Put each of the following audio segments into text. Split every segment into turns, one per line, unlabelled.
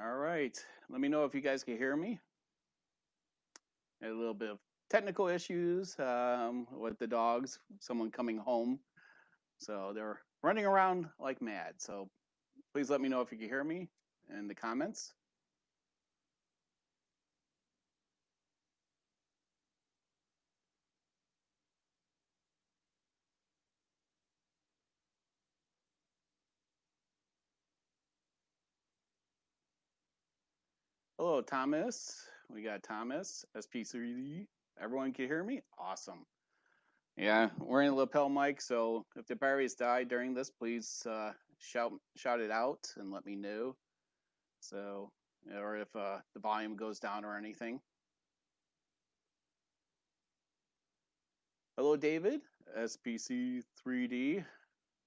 All right. Let me know if you guys can hear me. A little bit of technical issues with the dogs, someone coming home. So they're running around like mad. So please let me know if you can hear me in the comments. Hello, Thomas. We got Thomas, SP3D. Everyone can hear me? Awesome. Yeah, we're in a lapel mic, so if the batteries die during this, please shout it out and let me know. So, or if the volume goes down or anything. Hello, David, SPC3D,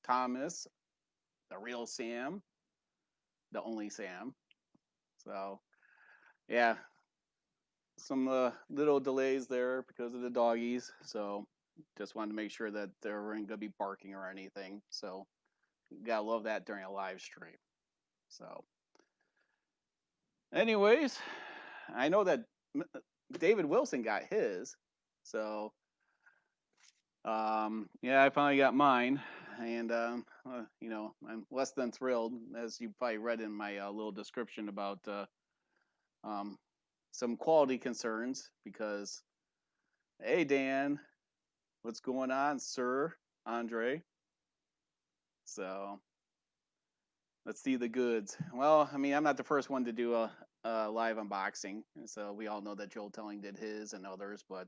Thomas, the real Sam, the only Sam. So, yeah, some little delays there because of the doggies. So, just wanted to make sure that they weren't going to be barking or anything. So, gotta love that during a live stream. So, anyways, I know that David Wilson got his. So, yeah, I finally got mine, and you know, I'm less than thrilled, as you probably read in my little description about um, some quality concerns. Because, hey, Dan, what's going on, Sir Andre? So let's see the goods. Well, I mean, I'm not the first one to do a live unboxing, so we all know that Joel Telling did his and others, but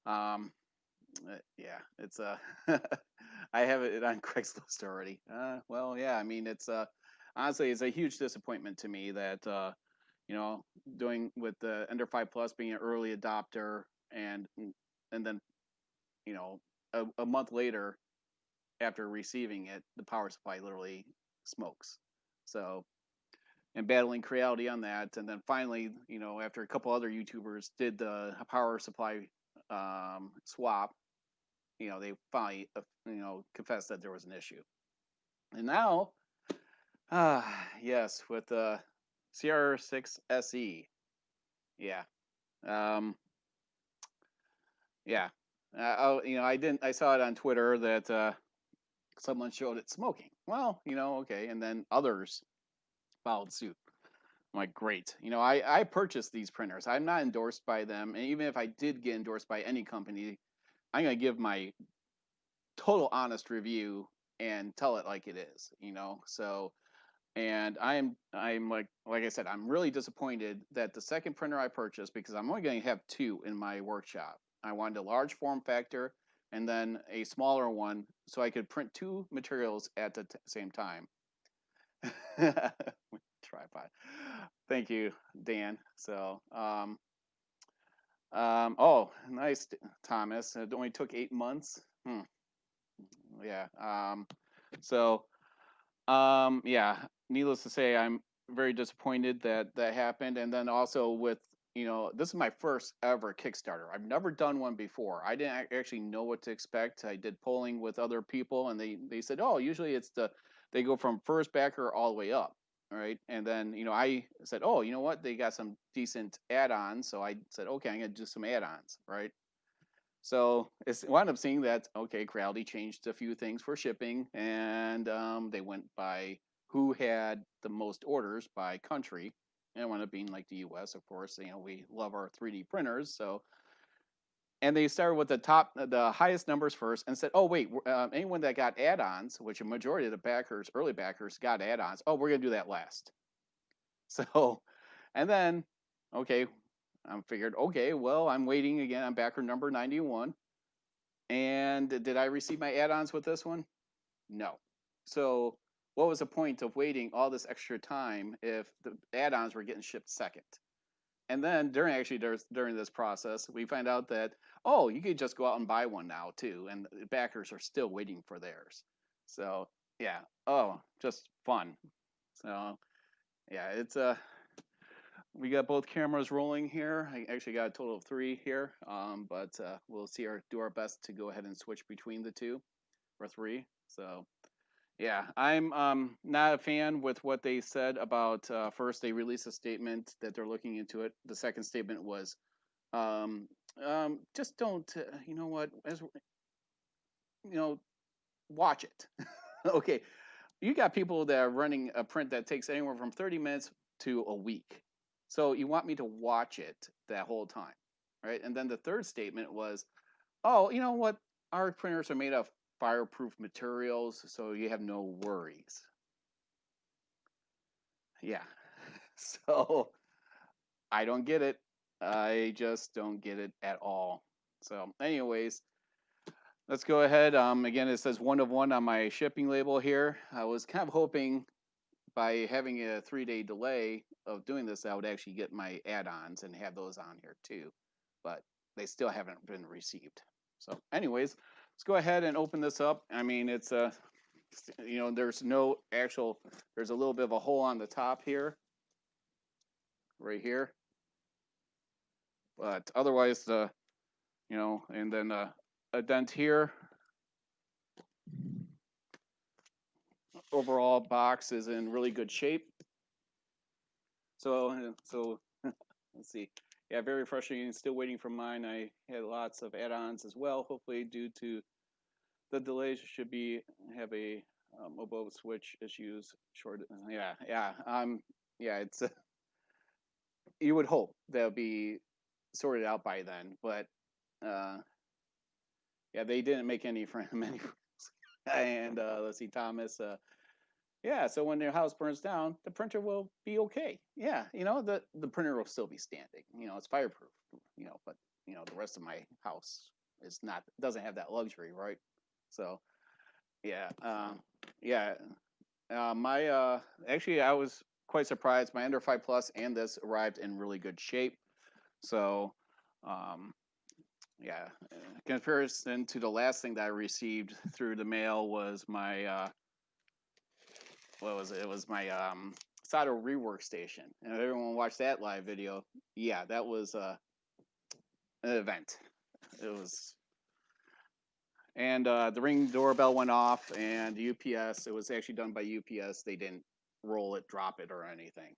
yeah, it's I have it on Craigslist already. Well, yeah, I mean, it's honestly, it's a huge disappointment to me that you know, doing with the Ender 5 Plus being an early adopter, and then you know, a month later after receiving it, the power supply literally smokes. So, and battling Creality on that, and then finally, you know, after a couple other YouTubers did the power supply swap, you know, they finally, you know, confessed that there was an issue. And now, yes, with the CR6-SE, yeah, um, yeah. You know, I saw it on Twitter that someone showed it smoking. Well, you know, okay, and then others followed suit. I'm like, great. You know, I purchased these printers. I'm not endorsed by them, and even if I did get endorsed by any company, I'm gonna give my total honest review and tell it like it is. You know, so and I'm like I said, I'm really disappointed that the second printer I purchased, because I'm only going to have two in my workshop. I wanted a large form factor and then a smaller one so I could print two materials at the same time. Tripod. Thank you, Dan. So, oh, nice, Thomas. It only took 8 months. Yeah. So, yeah, needless to say, I'm very disappointed that that happened. And then also with, you know, this is my first ever Kickstarter. I've never done one before. I didn't actually know what to expect. I did polling with other people, and they said, oh, usually they go from first backer all the way up, right? And then, you know, I said, oh, you know what? They got some decent add-ons, so I said, okay, I'm gonna do some add-ons, right? So it's wound up seeing that, okay, Creality changed a few things for shipping, and they went by who had the most orders by country. And it wound up being like the US, of course. You know, we love our 3D printers. So, and they started with the highest numbers first and said, oh, wait, anyone that got add ons, which a majority of the backers, early backers, got add ons, oh, we're going to do that last. So, and then, okay, I figured, okay, well, I'm waiting again. I'm backer number 91. And did I receive my add-ons with this one? No. So what was the point of waiting all this extra time if the add-ons were getting shipped second? And then during this process, we find out that, oh, you could just go out and buy one now too, and the backers are still waiting for theirs. So yeah, oh, just fun. So yeah, it's we got both cameras rolling here. I actually got a total of 3 here, but we'll do our best to go ahead and switch between the two or 3. So Yeah, I'm not a fan with what they said about first they released a statement that they're looking into it. The second statement was um, just don't you know what as you know watch it. Okay, you got people that are running a print that takes anywhere from 30 minutes to a week. So you want me to watch it that whole time, right? And then the third statement was, oh, you know what? Our printers are made of fireproof materials, so you have no worries. Yeah. So I don't get it. I just don't get it at all. So, anyways, let's go ahead. Again, it says 1 of 1 on my shipping label here. I was kind of hoping by having a 3-day delay of doing this, I would actually get my add-ons and have those on here too, but they still haven't been received. So anyways, let's go ahead and open this up. I mean, it's a, you know, there's no actual, there's a little bit of a hole on the top here, right here, but otherwise, you know, and then a dent here. Overall box is in really good shape. So let's see. Yeah, very frustrating. Still waiting for mine. I had lots of add-ons as well. Hopefully, due to the delays, should be have a mobile switch issues. Short. Yeah. It's you would hope they'll be sorted out by then, but uh, yeah, they didn't make any many friends. And let's see, Thomas. Yeah, so when your house burns down, the printer will be okay. Yeah, you know, the printer will still be standing. You know, it's fireproof. You know, but you know, the rest of my house is not doesn't have that luxury, right? So yeah, yeah. My actually, I was quite surprised. My Ender 5 Plus and this arrived in really good shape. So um, yeah, in comparison to the last thing that I received through the mail was my what was it? It was my solder rework station. And if everyone watched that live video, yeah, that was an event. It was, and the Ring doorbell went off, and UPS. It was actually done by UPS. They didn't roll it, drop it, or anything.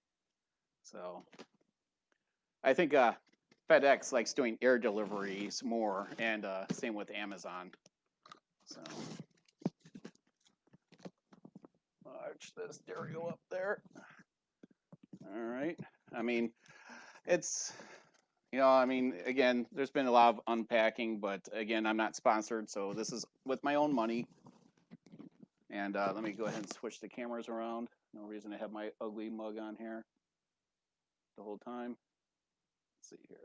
So I think FedEx likes doing air deliveries more, and same with Amazon. So arch the stereo up there. All right. I mean, it's you know, I mean, again, there's been a lot of unpacking, but again, I'm not sponsored, so this is with my own money. And let me go ahead and switch the cameras around. No reason to have my ugly mug on here the whole time. Let's see here.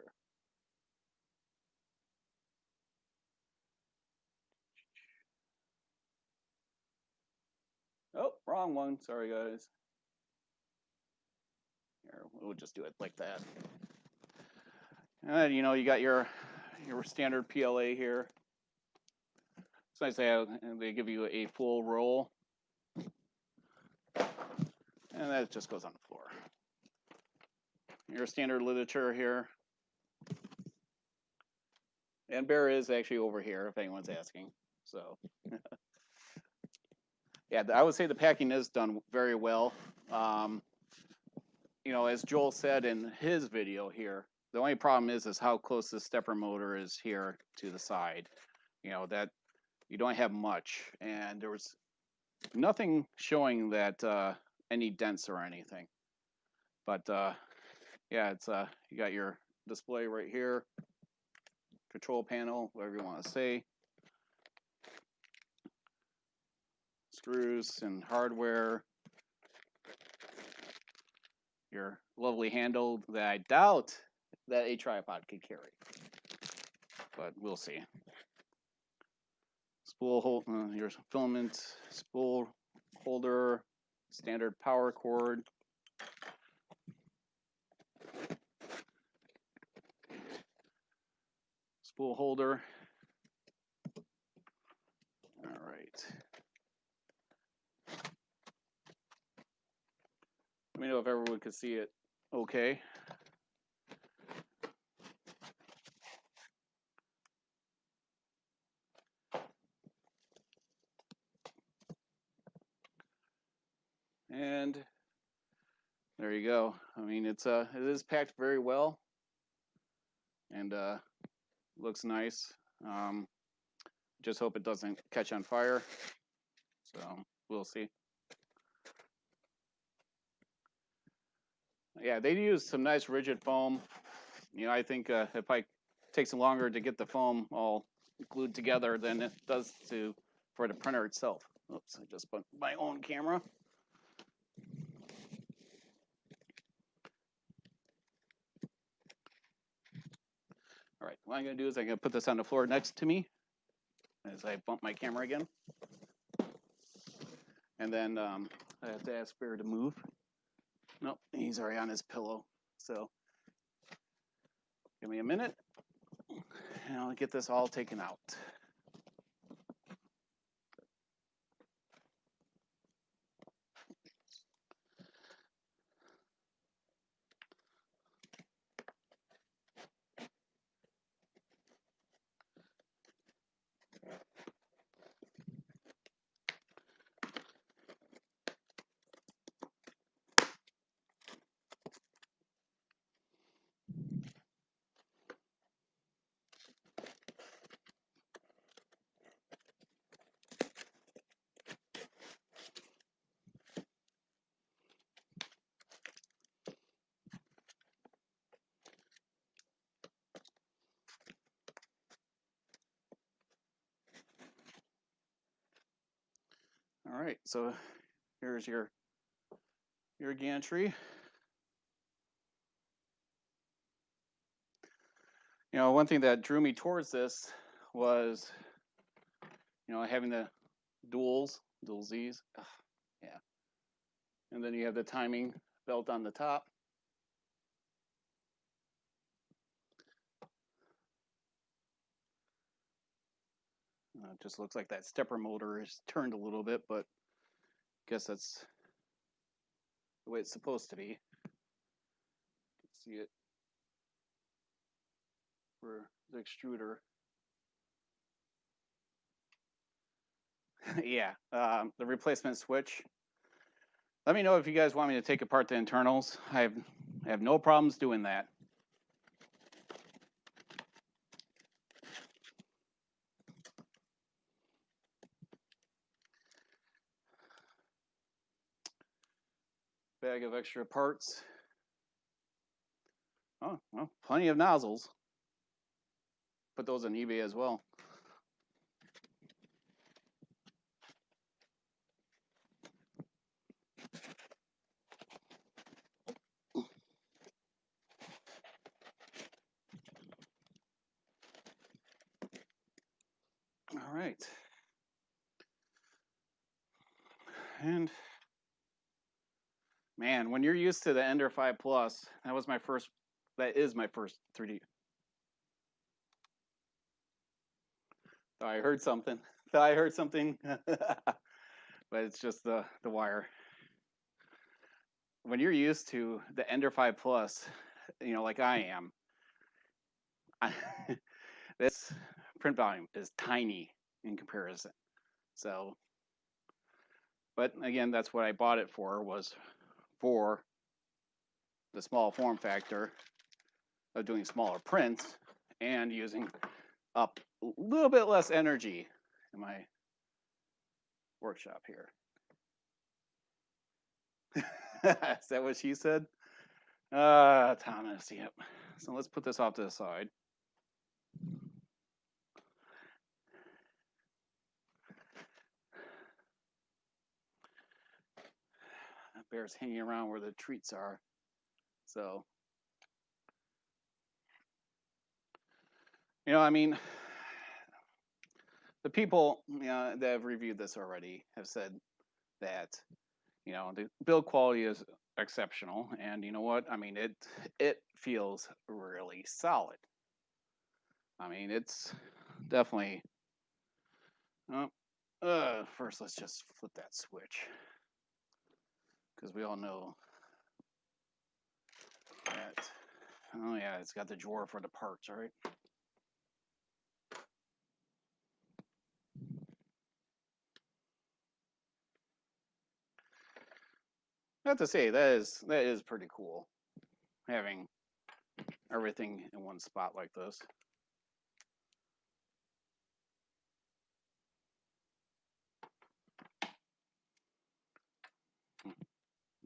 Oh, wrong one. Sorry, guys. Here, we'll just do it like that. And you know, you got your standard PLA here. It's nice they give you a full roll, and that just goes on the floor. Your standard literature here. And Bear is actually over here, if anyone's asking. So, yeah, I would say the packing is done very well. You know, as Joel said in his video here, the only problem is how close the stepper motor is here to the side. You know, that you don't have much. And there was nothing showing that any dents or anything. But yeah, it's you got your display right here, control panel, whatever you want to say. Screws and hardware. Your lovely handle that I doubt that a tripod could carry, but we'll see. Spool hold, your filament spool holder, standard power cord. Spool holder. All right. Let me know if everyone could see it okay. And there you go. I mean, it is packed very well, and looks nice. Just hope it doesn't catch on fire. So we'll see. Yeah, they use some nice rigid foam. You know, I think if it takes longer to get the foam all glued together than it does for the printer itself. Oops, I just put my own camera. All right, what I'm gonna do is I'm gonna put this on the floor next to me as I bump my camera again. And then I have to ask Bear to move. Nope, he's already on his pillow. So give me a minute and I'll get this all taken out. All right, so here's your gantry. You know, one thing that drew me towards this was, you know, having the dual Z's. Ugh, yeah. And then you have the timing belt on the top. It just looks like that stepper motor is turned a little bit, but I guess that's the way it's supposed to be. You can see it for the extruder. Yeah, the replacement switch. Let me know if you guys want me to take apart the internals. I have no problems doing that. Bag of extra parts. Oh, well, plenty of nozzles. Put those on eBay as well. All right. And man, when you're used to the Ender 5 Plus, that is my first 3D. Thought I heard something. But it's just the wire. When you're used to the Ender 5 Plus, you know, like I am, this print volume is tiny in comparison. So, but again, that's what I bought it was for the small form factor of doing smaller prints and using up a little bit less energy in my workshop here. Is that what she said? Thomas, yep. So let's put this off to the side. Bear's hanging around where the treats are. So, you know, I mean, the people that have reviewed this already have said that, you know, the build quality is exceptional, and you know what? I mean, it feels really solid. I mean, it's definitely. First, let's just flip that switch because we all know that. Oh yeah, it's got the drawer for the parts, right? I have to say that is pretty cool, having everything in one spot like this.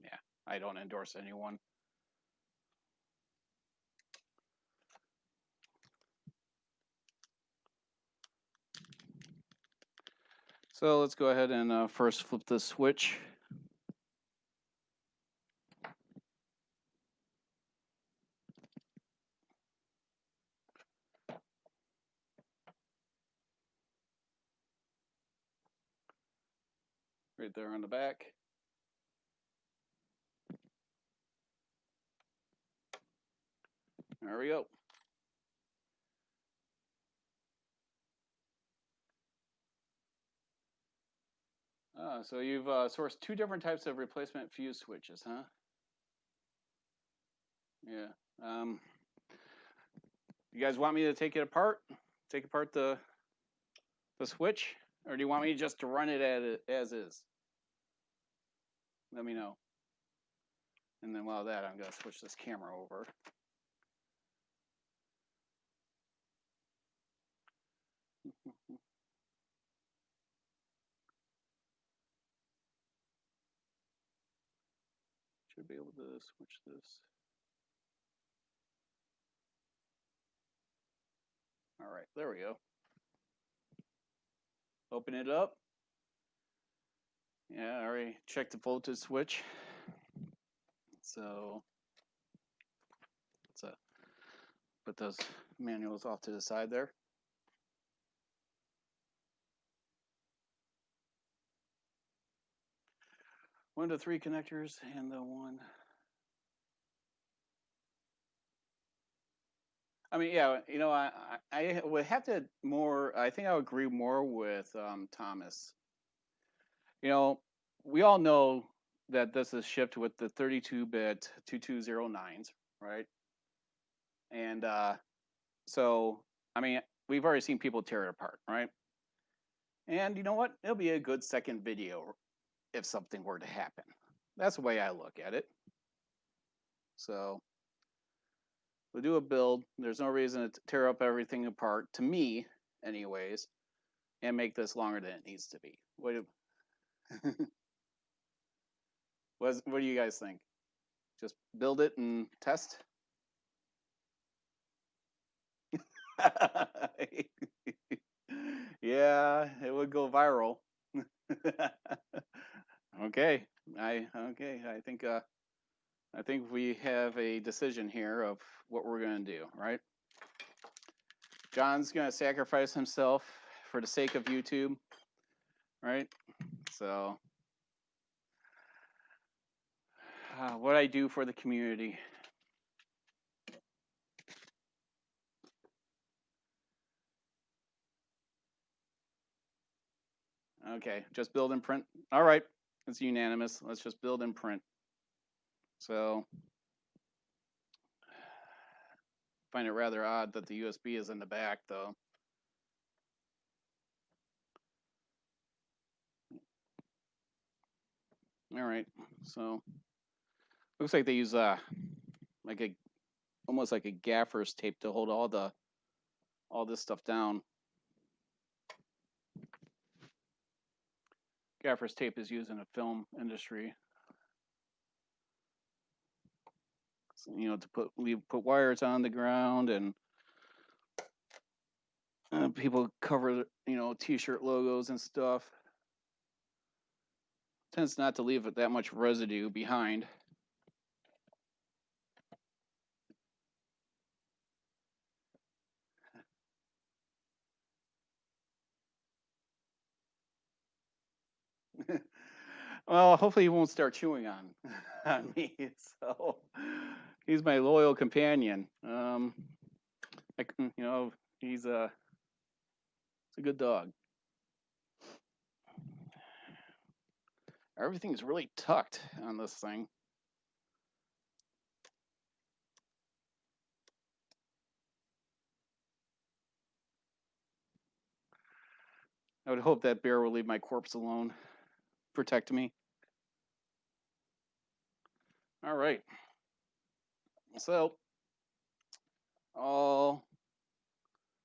Yeah, I don't endorse anyone. So let's go ahead and first flip the switch. Right there on the back. There we go. So you've sourced 2 different types of replacement fuse switches, huh? Yeah. You guys want me to take it apart? Take apart the switch? Or do you want me just to run it as is? Let me know. And then while that, I'm going to switch this camera over. Should be able to switch this. All right, there we go. Open it up. Yeah, I already checked the voltage switch. So let's put those manuals off to the side there. One to 3 connectors and the one. I mean, yeah, you know, I would have to more. I think I would agree more with Thomas. You know, we all know that this is shipped with the 32-bit 2209s, right? And so, I mean, we've already seen people tear it apart, right? And you know what? It'll be a good second video if something were to happen. That's the way I look at it. So we'll do a build. There's no reason to tear up everything apart, to me, anyways, and make this longer than it needs to be. What do you guys think? Just build it and test? Yeah, it would go viral. Okay, I think we have a decision here of what we're going to do, right? John's going to sacrifice himself for the sake of YouTube, right? So, what I do for the community. Okay, just build and print. All right, it's unanimous. Let's just build and print. So, find it rather odd that the USB is in the back, though. All right, so looks like they use like almost like a gaffer's tape to hold all this stuff down. Gaffer's tape is used in the film industry. So, you know, to put wires on the ground, and people cover, you know, T-shirt logos and stuff. Tends not to leave it that much residue behind. Well, hopefully he won't start chewing on me. So he's my loyal companion. You know, he's a good dog. Everything's really tucked on this thing. I would hope that bear will leave my corpse alone, protect me. All right. So all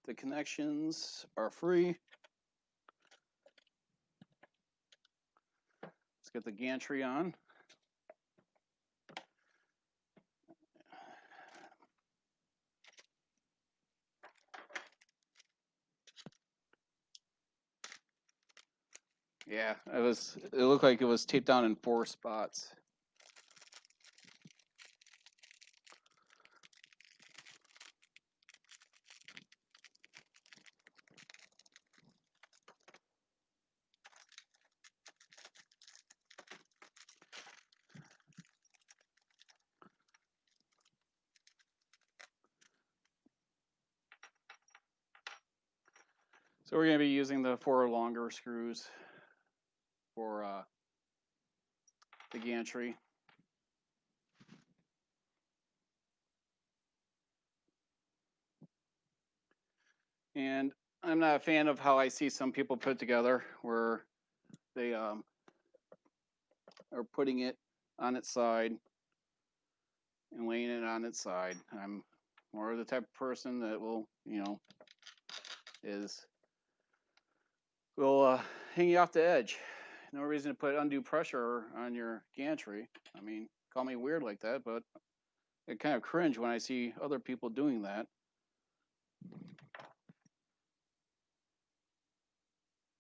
the connections are free. Let's get the gantry on. Yeah, it looked like it was taped down in 4 spots. So we're going to be using the 4 longer screws for the gantry. And I'm not a fan of how I see some people put it together, where they are putting it on its side and laying it on its side. I'm more of the type of person that will, will hang you off the edge. No reason to put undue pressure on your gantry. I mean, call me weird like that, but I kind of cringe when I see other people doing that.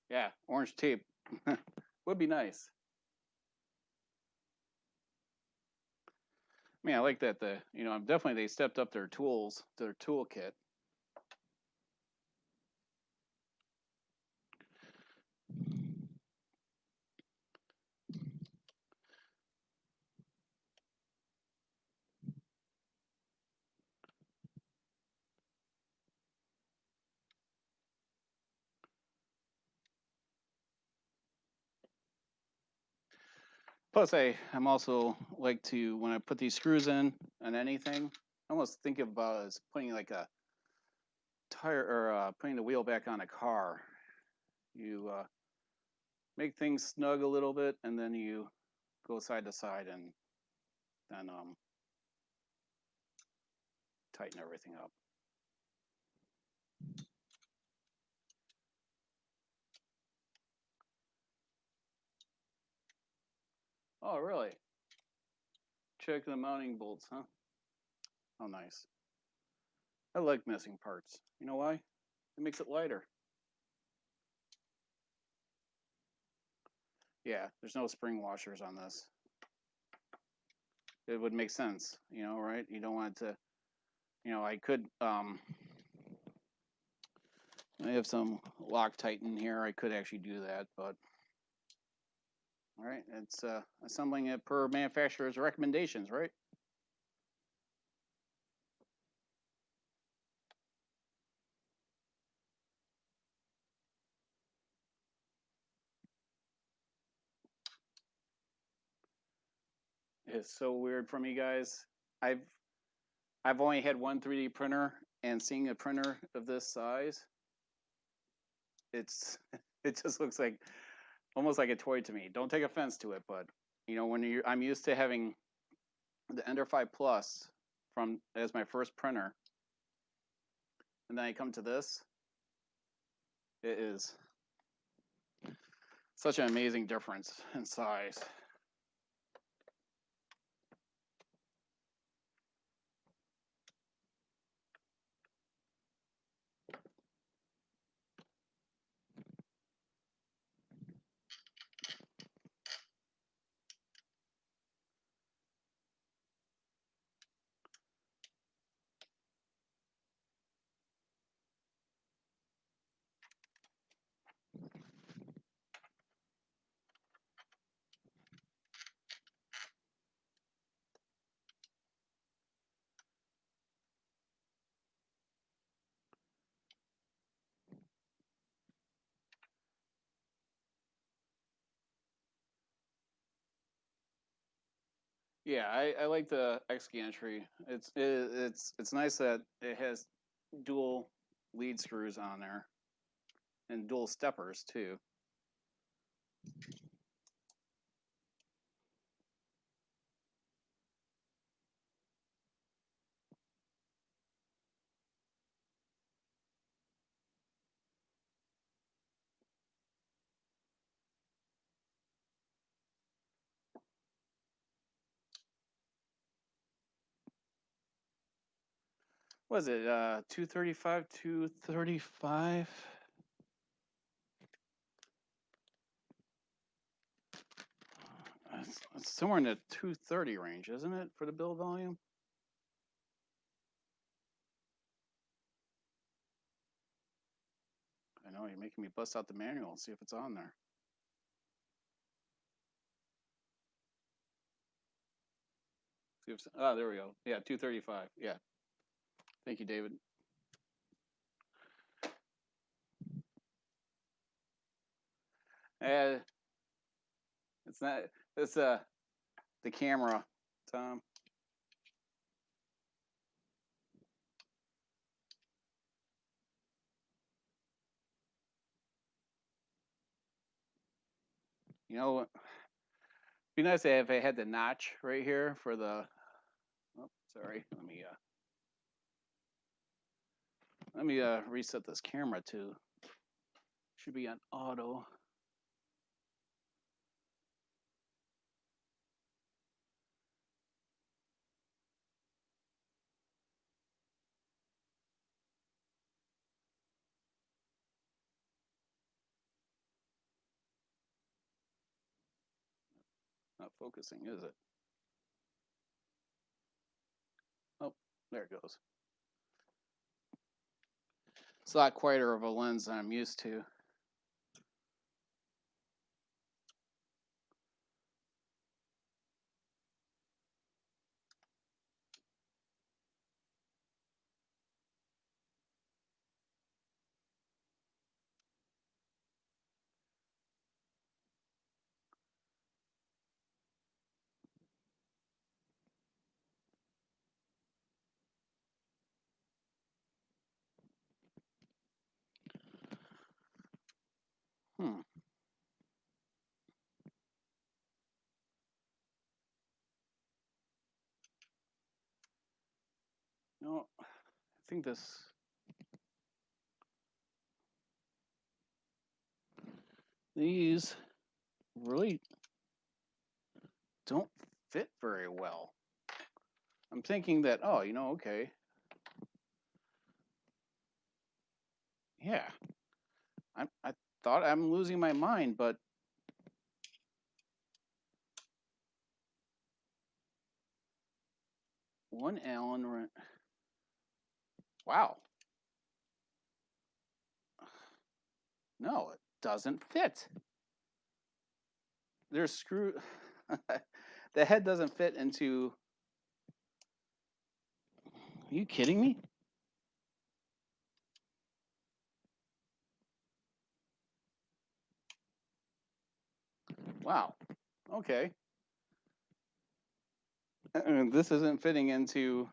Yeah, orange tape would be nice. I mean, I like that definitely they stepped up their tools, their toolkit. Plus, I'm also like to, when I put these screws in on anything, I almost think about it as putting like a tire or putting the wheel back on a car. You make things snug a little bit, and then you go side to side and then tighten everything up. Oh, really? Check the mounting bolts, huh? Oh, nice. I like missing parts. You know why? It makes it lighter. Yeah, there's no spring washers on this. It would make sense, right? You don't want it to, I could, I have some Loctite in here. I could actually do that, but all right, it's assembling it per manufacturer's recommendations, right? It's so weird for me, guys. I've only had one 3D printer, and seeing a printer of this size, it just looks like almost like a toy to me. Don't take offense to it, but when I'm used to having the Ender 5 Plus as my first printer, and then I come to this, it is such an amazing difference in size. Yeah, I like the X gantry. It's nice that it has dual lead screws on there and dual steppers too. Was it 235, 235? It's somewhere in the 230 range, isn't it, for the build volume? I know, you're making me bust out the manual and see if it's on there. See if oh, there we go. Yeah, 235. Yeah. Thank you, David. It's not. It's the camera, Tom. You know, it'd be nice if I had the notch right here for the. Oh, sorry. Let me reset this camera too. Should be on auto. Not focusing, is it? Oh, there it goes. It's a lot quieter of a lens than I'm used to. No, I think these really don't fit very well. I'm thinking that, oh, okay. Yeah. I thought I'm losing my mind, but one Allen. Wow. No, it doesn't fit. There's screw. The head doesn't fit into. Are you kidding me? Wow. Okay. This isn't fitting into.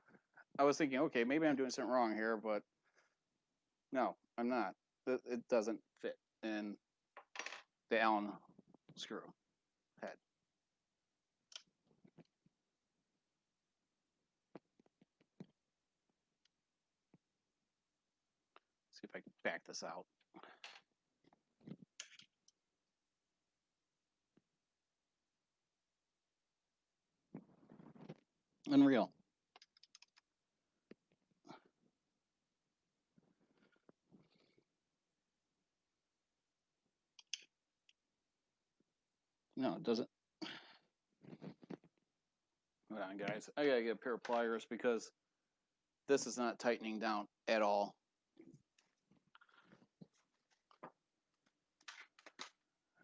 I was thinking, okay, maybe I'm doing something wrong here, but no, I'm not. It doesn't fit in the Allen screw head. See if I can back this out. Unreal. No, it doesn't. Hold on, guys. I gotta get a pair of pliers because this is not tightening down at all.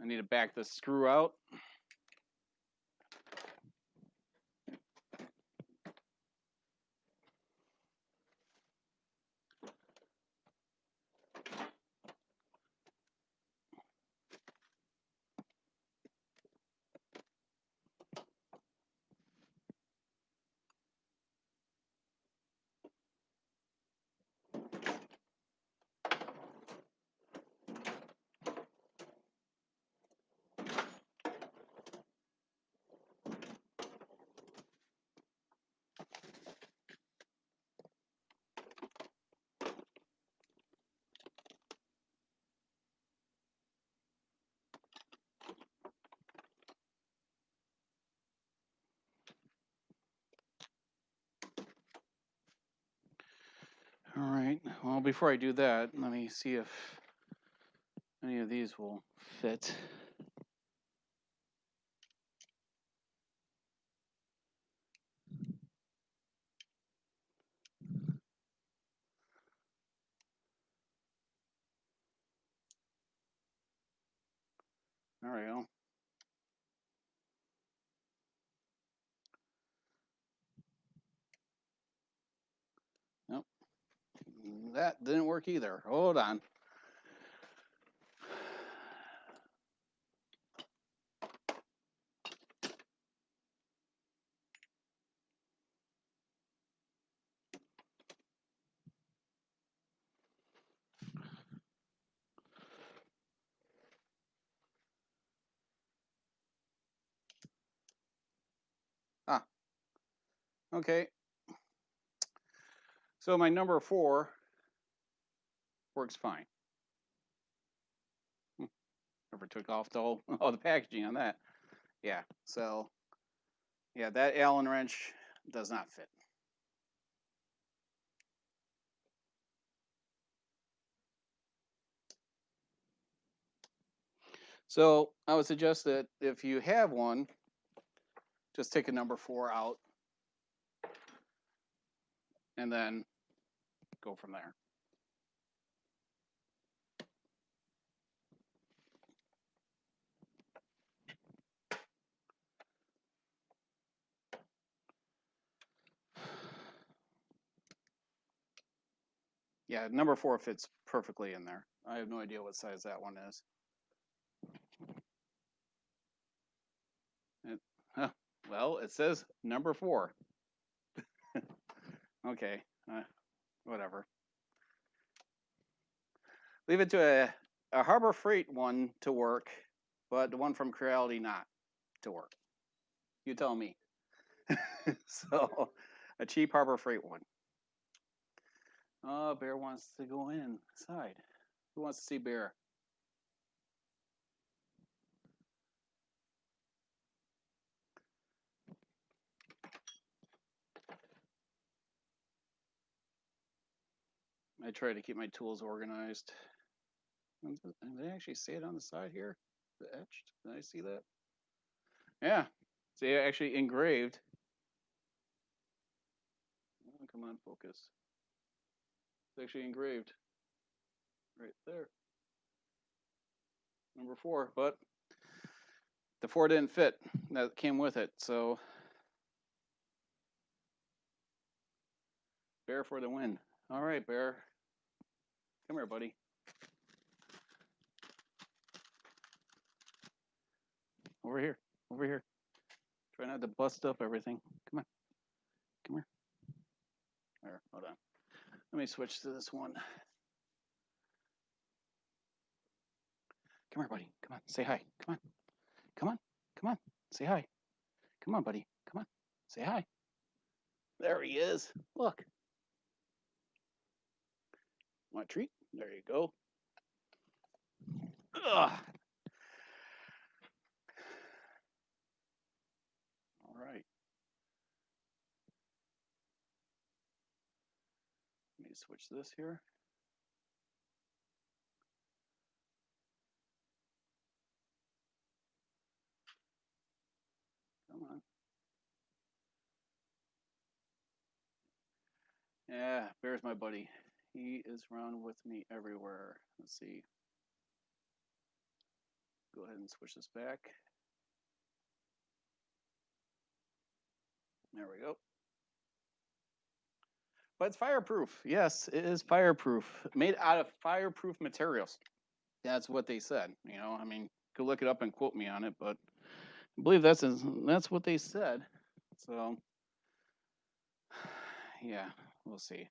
I need to back this screw out. Well, before I do that, let me see if any of these will fit. There we go. Nope. That didn't work either. Hold on. Ah, okay. So my number 4 works fine. Never took off the whole, all the packaging on that. Yeah, so yeah, that Allen wrench does not fit. So I would suggest that if you have one, just take a number 4 out and then go from there. Yeah, number 4 fits perfectly in there. I have no idea what size that one is. Well, it says number 4. Okay, whatever. Leave it to a Harbor Freight one to work, but the one from Creality not to work. You tell me. So, a cheap Harbor Freight one. Oh, Bear wants to go inside. Who wants to see Bear? I try to keep my tools organized. Did they actually say it on the side here? The etched? Did I see that? Yeah. See, actually engraved. Oh, come on, focus. It's actually engraved right there. Number 4, but the 4 didn't fit. That came with it, so Bear for the win. All right, Bear. Come here, buddy. Over here. Over here. Try not to bust up everything. Come on. Come here. There, hold on. Let me switch to this one. Come here, buddy. Come on. Say hi. Come on. Come on. Come on. Say hi. Come on, buddy. Come on. Say hi. There he is. Look. Want a treat? There you go. Ugh. All right. Let me switch this here. Come on. Yeah, Bear's my buddy. He is around with me everywhere. Let's see. Go ahead and switch this back. There we go. But it's fireproof. Yes, it is fireproof. Made out of fireproof materials. That's what they said. You know, I mean, go look it up and quote me on it, but I believe that's what they said. So, yeah, we'll see.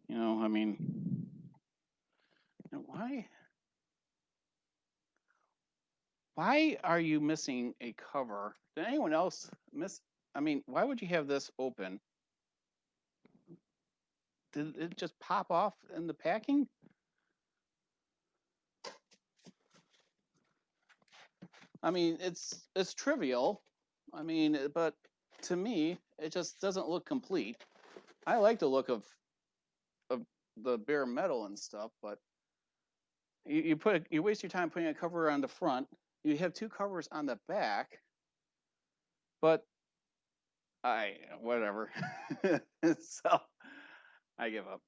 You know, I mean, why are you missing a cover? Did anyone else miss? I mean, why would you have this open? Did it just pop off in the packing? I mean, it's trivial. I mean, but to me, it just doesn't look complete. I like the look of the bare metal and stuff, but you waste your time putting a cover on the front. You have two covers on the back, but whatever. So I give up.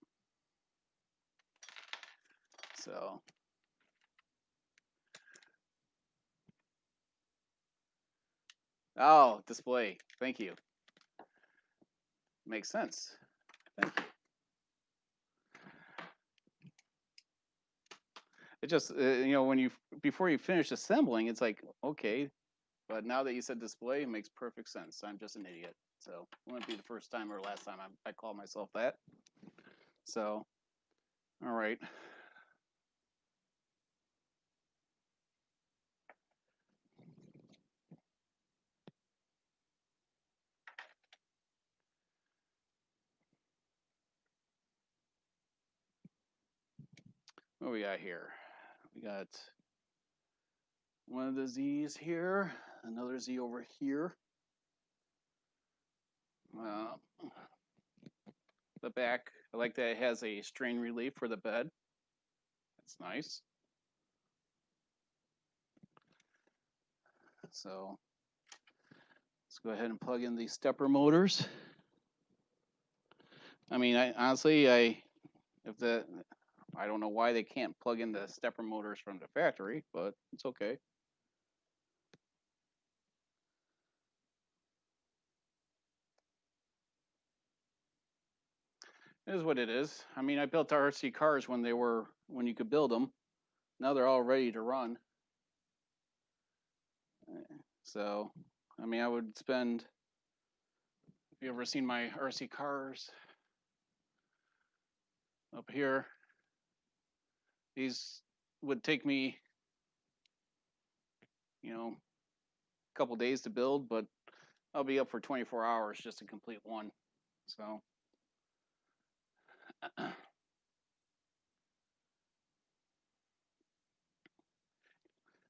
So display. Thank you. Makes sense. Thank you. It just when before you finish assembling, it's like okay, but now that you said display, it makes perfect sense. I'm just an idiot. So it wouldn't be the first time or last time I call myself that. So, all right. What we got here? We got one of the Z's here, another Z over here. The back, I like that it has a strain relief for the bed. That's nice. So let's go ahead and plug in these stepper motors. I mean, honestly, I don't know why they can't plug in the stepper motors from the factory, but it's okay. It is what it is. I mean, I built RC cars when you could build them. Now they're all ready to run. So, I mean, I would spend. If you ever seen my RC cars up here, these would take me, a couple days to build, but I'll be up for 24 hours just to complete one. So.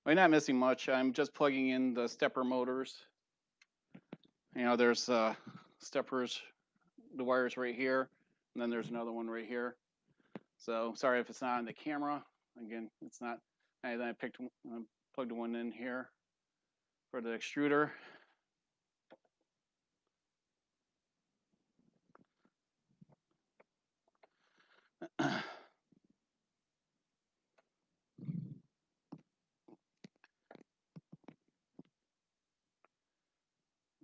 I'm not missing much. I'm just plugging in the stepper motors. There's steppers, the wires right here, and then there's another one right here. So sorry if it's not on the camera. Again, it's not. And then I plugged one in here for the extruder.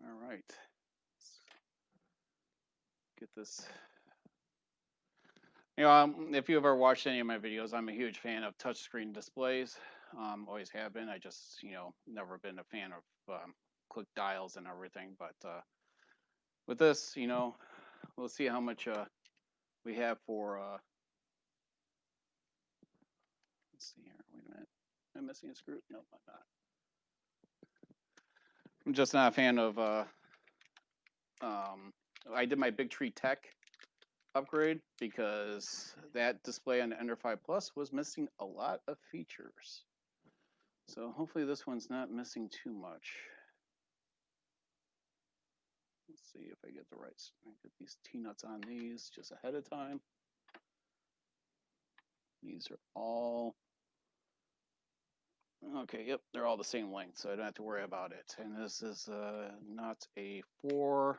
All right. Let's get this. If you ever watched any of my videos, I'm a huge fan of touchscreen displays. Always have been. I just, never been a fan of click dials and everything. But with this, we'll see how much we have for. Let's see here. Wait a minute. Am I missing a screw? Nope, I'm not. I'm just not a fan of. I did my Big Tree Tech upgrade because that display on the Ender 5 Plus was missing a lot of features. So hopefully this one's not missing too much. Let's see if I get the right. I get these T-nuts on these just ahead of time. These are all okay. Yep, they're all the same length, so I don't have to worry about it. And this is not a 4.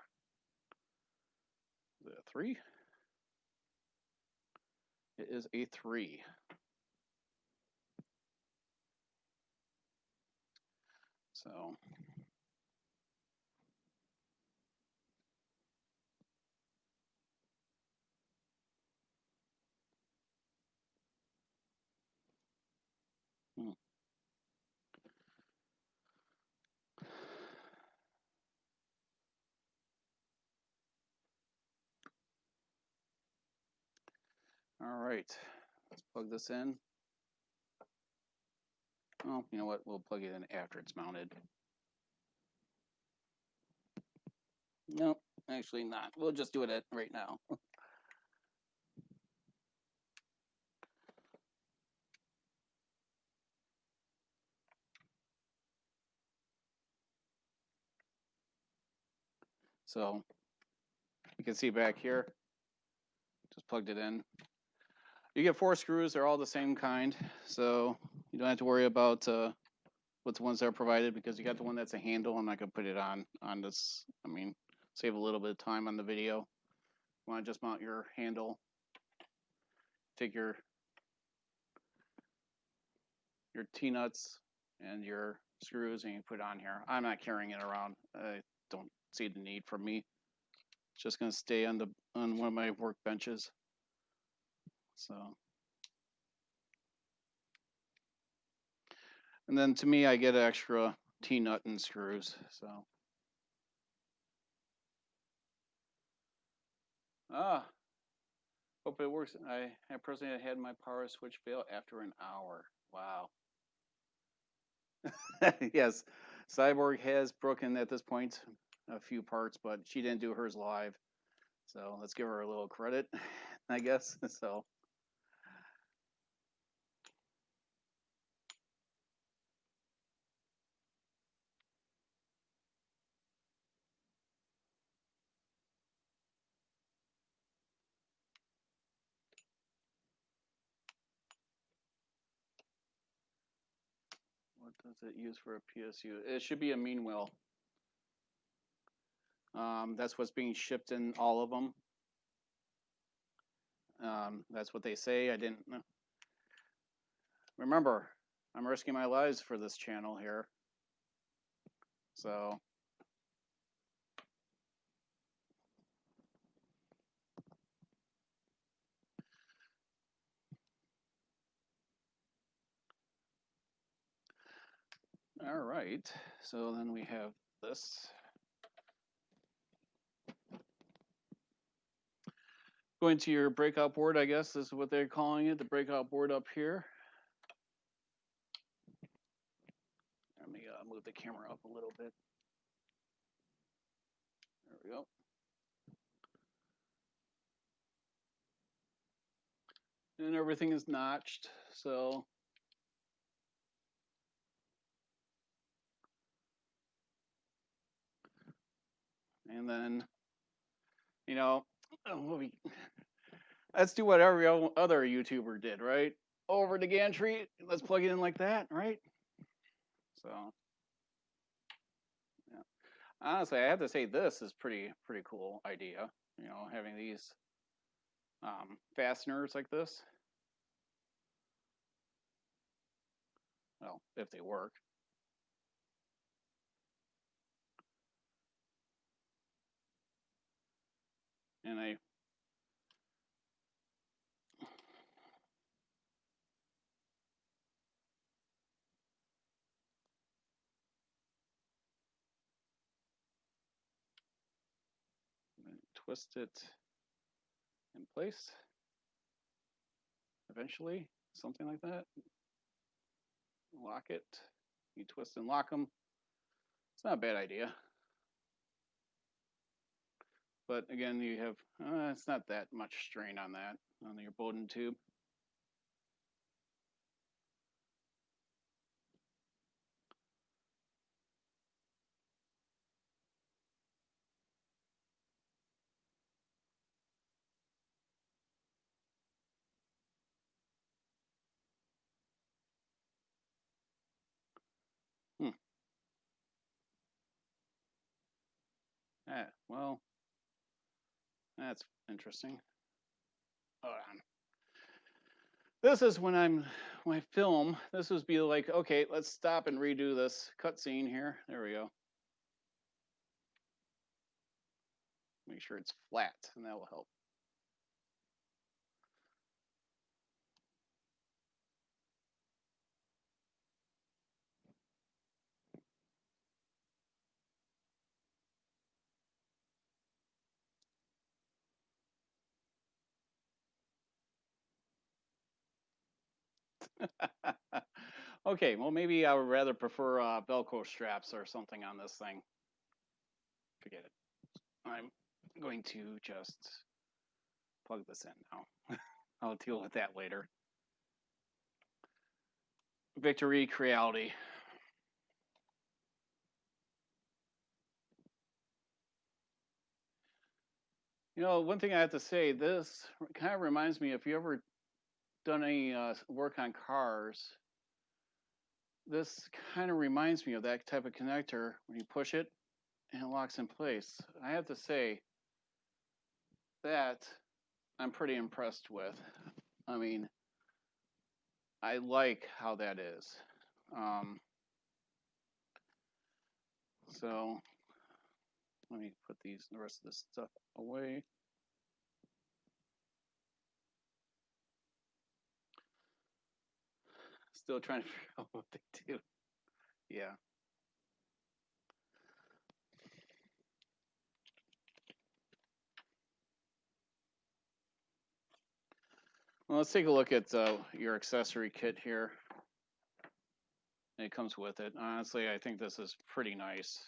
Is it a 3? It is a 3. So. All right, let's plug this in. Oh, you know what? We'll plug it in after it's mounted. No, actually not. We'll just do it right now. So you can see back here, just plugged it in. You get 4 screws. They're all the same kind, so you don't have to worry about what the ones that are provided, because you got the one that's a handle. I'm not gonna put it on this. I mean, save a little bit of time on the video. You want to just mount your handle. Take your T-nuts and your screws, and you put it on here. I'm not carrying it around. I don't see the need for me. It's just gonna stay on one of my workbenches. So, and then to me, I get extra T-nut and screws. So, hope it works. I personally had my power switch fail after an hour. Wow. Yes, Cyborg has broken at this point a few parts, but she didn't do hers live. So let's give her a little credit, I guess. So. What does it use for a PSU? It should be a mean wheel. That's what's being shipped in all of them. That's what they say. I didn't know. Remember, I'm risking my lives for this channel here. So. All right. So then we have this. Going to your breakout board, I guess is what they're calling it, the breakout board up here. Let me move the camera up a little bit. There we go. And everything is notched, so. And then, you know, let's do what every other YouTuber did, right? Over the gantry, let's plug it in like that, right? So, yeah. Honestly, I have to say this is pretty cool idea. You know, having these fasteners like this. Well, if they work. And I twist it in place eventually, something like that. Lock it. You twist and lock them. It's not a bad idea. But again, you have, it's not that much strain on that, on your Bowden tube. Well, that's interesting. Hold on. This is when I film, this would be like, okay, let's stop and redo this cutscene here. There we go. Make sure it's flat, and that will help. Okay, well, maybe I would rather prefer Velcro straps or something on this thing. Forget it. I'm going to just plug this in now. I'll deal with that later. Victory, Creality. You know, one thing I have to say, this kind of reminds me, if you ever done any work on cars, this kind of reminds me of that type of connector when you push it and it locks in place. I have to say that I'm pretty impressed with. I mean, I like how that is. So let me put the rest of this stuff away. Still trying to figure out what they do. Yeah. Well, let's take a look at your accessory kit here. It comes with it. Honestly, I think this is pretty nice.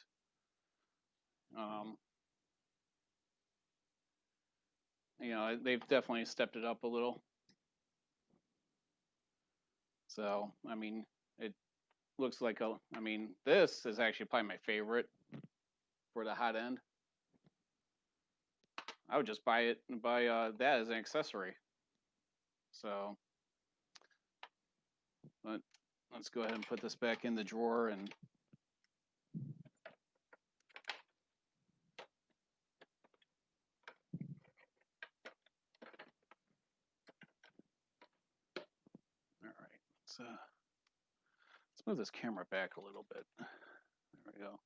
You know, they've definitely stepped it up a little. So, I mean, it looks like I mean, this is actually probably my favorite for the hot end. I would just buy that as an accessory. So, but let's go ahead and put this back in the drawer and all right. Let's move this camera back a little bit. There we go.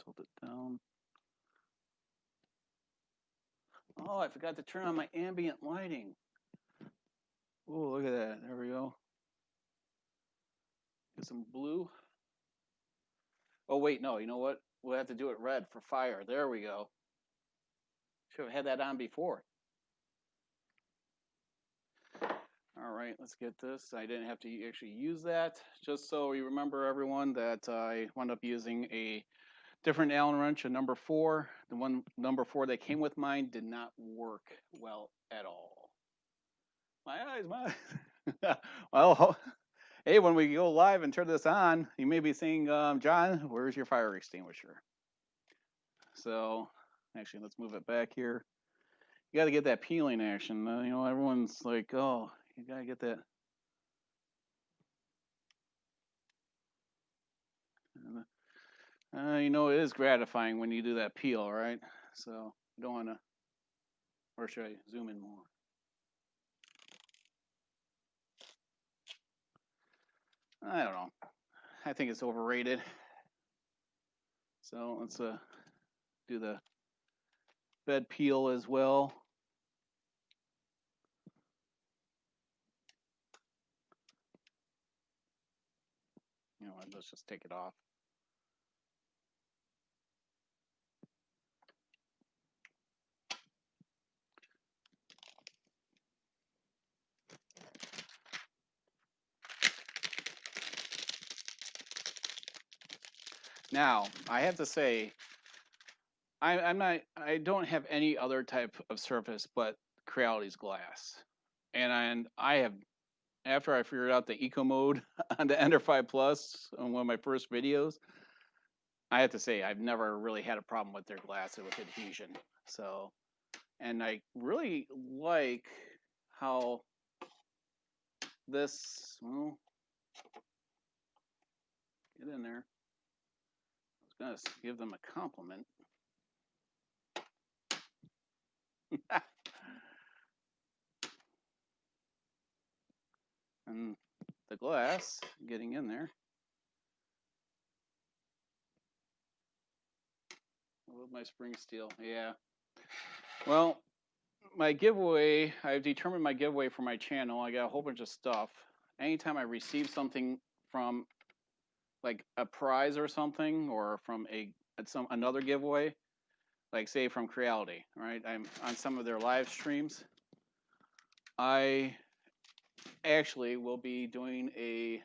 Tilt it down. Oh, I forgot to turn on my ambient lighting. Oh, look at that. There we go. Get some blue. Oh, wait, no. You know what? We'll have to do it red for fire. There we go. Should have had that on before. All right, let's get this. I didn't have to actually use that. Just so you remember, everyone, that I wound up using a different Allen wrench, a number 4. The one number 4 that came with mine did not work well at all. My eyes. Well, hey, when we go live and turn this on, you may be saying, John, where's your fire extinguisher? So, actually, let's move it back here. You got to get that peeling action. You know, everyone's like, oh, you got to get that. You know, it is gratifying when you do that peel, right? So you don't want to, or should I zoom in more? I don't know. I think it's overrated. So let's do the bed peel as well. You know, let's just take it off. Now, I have to say, I don't have any other type of surface but Creality's glass. And I have, after I figured out the eco mode on the Ender 5 Plus on one of my first videos, I have to say I've never really had a problem with their glass with adhesion. So, and I really like how this, well, get in there. I was gonna give them a compliment. And the glass getting in there. With my spring steel, yeah. Well, my giveaway, I've determined my giveaway for my channel. I got a whole bunch of stuff. Anytime I receive something from like a prize or something, or from another giveaway, like say from Creality, right? I'm on some of their live streams. I actually will be doing a,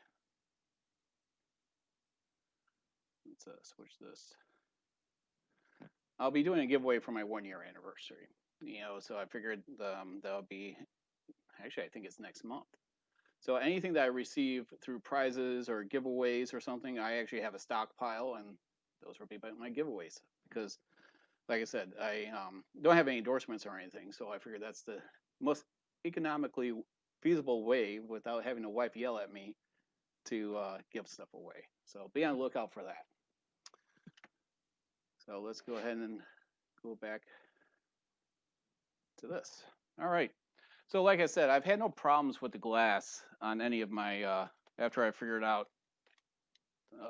let's switch this. I'll be doing a giveaway for my 1-year anniversary. You know, so I figured that'll be, actually I think it's next month. So anything that I receive through prizes or giveaways or something, I actually have a stockpile, and those will be my giveaways. Because, like I said, I don't have any endorsements or anything, so I figured that's the most economically feasible way without having a wife yell at me to give stuff away. So be on the lookout for that. So let's go ahead and go back to this. All right. So like I said, I've had no problems with the glass on any of my, after I figured out there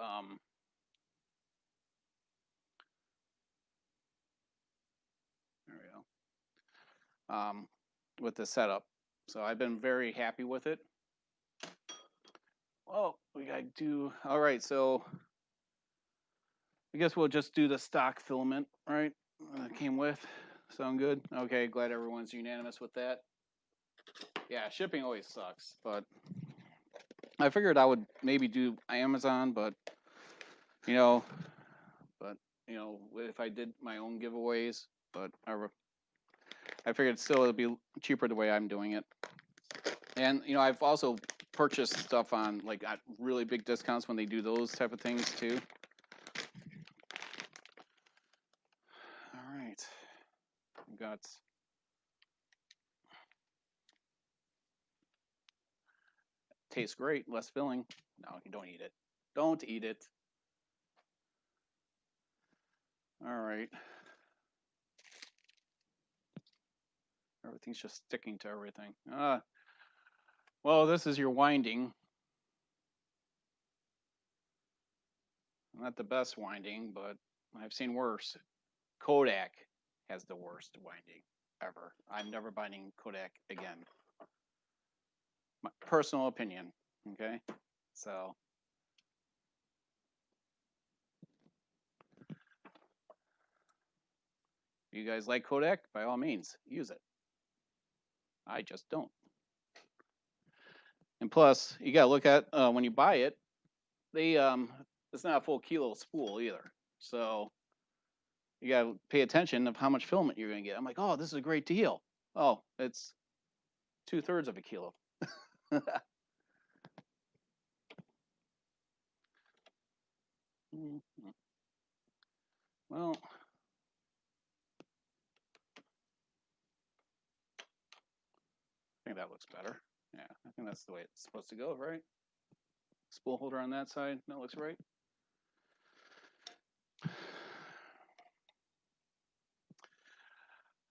we go, with the setup. So I've been very happy with it. Well, we gotta do, all right, so I guess we'll just do the stock filament, right? Came with, sound good? Okay, glad everyone's unanimous with that. Yeah, shipping always sucks, but I figured I would maybe do Amazon, but you know, if I did my own giveaways, but I figured still it'd be cheaper the way I'm doing it. And I've also purchased stuff on like at really big discounts when they do those type of things too. All right, we got tastes great, less filling. No, you don't eat it. Don't eat it. All right. Everything's just sticking to everything. Well, this is your winding. Not the best winding, but I've seen worse. Kodak has the worst winding ever. I'm never binding Kodak again. My personal opinion, okay? So if you guys like Kodak, by all means, use it. I just don't. And plus, you gotta look at when you buy it, they it's not a full kilo spool either. So you gotta pay attention of how much filament you're gonna get. I'm like, oh, this is a great deal. Oh, it's 2/3 of a kilo. Well, I think that looks better. Yeah, I think that's the way it's supposed to go, right? Spool holder on that side, that looks right.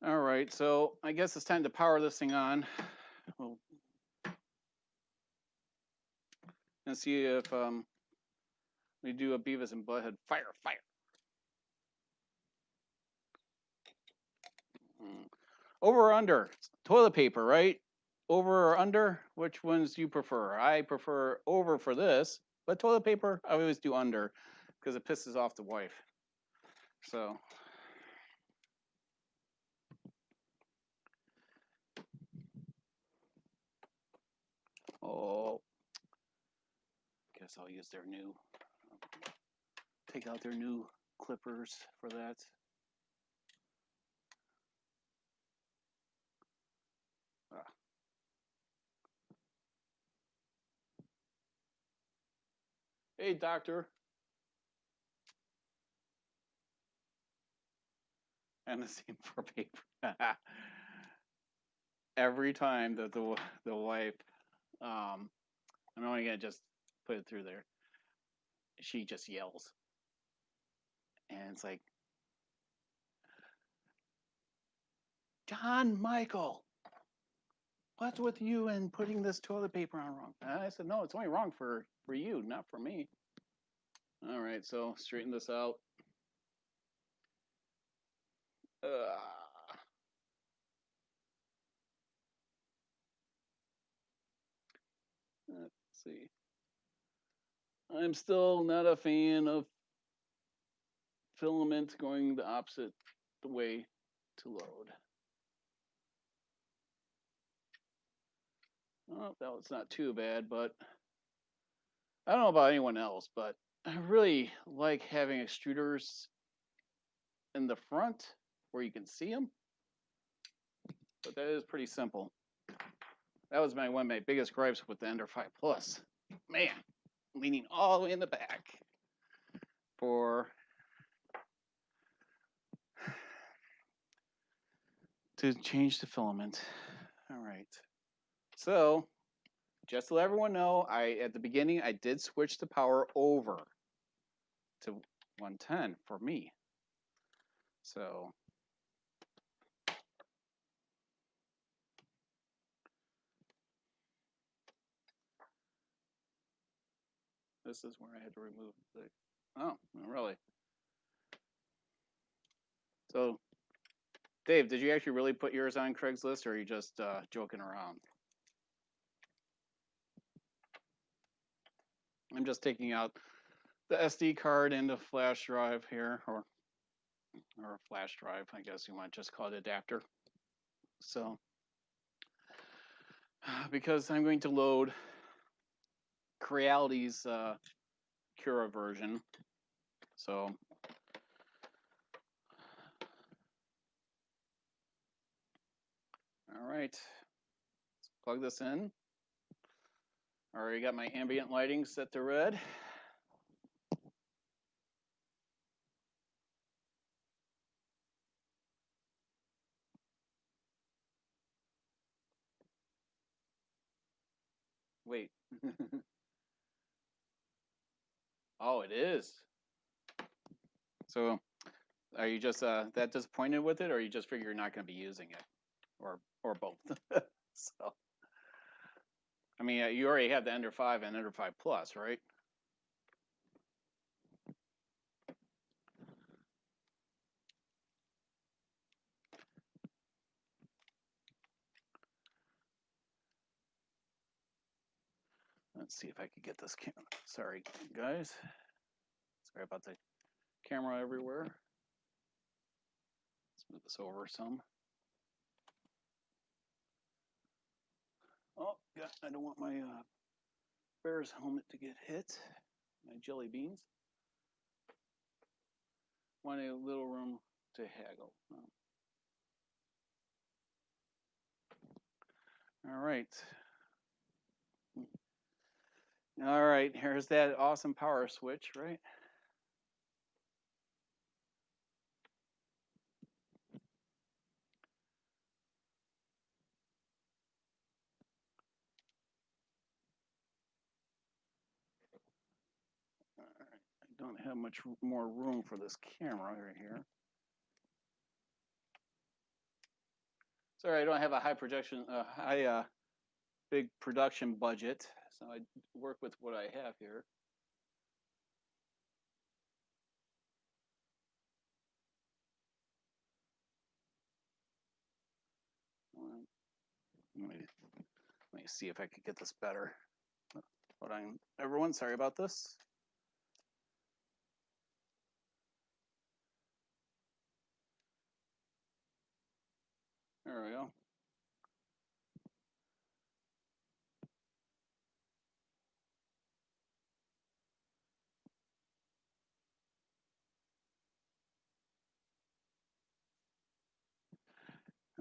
All right, so I guess it's time to power this thing on. We'll and see if we do a Beavis and Butthead fire. Over or under? Toilet paper, right? Over or under? Which ones do you prefer? I prefer over for this, but toilet paper, I always do under because it pisses off the wife. So. Oh, guess I'll use their new, take out their new clippers for that. Hey, doctor. And the same for paper. Every time that the wife, I'm only gonna just put it through there. She just yells, and it's like, John Michael, what's with you and putting this toilet paper on wrong? And I said, no, it's only wrong for you, not for me. All right, so straighten this out. Let's see. I'm still not a fan of filament going the opposite way to load. Oh, that was not too bad, but I don't know about anyone else, but I really like having extruders in the front where you can see them. But that is pretty simple. That was one of my biggest gripes with the Ender 5 Plus. Man, leaning all the way in the back to change the filament. All right. So, just to let everyone know, at the beginning I did switch the power over to 110 for me. So this is where I had to remove the, oh, really? So, Dave, did you actually really put yours on Craigslist, or are you just joking around? I'm just taking out the SD card and the flash drive here, or a flash drive, I guess you might just call it adapter. So, because I'm going to load Creality's Cura version, so all right, let's plug this in. Already got my ambient lighting set to red. Wait. Oh, it is. So are you just that disappointed with it, or you just figure you're not going to be using it, or both? So, I mean, you already have the Ender 5 and Ender 5 Plus, right? Let's see if I could get this camera. Sorry, guys. Sorry about the camera everywhere. Let's move this over some. Oh, yeah, I don't want my Bears helmet to get hit. My jelly beans. Want a little room to haggle. Oh. All right. All right, here's that awesome power switch, right? All right, I don't have much more room for this camera right here. Sorry, I don't have a high projection, big production budget, so I work with what I have here. Let me see if I could get this better. Hold on, everyone, sorry about this. There we go.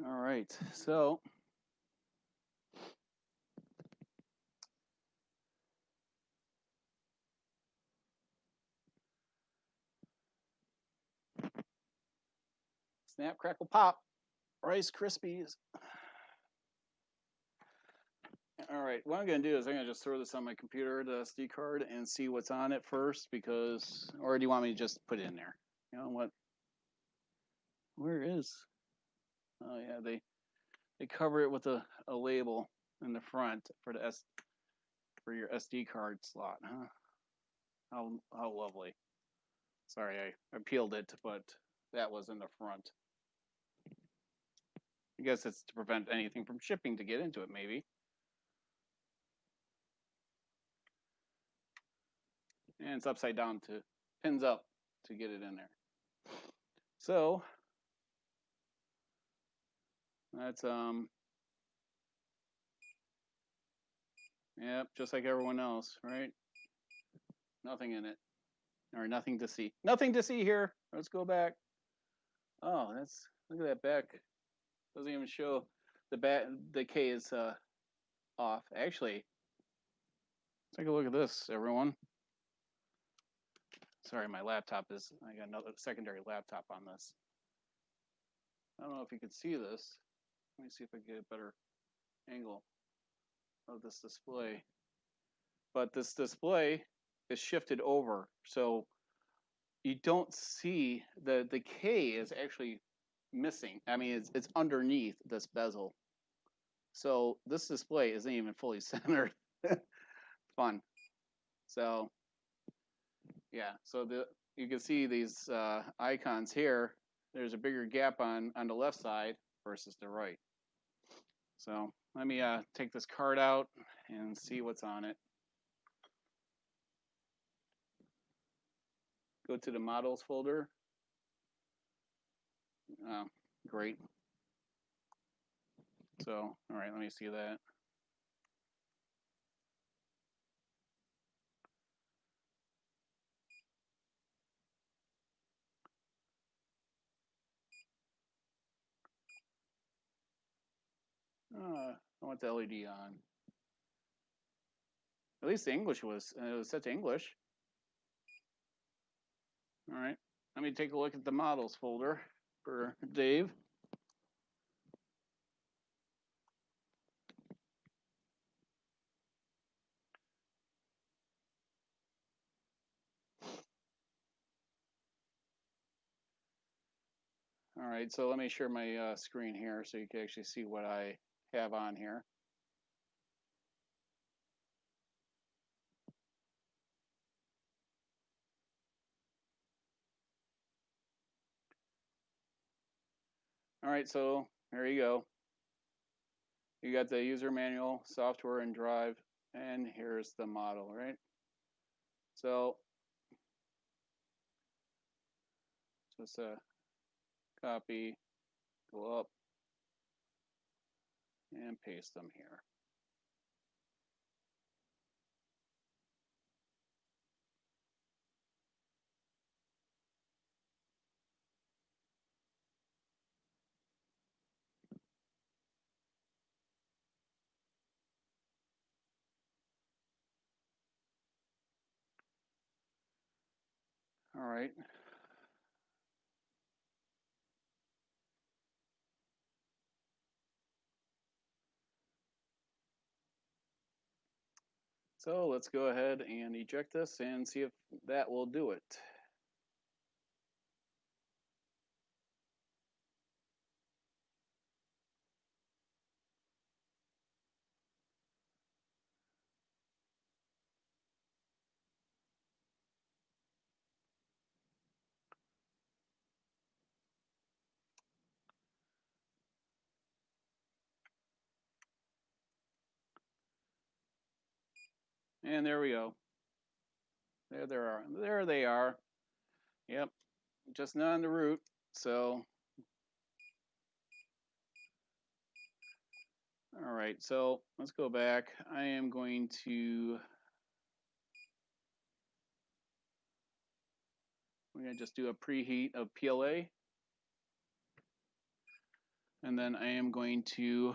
All right, so snap, crackle, pop, Rice Krispies. All right, what I'm gonna do is I'm gonna just throw this on my computer, the SD card, and see what's on it first, because, or do you want me to just put it in there? You know what? Where is? Oh yeah, they cover it with a label in the front for the for your SD card slot, huh? How lovely. Sorry, I peeled it, but that was in the front. I guess it's to prevent anything from shipping to get into it, maybe. And it's upside down to pins up to get it in there. So that's yep, just like everyone else, right? Nothing in it, or nothing to see. Nothing to see here. Let's go back. Oh, that's, look at that back. Doesn't even show the back. The K is off. Actually, take a look at this, everyone. Sorry, my laptop is, I got another secondary laptop on this. I don't know if you can see this. Let me see if I can get a better angle. of this display. But this display is shifted over, so you don't see the K is actually missing. I mean, it's underneath this bezel. So this display isn't even fully centered. Fun. So yeah, so you can see these icons here. There's a bigger gap on the left side versus the right. So let me take this card out and see what's on it. Go to the models folder. Great. So, all right, let me see that. I want the LED on. At least the English was, it was set to English. All right, let me take a look at the models folder for Dave. All right, so let me share my screen here so you can actually see what I have on here. All right, so there you go. You got the user manual, software, and drive, and here's the model, right? So just copy, go up, and paste them here. All right. So let's go ahead and eject this and see if that will do it. And there we go. There they are. Yep, just not on the root. So, all right, so let's go back. I am going to, we're gonna just do a preheat of PLA. And then I am going to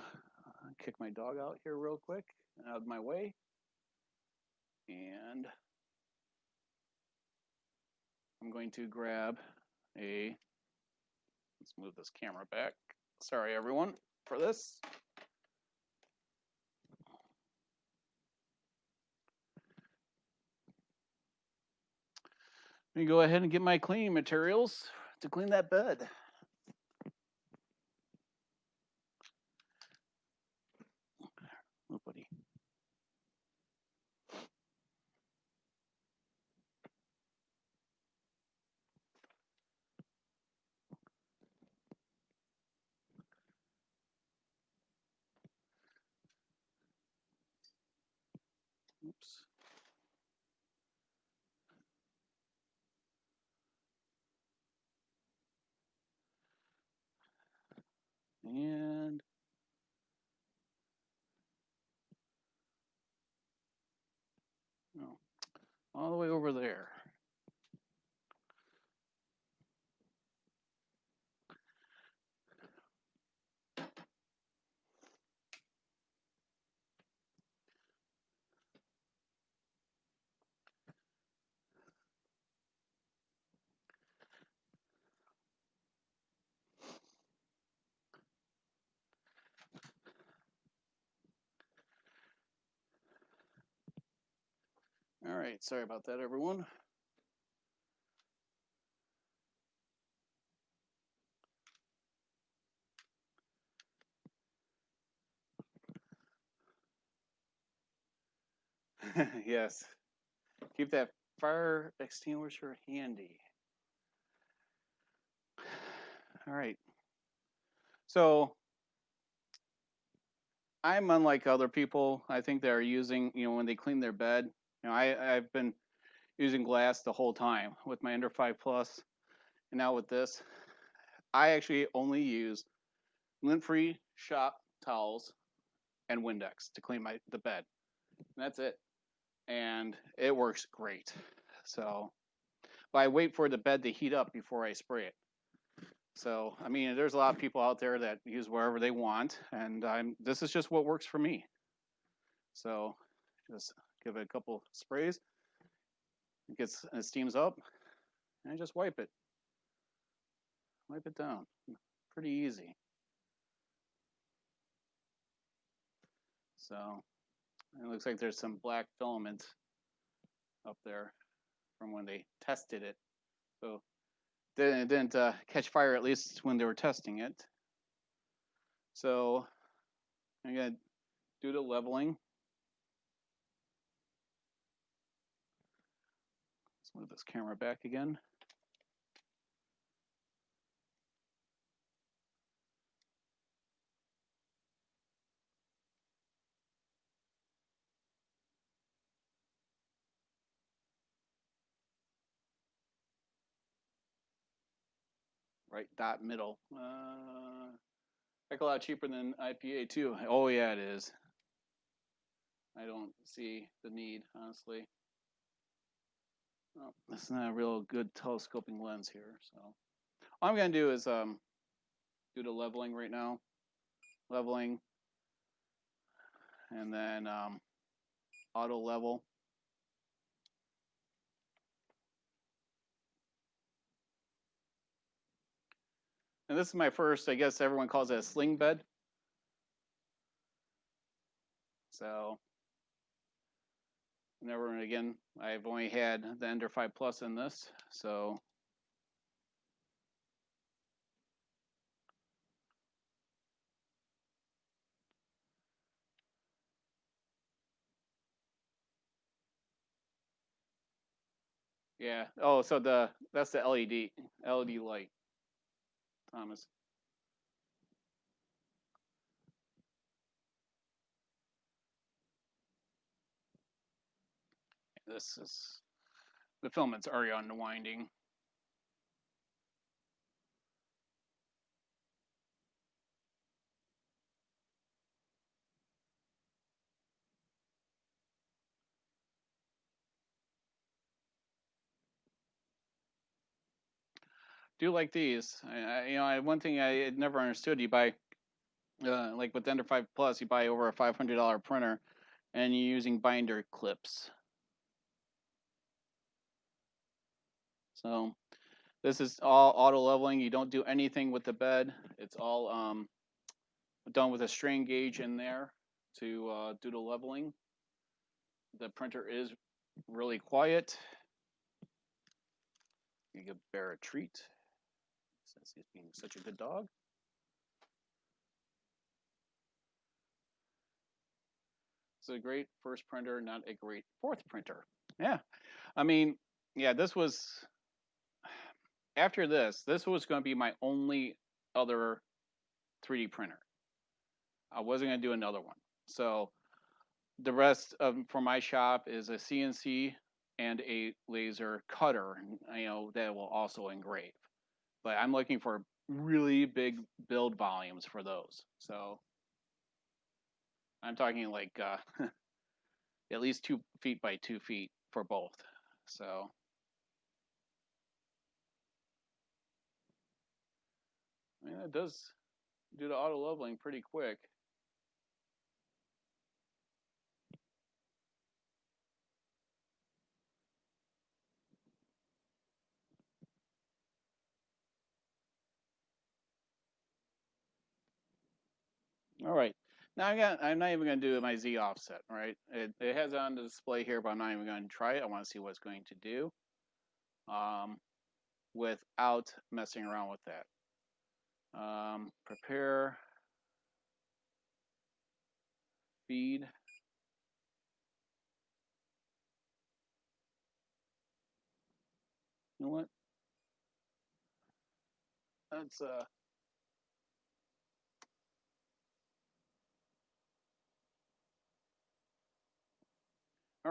kick my dog out here real quick, out of my way. And I'm going to grab let's move this camera back. Sorry, everyone, for this. Let me go ahead and get my cleaning materials to clean that bed. Oh, buddy. Oops. And oh, all the way over there. right, sorry about that, everyone. Yes, keep that fire extinguisher handy. All right. So I'm unlike other people. I think they're using, when they clean their bed. I've been using glass the whole time with my Ender 5 Plus, and now with this, I actually only use lint-free shop towels and Windex to clean the bed. And that's it, and it works great. So, but I wait for the bed to heat up before I spray it. So, I mean, there's a lot of people out there that use wherever they want, and this is just what works for me. So, just give it a couple sprays. It steams up, and I just wipe it. Wipe it down. Pretty easy. So, it looks like there's some black filament up there from when they tested it. So, it didn't catch fire, at least when they were testing it. So, I'm going to do the leveling. Let's move this camera back again. Right dot middle. Heck a lot cheaper than IPA too. Oh yeah, it is. I don't see the need, honestly. Oh, that's not a real good telescoping lens here. So all I'm gonna do is do the leveling right now. Leveling, and then auto level. And this is my first, I guess everyone calls it a sling bed. So never again, I've only had the Ender 5 Plus in this. So yeah. Oh, so that's the LED light, Thomas. This is the filament's already unwinding. Do like these. One thing I had never understood. You buy, like with Ender 5 Plus, you buy over a $500 printer, and you're using binder clips. So this is all auto leveling. You don't do anything with the bed. It's all done with a strain gauge in there to do the leveling. The printer is really quiet. You give Bear a treat since he's being such a good dog. It's a great first printer, not a great fourth printer. Yeah, I mean, yeah, this was after this was going to be my only other 3D printer. I wasn't going to do another one. So the rest of for my shop is a CNC and a laser cutter, that will also engrave. But I'm looking for really big build volumes for those. So I'm talking like at least 2 feet by 2 feet for both. So I mean, it does do the auto leveling pretty quick. All right. Now I'm not even going to do my Z offset, right? It has it on the display here, but I'm not even going to try it. I want to see what it's going to do without messing around with that. Prepare feed. You know what? That's all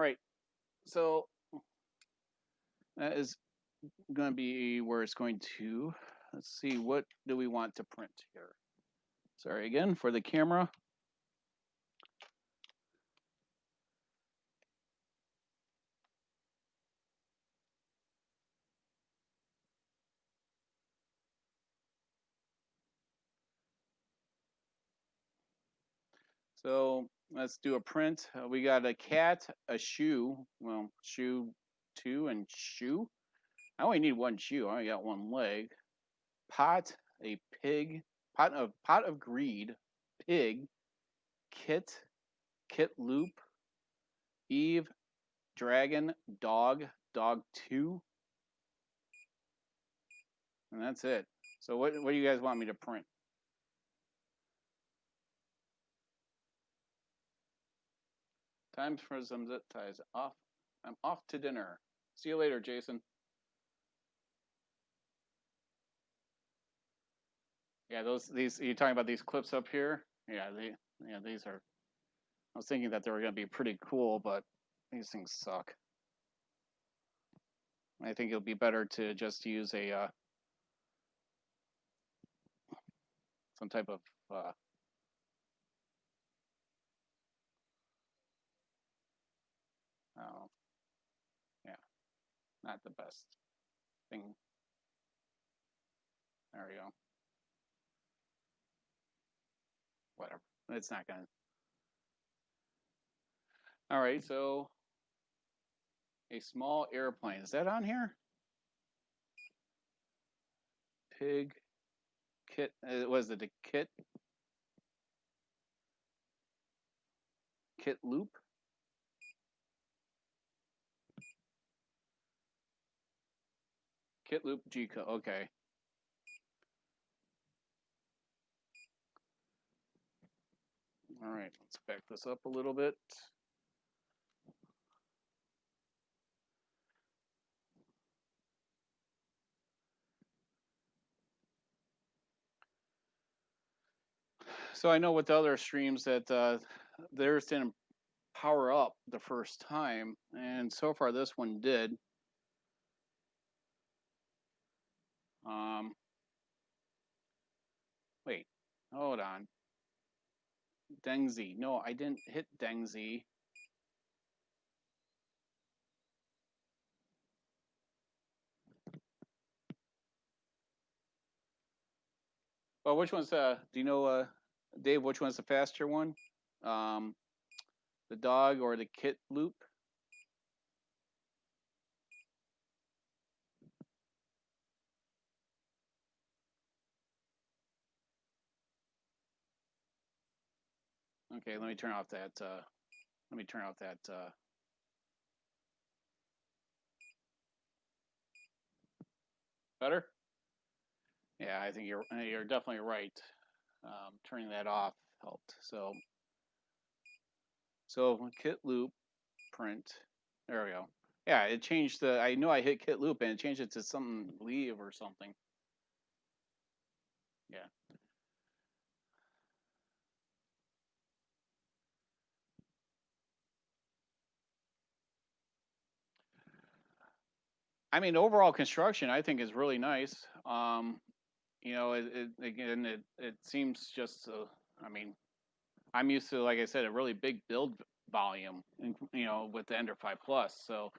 right. So that is going to be where it's going to. Let's see, what do we want to print here? Sorry again for the camera. So let's do a print. We got a cat, a shoe, well, shoe 2 and shoe. I only need one shoe. I only got one leg. Pot, a pig, pot of greed, pig, kit, kit loop, Eve, dragon, dog, dog 2, and that's it. So what do you guys want me to print? Time for some zip ties. Off. I'm off to dinner. See you later, Jason. Yeah, these you're talking about these clips up here? Yeah, these are. I was thinking that they were going to be pretty cool, but these things suck. I think it'll be better to just use a some type of oh, yeah, not the best thing. There we go. Whatever. It's not gonna. All right, so a small airplane. Is that on here? Pig, kit. Was it a kit? Kit loop? Kit loop G code. Okay. All right, let's back this up a little bit. So I know with the other streams that theirs didn't power up the first time, and so far this one did. Wait, hold on. Dengzi. No, I didn't hit Dengzi. Well, which one's do you know, Dave, which one's the faster one? The dog or the kit loop? Okay, let me turn off that. Let me turn off that. Better? Yeah, I think you're definitely right. Turning that off helped. So kit loop print. There we go. Yeah, it changed the. I know I hit kit loop and it changed it to something leave or something. Yeah. I mean, overall construction I think is really nice. You know, again, it seems just. I mean, I'm used to, like I said, a really big build volume, you know, with the Ender 5 Plus. So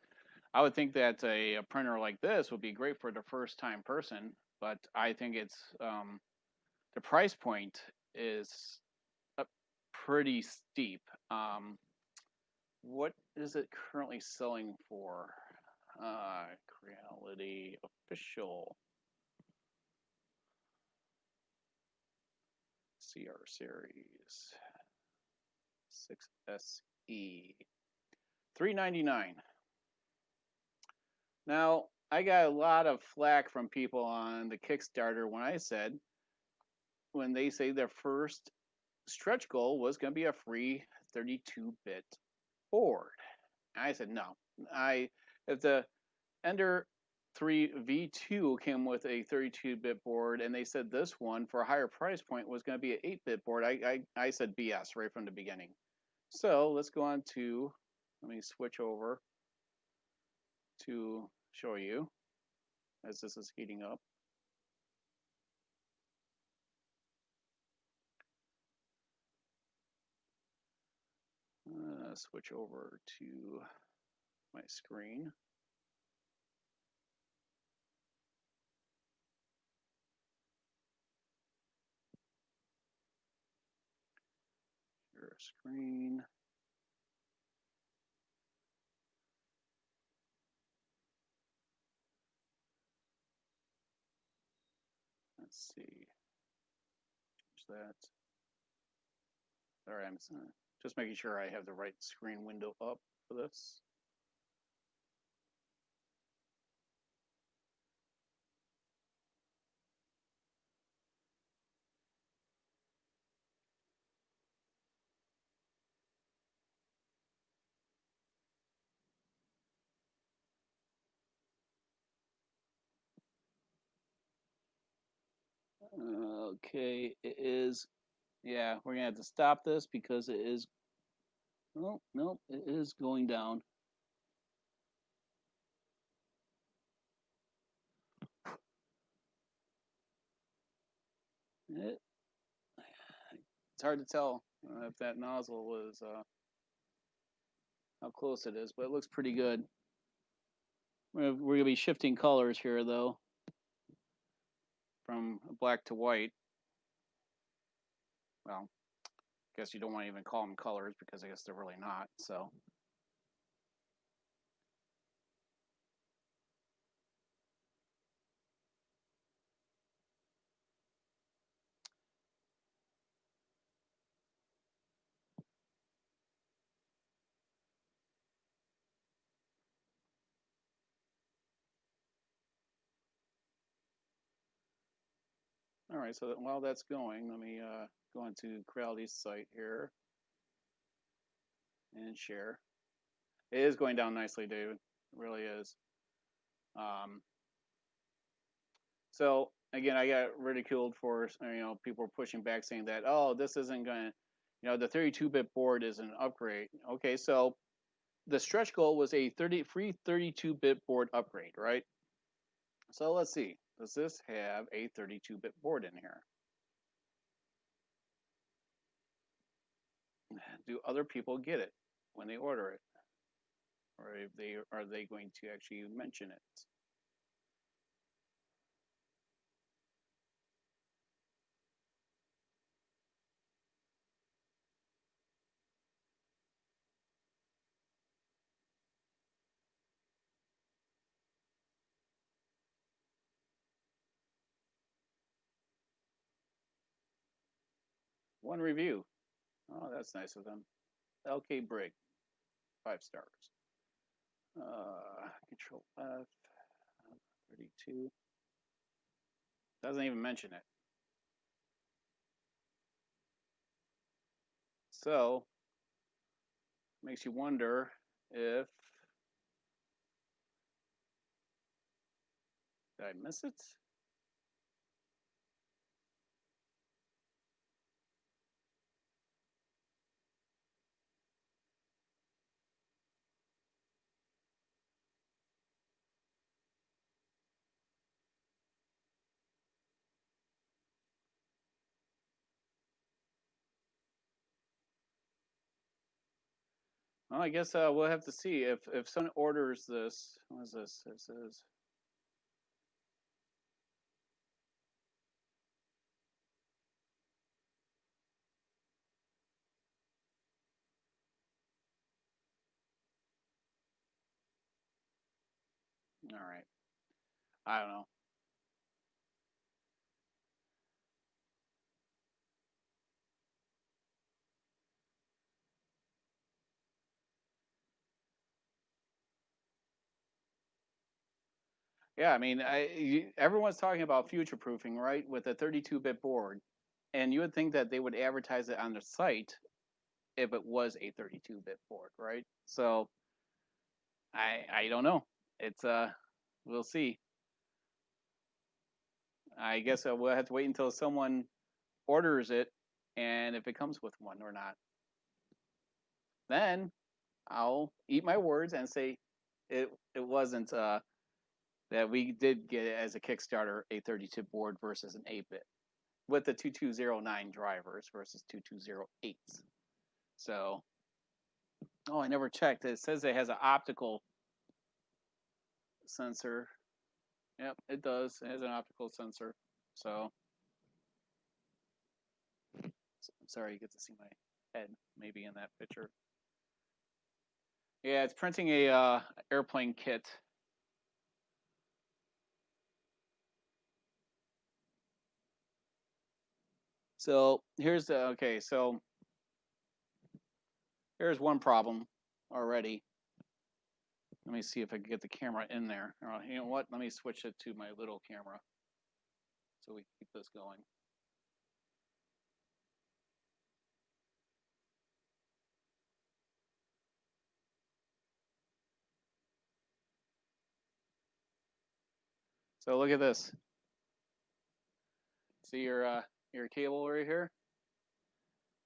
I would think that a printer like this would be great for the first time person, but I think it's the price point is pretty steep. What is it currently selling for? Creality official CR series. CR6-SE. $399. Now, I got a lot of flack from people on the Kickstarter when they say their first stretch goal was going to be a free 32-bit board. And I said no. If the Ender 3 V2 came with a 32-bit board, and they said this one for a higher price point was going to be an 8-bit board, I said BS right from the beginning. So let's go on to, let me switch over to show you as this is heating up. Switch over to my screen. Share screen. Let's see. Change that. All right, I'm just making sure I have the right screen window up for this. Okay, it is. Yeah, we're gonna have to stop this because it is. Oh, no, it is going down. It's hard to tell if that nozzle was how close it is, but it looks pretty good. We're gonna be shifting colors here though, from black to white. Well, I guess you don't want to even call them colors because I guess they're really not. So. All right, so while that's going, let me go into Creality's site here and share. It is going down nicely, David. It really is. So again, I got ridiculed for people pushing back saying that, oh, this isn't going to, the 32-bit board is an upgrade. Okay, so the stretch goal was a free 32-bit board upgrade, right? So let's see. Does this have a 32-bit board in here? Do other people get it when they order it? Or are they going to actually mention it? One review. Oh, that's nice of them. LK Brig, 5 stars. Control F, 32. Doesn't even mention it. So, makes you wonder if, did I miss it? Well, I guess we'll have to see if someone orders this. What is this? This is. All right. I don't know. Yeah, I mean, everyone's talking about future proofing, right, with a 32-bit board, and you would think that they would advertise it on their site if it was a 32-bit board, right? So I don't know. It's we'll see. I guess we'll have to wait until someone orders it, and if it comes with one or not, then I'll eat my words and say it wasn't that we did get it as a Kickstarter a 32 board versus an 8-bit with the 2209 drivers versus 2208s. So, oh, I never checked. It says it has an optical sensor. Yep, it does. It has an optical sensor. So, sorry, you get to see my head maybe in that picture. Yeah, it's printing a airplane kit. So here's the okay. So here's one problem already. Let me see if I can get the camera in there. You know what? Let me switch it to my little camera so we keep this going. So look at this. See your cable right here?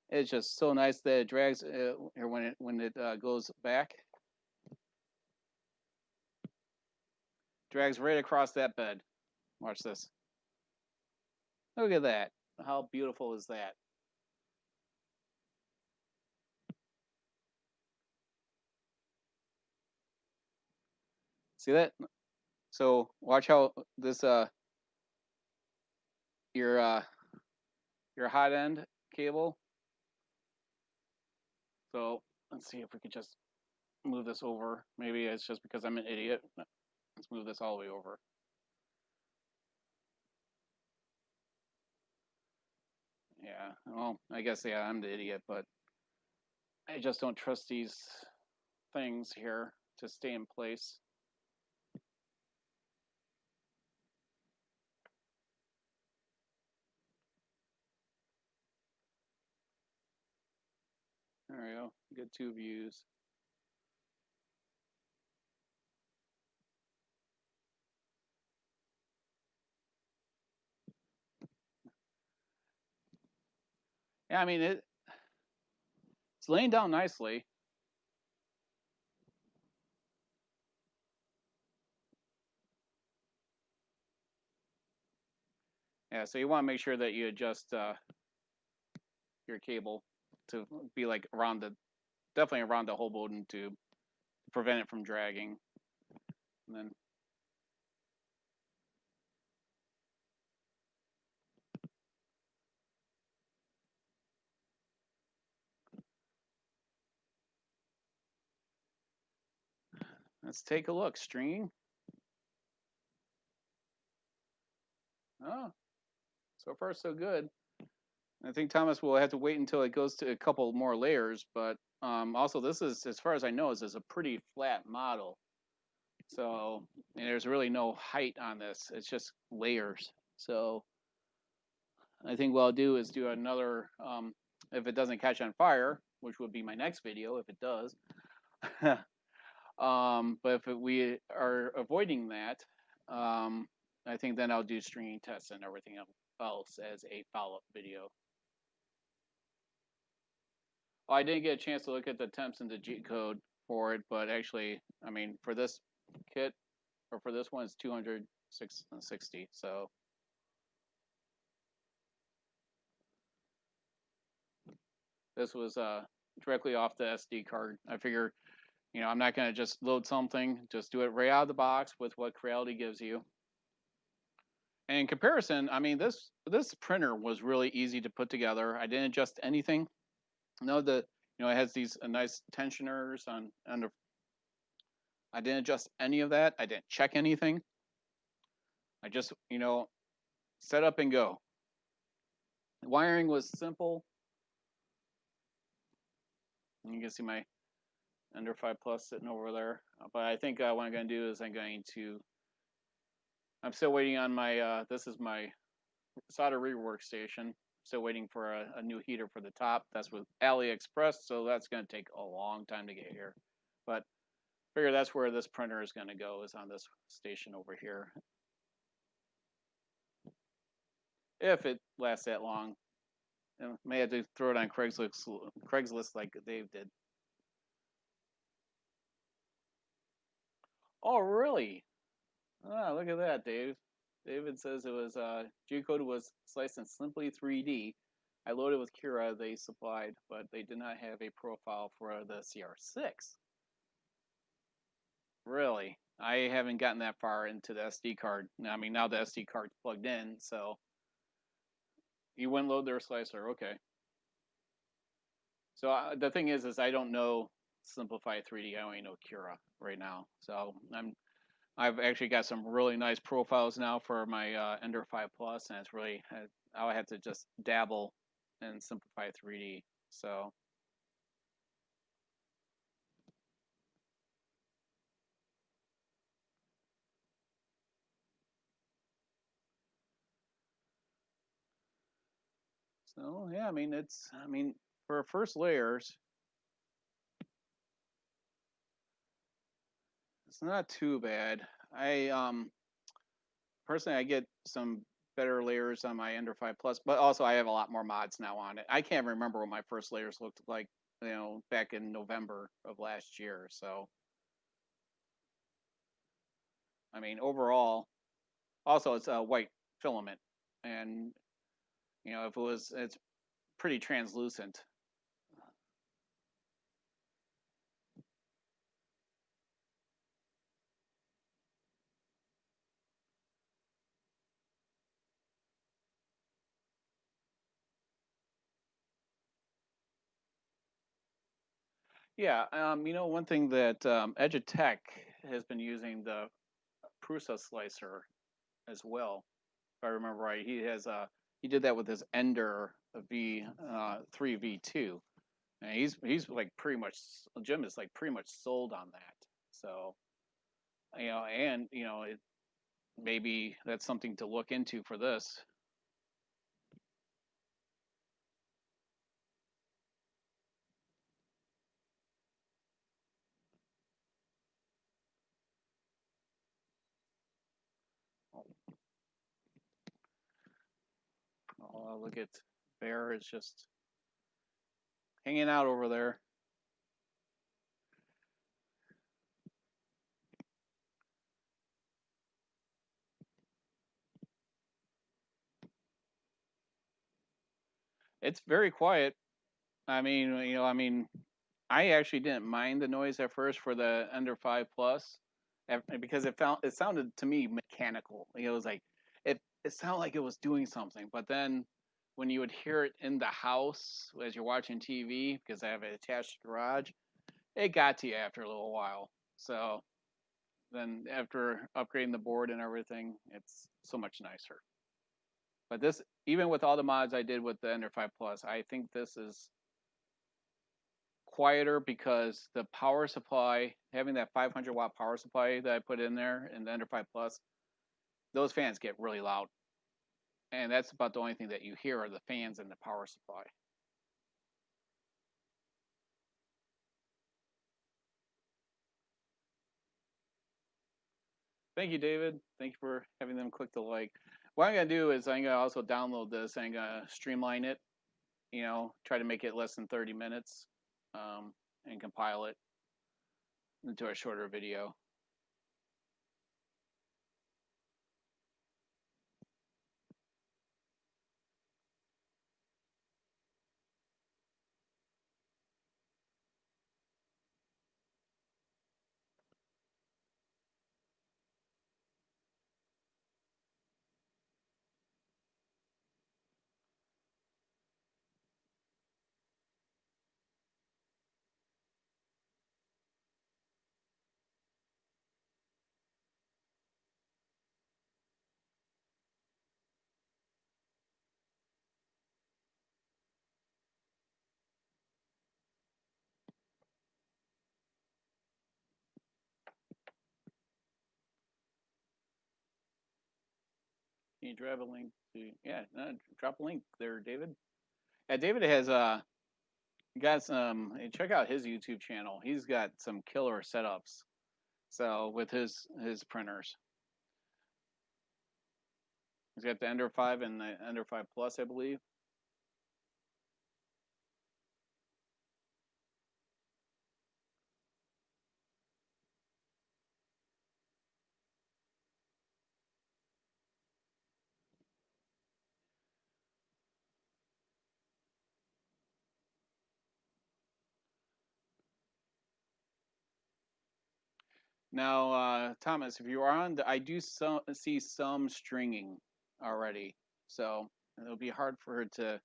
It's just so nice that it drags when it goes back. Drags right across that bed. Watch this. Look at that. How beautiful is that? See that? So watch how this your hot end cable. So let's see if we could just move this over. Maybe it's just because I'm an idiot. Let's move this all the way over. Yeah, well, I guess, yeah, I'm the idiot, but I just don't trust these things here to stay in place. There we go. Good 2 views. Yeah, I mean it's laying down nicely. Yeah, so you want to make sure that you adjust your cable to be like around definitely around the whole Bowden tube to prevent it from dragging. And then let's take a look. Stringing. Oh, so far so good. I think Thomas will have to wait until it goes to a couple more layers, but also this is, as far as I know, is a pretty flat model. So there's really no height on this. It's just layers. So I think what I'll do is do another, if it doesn't catch on fire, which would be my next video if it does. But if we are avoiding that, I think then I'll do stringing tests and everything else as a follow-up video. Well, I didn't get a chance to look at the temps and the G code for it, but actually, I mean, for this kit, or for this one, it's 260. So this was directly off the SD card. I figure, you know, I'm not going to just load something, just do it right out of the box with what Creality gives you. And in comparison, I mean, this printer was really easy to put together. I didn't adjust anything. No, it has these nice tensioners on under. I didn't adjust any of that. I didn't check anything. I just, set up and go. The wiring was simple. You can see my Ender 5 Plus sitting over there. But I think what I'm going to do is I'm going to I'm still waiting on my, this is my solder rework station. Still waiting for a new heater for the top. That's with AliExpress, so that's going to take a long time to get here. But figure that's where this printer is going to go, is on this station over here. If it lasts that long. May have to throw it on Craigslist like Dave did. Oh, really? Ah, look at that, Dave. David says it was G-code was sliced in Simply 3D. I loaded with Cura they supplied, but they did not have a profile for the CR6. Really? I haven't gotten that far into the SD card. I mean, now the SD card's plugged in, so you wouldn't load their slicer. Okay. So the thing is I don't know Simplify 3D. I only know Cura right now. So I've actually got some really nice profiles now for my Ender 5 Plus, and it's really, I'll have to just dabble in Simplify 3D. So yeah, I mean for first layers, it's not too bad. I personally I get some better layers on my Ender 5 Plus, but also I have a lot more mods now on it. I can't remember what my first layers looked like, back in November of last year. So I mean, overall, also it's a white filament, and if it's pretty translucent. Yeah, one thing that Edutech has been using the Prusa slicer as well. If I remember right, he did that with his Ender V3 V2, and he's like pretty much, Jim is like pretty much sold on that. So and maybe that's something to look into for this. Oh, look at Bear is just hanging out over there. It's very quiet. I actually didn't mind the noise at first for the Ender 5 Plus, because it sounded to me mechanical. It was like it sounded like it was doing something, but then when you would hear it in the house as you're watching TV, because I have an attached garage, it got to you after a little while. So then after upgrading the board and everything, it's so much nicer. But this, even with all the mods I did with the Ender 5 Plus, I think this is quieter because the power supply, having that 500-watt power supply that I put in there in the Ender 5 Plus, those fans get really loud. And that's about the only thing that you hear are the fans and the power supply. Thank you, David. Thank you for having them click the like. What I'm going to do is I'm going to also download this and I'm going to streamline it, try to make it less than 30 minutes, and compile it into a shorter video. Can you drop a link to? Yeah, drop a link there, David. Yeah, David has got some. Check out his YouTube channel. He's got some killer setups. So with his printers, he's got the Ender 5 and the Ender 5 Plus, I believe. Now, Thomas, if you are on, I do see some stringing already, so it'll be hard for her to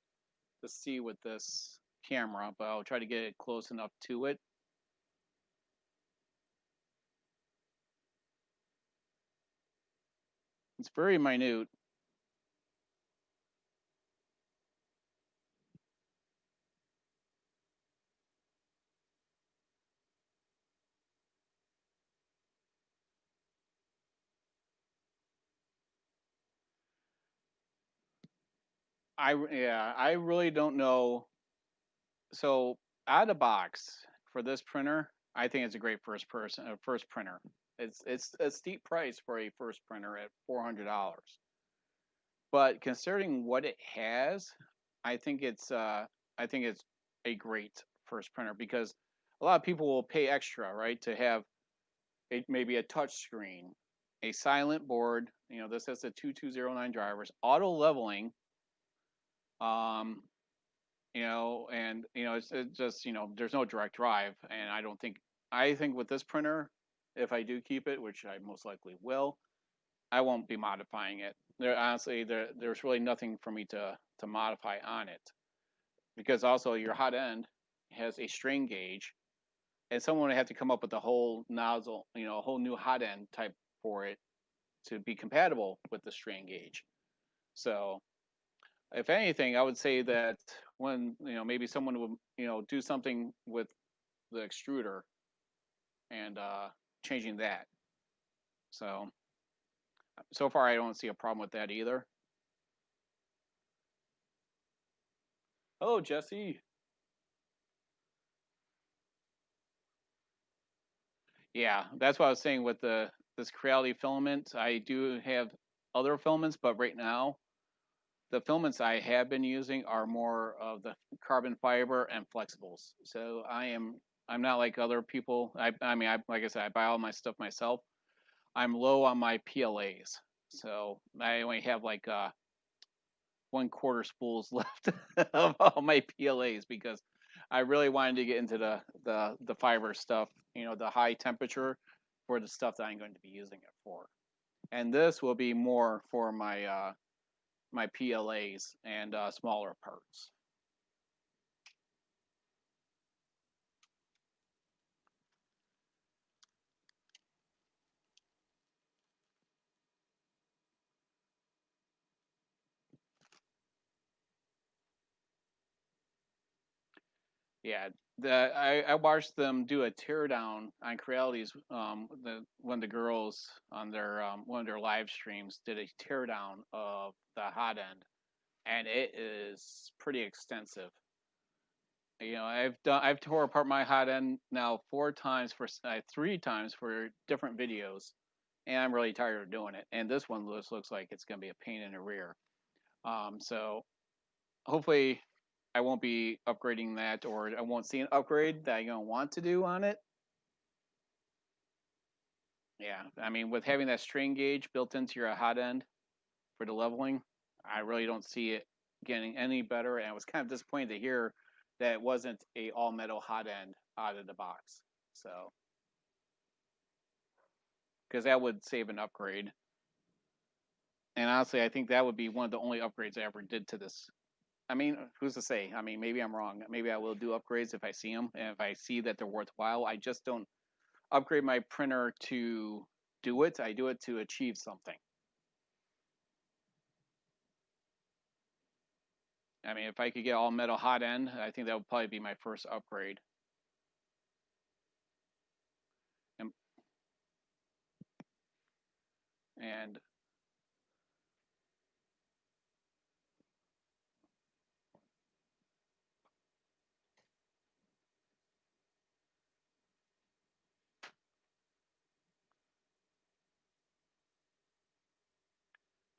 see with this camera, but I'll try to get it close enough to it. It's very minute. I really don't know. So out of box for this printer, I think it's a great first printer. It's a steep price for a first printer at $400, but considering what it has, I think it's a great first printer because a lot of people will pay extra, right, to have maybe a touch screen, a silent board. You know, this has the 2209 drivers, auto leveling. You know, and you know, it's just, you know, there's no direct drive, and I think with this printer, if I do keep it, which I most likely will, I won't be modifying it. There's really nothing for me to modify on it, because also your hot end has a strain gauge, and someone would have to come up with a whole nozzle, you know, a whole new hot end type for it to be compatible with the strain gauge. So if anything, I would say that when, you know, maybe someone would, you know, do something with the extruder and changing that. So far I don't see a problem with that either. Oh, Jesse. Yeah, that's what I was saying with this Creality filament. I do have other filaments, but right now the filaments I have been using are more of the carbon fiber and flexibles. So I'm not like other people. I mean, like I said, I buy all my stuff myself. I'm low on my PLAs, so I only have like 1/4 spools left of all my PLAs because I really wanted to get into the fiber stuff, you know, the high temperature for the stuff that I'm going to be using it for. And this will be more for my my PLAs and smaller parts. Yeah, I watched them do a teardown on Creality's when the girls on their one of their live streams did a teardown of the hot end, and it is pretty extensive. You know, I've tore apart my hot end now 4 times for 3 times for different videos, and I'm really tired of doing it. And this one looks like it's going to be a pain in the rear. So hopefully I won't be upgrading that, or I won't see an upgrade that I'm going to want to do on it. Yeah, I mean, with having that strain gauge built into your hot end for the leveling, I really don't see it getting any better. And I was kind of disappointed to hear that it wasn't a all metal hot end out of the box. So, because that would save an upgrade. And honestly, I think that would be one of the only upgrades I ever did to this. I mean, who's to say? I mean, maybe I'm wrong. Maybe I will do upgrades if I see them and if I see that they're worthwhile. I just don't upgrade my printer to do it. I do it to achieve something. I mean, if I could get all metal hot end, I think that would probably be my first upgrade. And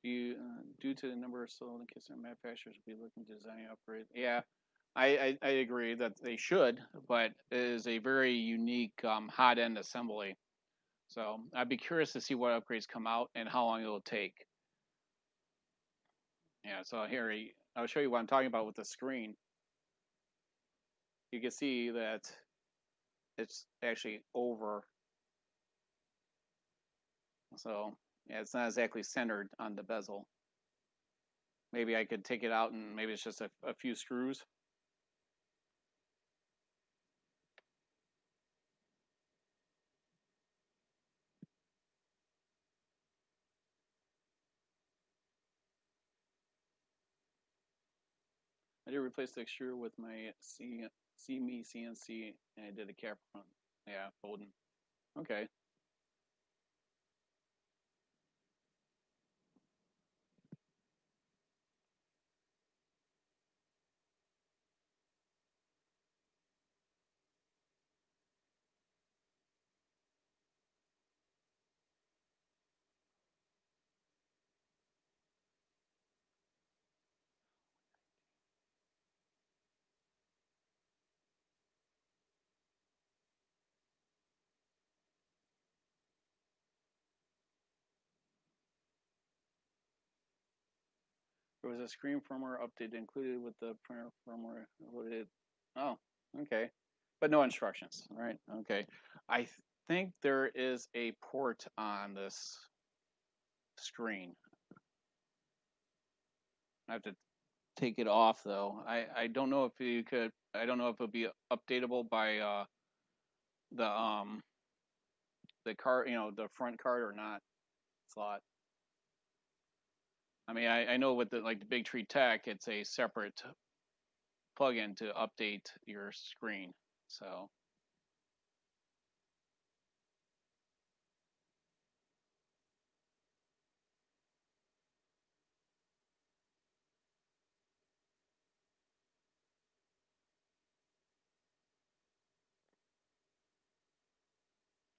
Due to the number of sold kits, manufacturers will be looking to design upgrade. Yeah, I agree that they should, but it is a very unique hot end assembly. So I'd be curious to see what upgrades come out and how long it'll take. Yeah, so here I'll show you what I'm talking about with the screen. You can see that it's actually over. So yeah, it's not exactly centered on the bezel. Maybe I could take it out and maybe it's just a few screws. I did replace the extruder with my me CNC, and I did a Capricorn. Yeah, Bowden. Okay. There was a screen firmware update included with the printer firmware loaded. Oh, okay. But no instructions, right? Okay. I think there is a port on this screen. I have to take it off though. I don't know if you could. I don't know if it'll be updatable by the card, the front card or not slot. I mean, I know with the Big Tree Tech, it's a separate plug-in to update your screen. So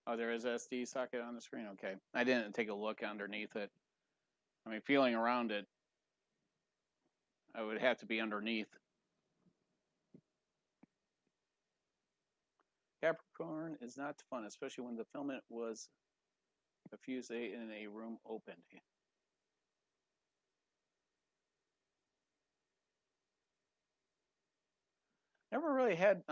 oh, there is a SD socket on the screen. Okay, I didn't take a look underneath it. I mean, feeling around it, I would have to be underneath. Capricorn is not fun, especially when the filament was fused in a room opened. Never really had.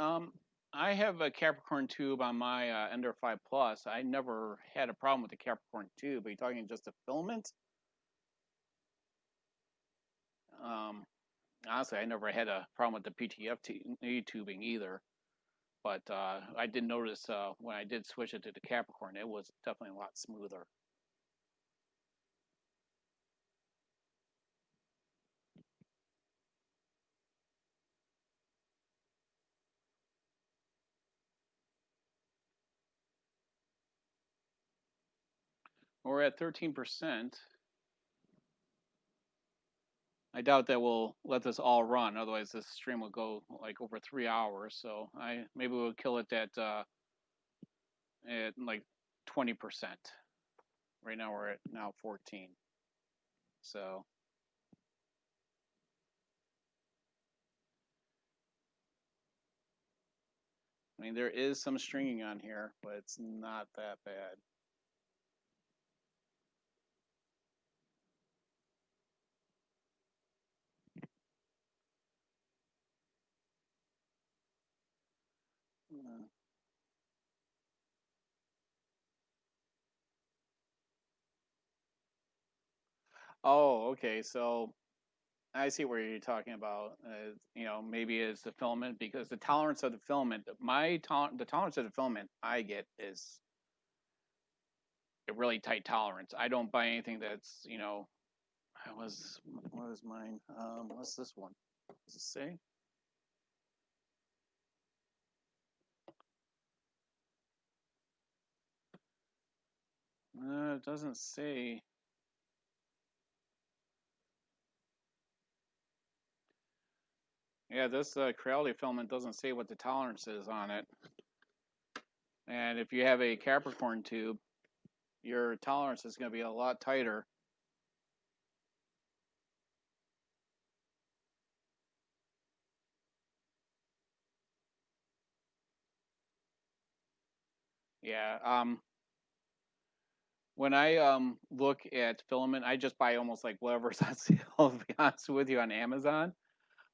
I have a Capricorn tube on my Ender 5 Plus. I never had a problem with the Capricorn tube. Are you talking just a filament? Honestly, I never had a problem with the PTFE tubing either. But I did notice when I did switch it to the Capricorn, it was definitely a lot smoother. We're at 13%. I doubt that we'll let this all run. Otherwise, this stream will go like over 3 hours. So maybe we'll kill it at like 20%. Right now we're at 14. So I mean, there is some stringing on here, but it's not that bad. Oh, okay. So I see what you're talking about. Maybe it's the filament because the tolerance of the filament, the tolerance of the filament I get is a really tight tolerance. I don't buy anything that's, what was mine? What's this one? Does it say? It doesn't say. Yeah, this Creality filament doesn't say what the tolerance is on it. And if you have a Capricorn tube, your tolerance is going to be a lot tighter. Yeah. When I look at filament, I just buy almost like whatever's on sale, to be honest with you, on Amazon.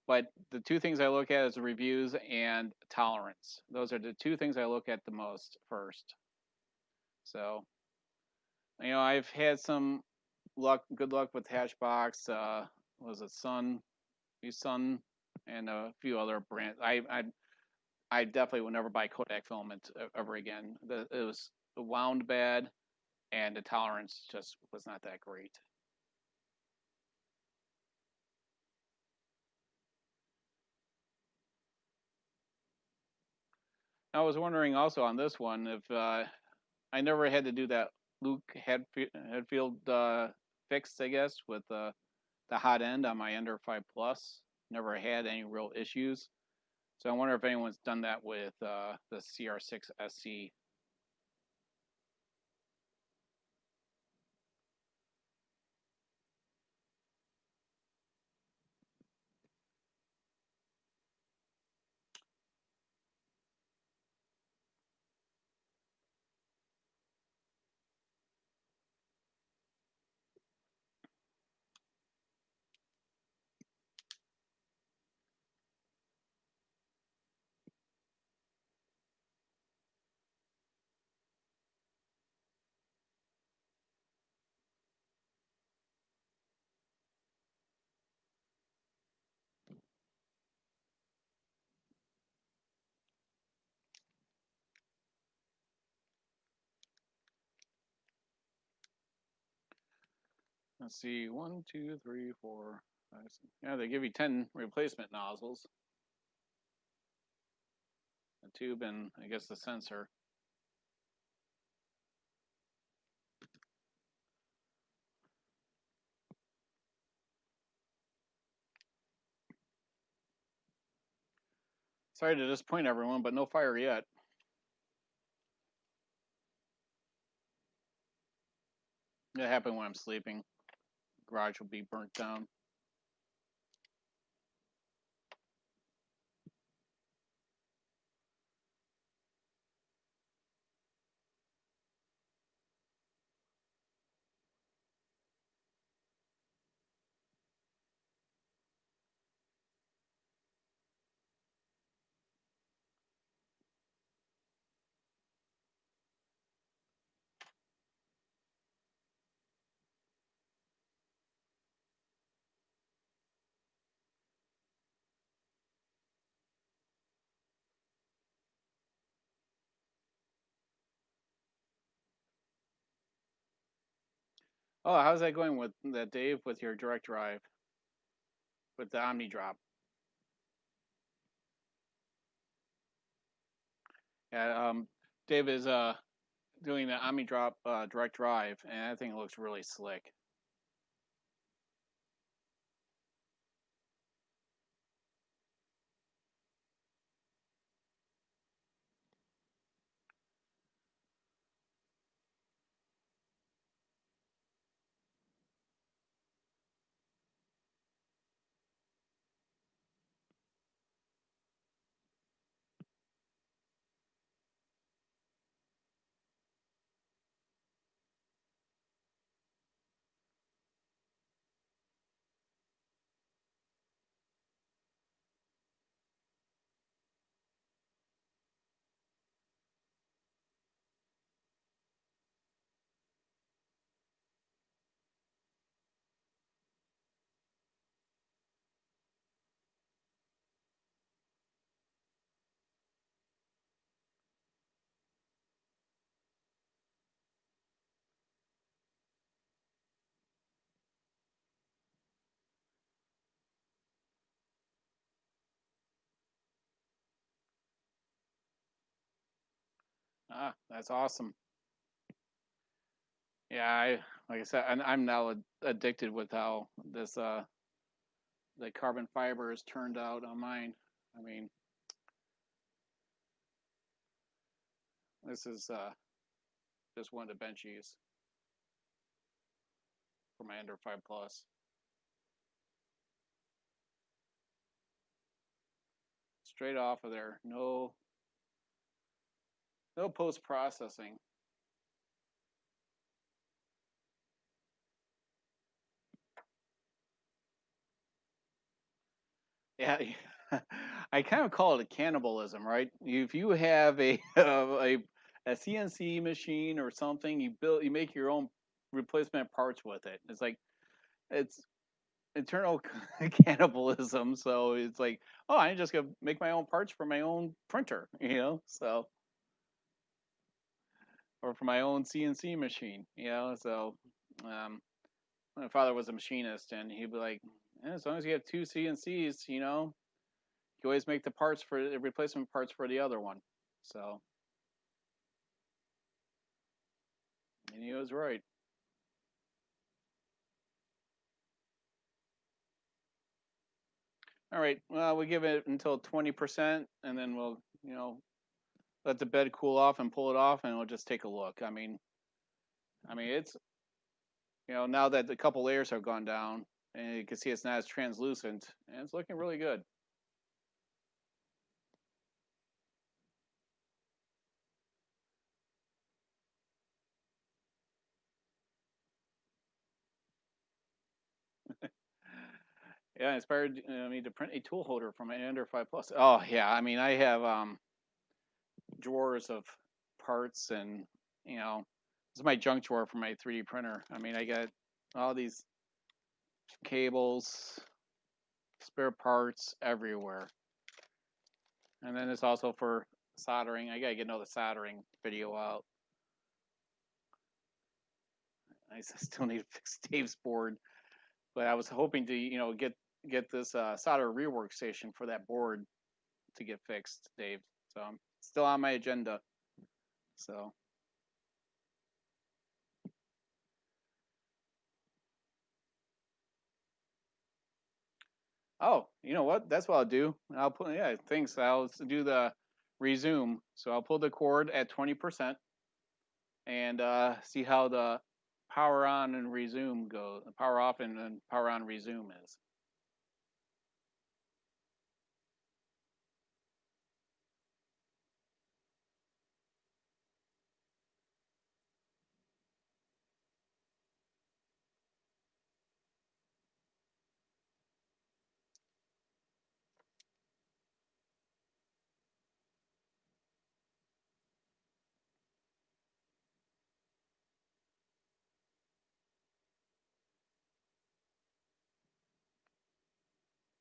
But the two things I look at is reviews and tolerance. Those are the two things I look at the most first. So, I've had some good luck with Hatchbox. Was it Sun, and a few other brands. I definitely would never buy Kodak filament ever again. It was wound bad, and the tolerance just was not that great. I was wondering also on this one if I never had to do that Luke Headfield fix, I guess, with the hot end on my Ender 5 Plus. Never had any real issues. So I wonder if anyone's done that with the CR6-SE. Let's see, 1, 2, 3, 4, 5, 6. Yeah, they give you 10 replacement nozzles. The tube and I guess the sensor. Sorry to disappoint everyone, but no fire yet. It happened when I'm sleeping. Garage will be burnt down. Oh, how's that going with that, Dave, with your direct drive, with the Omni Drop? Yeah, Dave is doing the Omni Drop direct drive, and I think it looks really slick. Ah, that's awesome. Yeah, like I said, I'm now addicted with how this the carbon fiber is turned out on mine. I mean, this is just one of the benchies for my Ender 5 Plus. Straight off of there, no No post-processing. Yeah, I kind of call it a cannibalism, right? If you have a CNC machine or something, you make your own replacement parts with it. It's like it's internal cannibalism. So it's like, oh, I just gonna make my own parts for my own printer, so or for my own CNC machine, So my father was a machinist, and he'd be like, as long as you have two CNCs, you always make the parts for the replacement parts for the other one. So, and he was right. All right. Well, we give it until 20%, and then we'll, let the bed cool off and pull it off, and we'll just take a look. I mean, it's, now that a couple layers have gone down, and you can see it's not as translucent, and it's looking really good. Yeah, inspired me to print a tool holder for my Ender 5 Plus. Oh yeah, I have drawers of parts, and this is my junk drawer for my 3D printer. I got all these cables, spare parts everywhere, and then it's also for soldering. I gotta get another soldering video out. I still need to fix Dave's board, but I was hoping to get this solder rework station for that board to get fixed, Dave. So I'm still on my agenda. So. Oh, you know what? That's what I'll do. I'll put, yeah, thanks. I'll do the resume. So I'll pull the cord at 20% and see how the power on and resume goes. Power off and then power on resume is.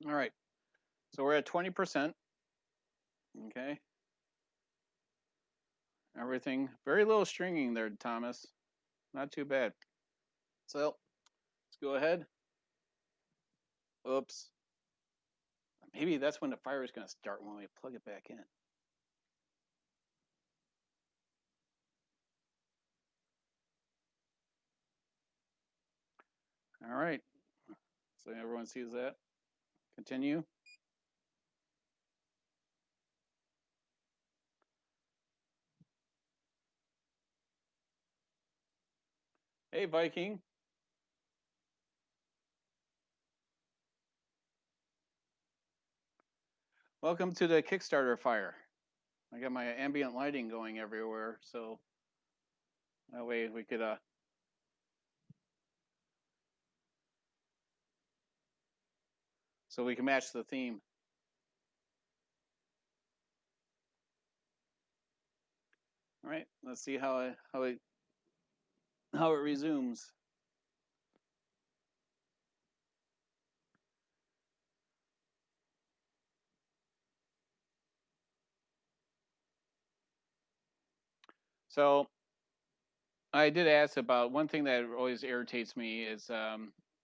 All right. So we're at 20%. Okay. Everything. Very little stringing there, Thomas. Not too bad. So let's go ahead. Oops. Maybe that's when the fire is going to start when we plug it back in. All right. So everyone sees that. Continue. Hey, Viking. Welcome to the Kickstarter fire. I got my ambient lighting going everywhere, so that way we could so we can match the theme. All right, let's see how it resumes. So I did ask about one thing that always irritates me is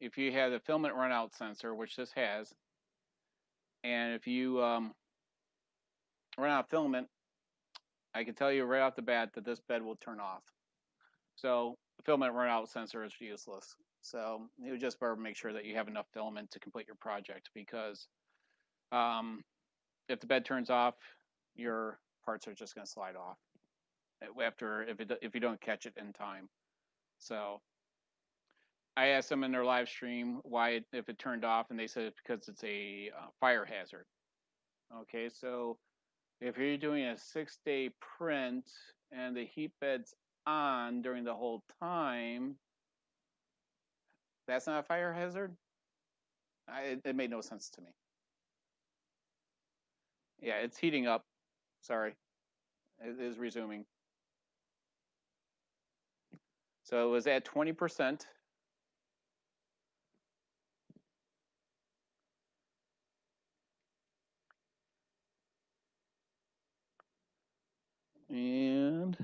if you have the filament run out sensor, which this has, and if you run out of filament, I can tell you right off the bat that this bed will turn off. So the filament run out sensor is useless. So you just better make sure that you have enough filament to complete your project, because if the bed turns off, your parts are just going to slide off after if you don't catch it in time. So I asked them in their live stream why if it turned off, and they said it's because it's a fire hazard. Okay, so if you're doing a 6-day print and the heat bed's on during the whole time, that's not a fire hazard? It made no sense to me. Yeah, it's heating up. Sorry. It is resuming. So it was at 20%. And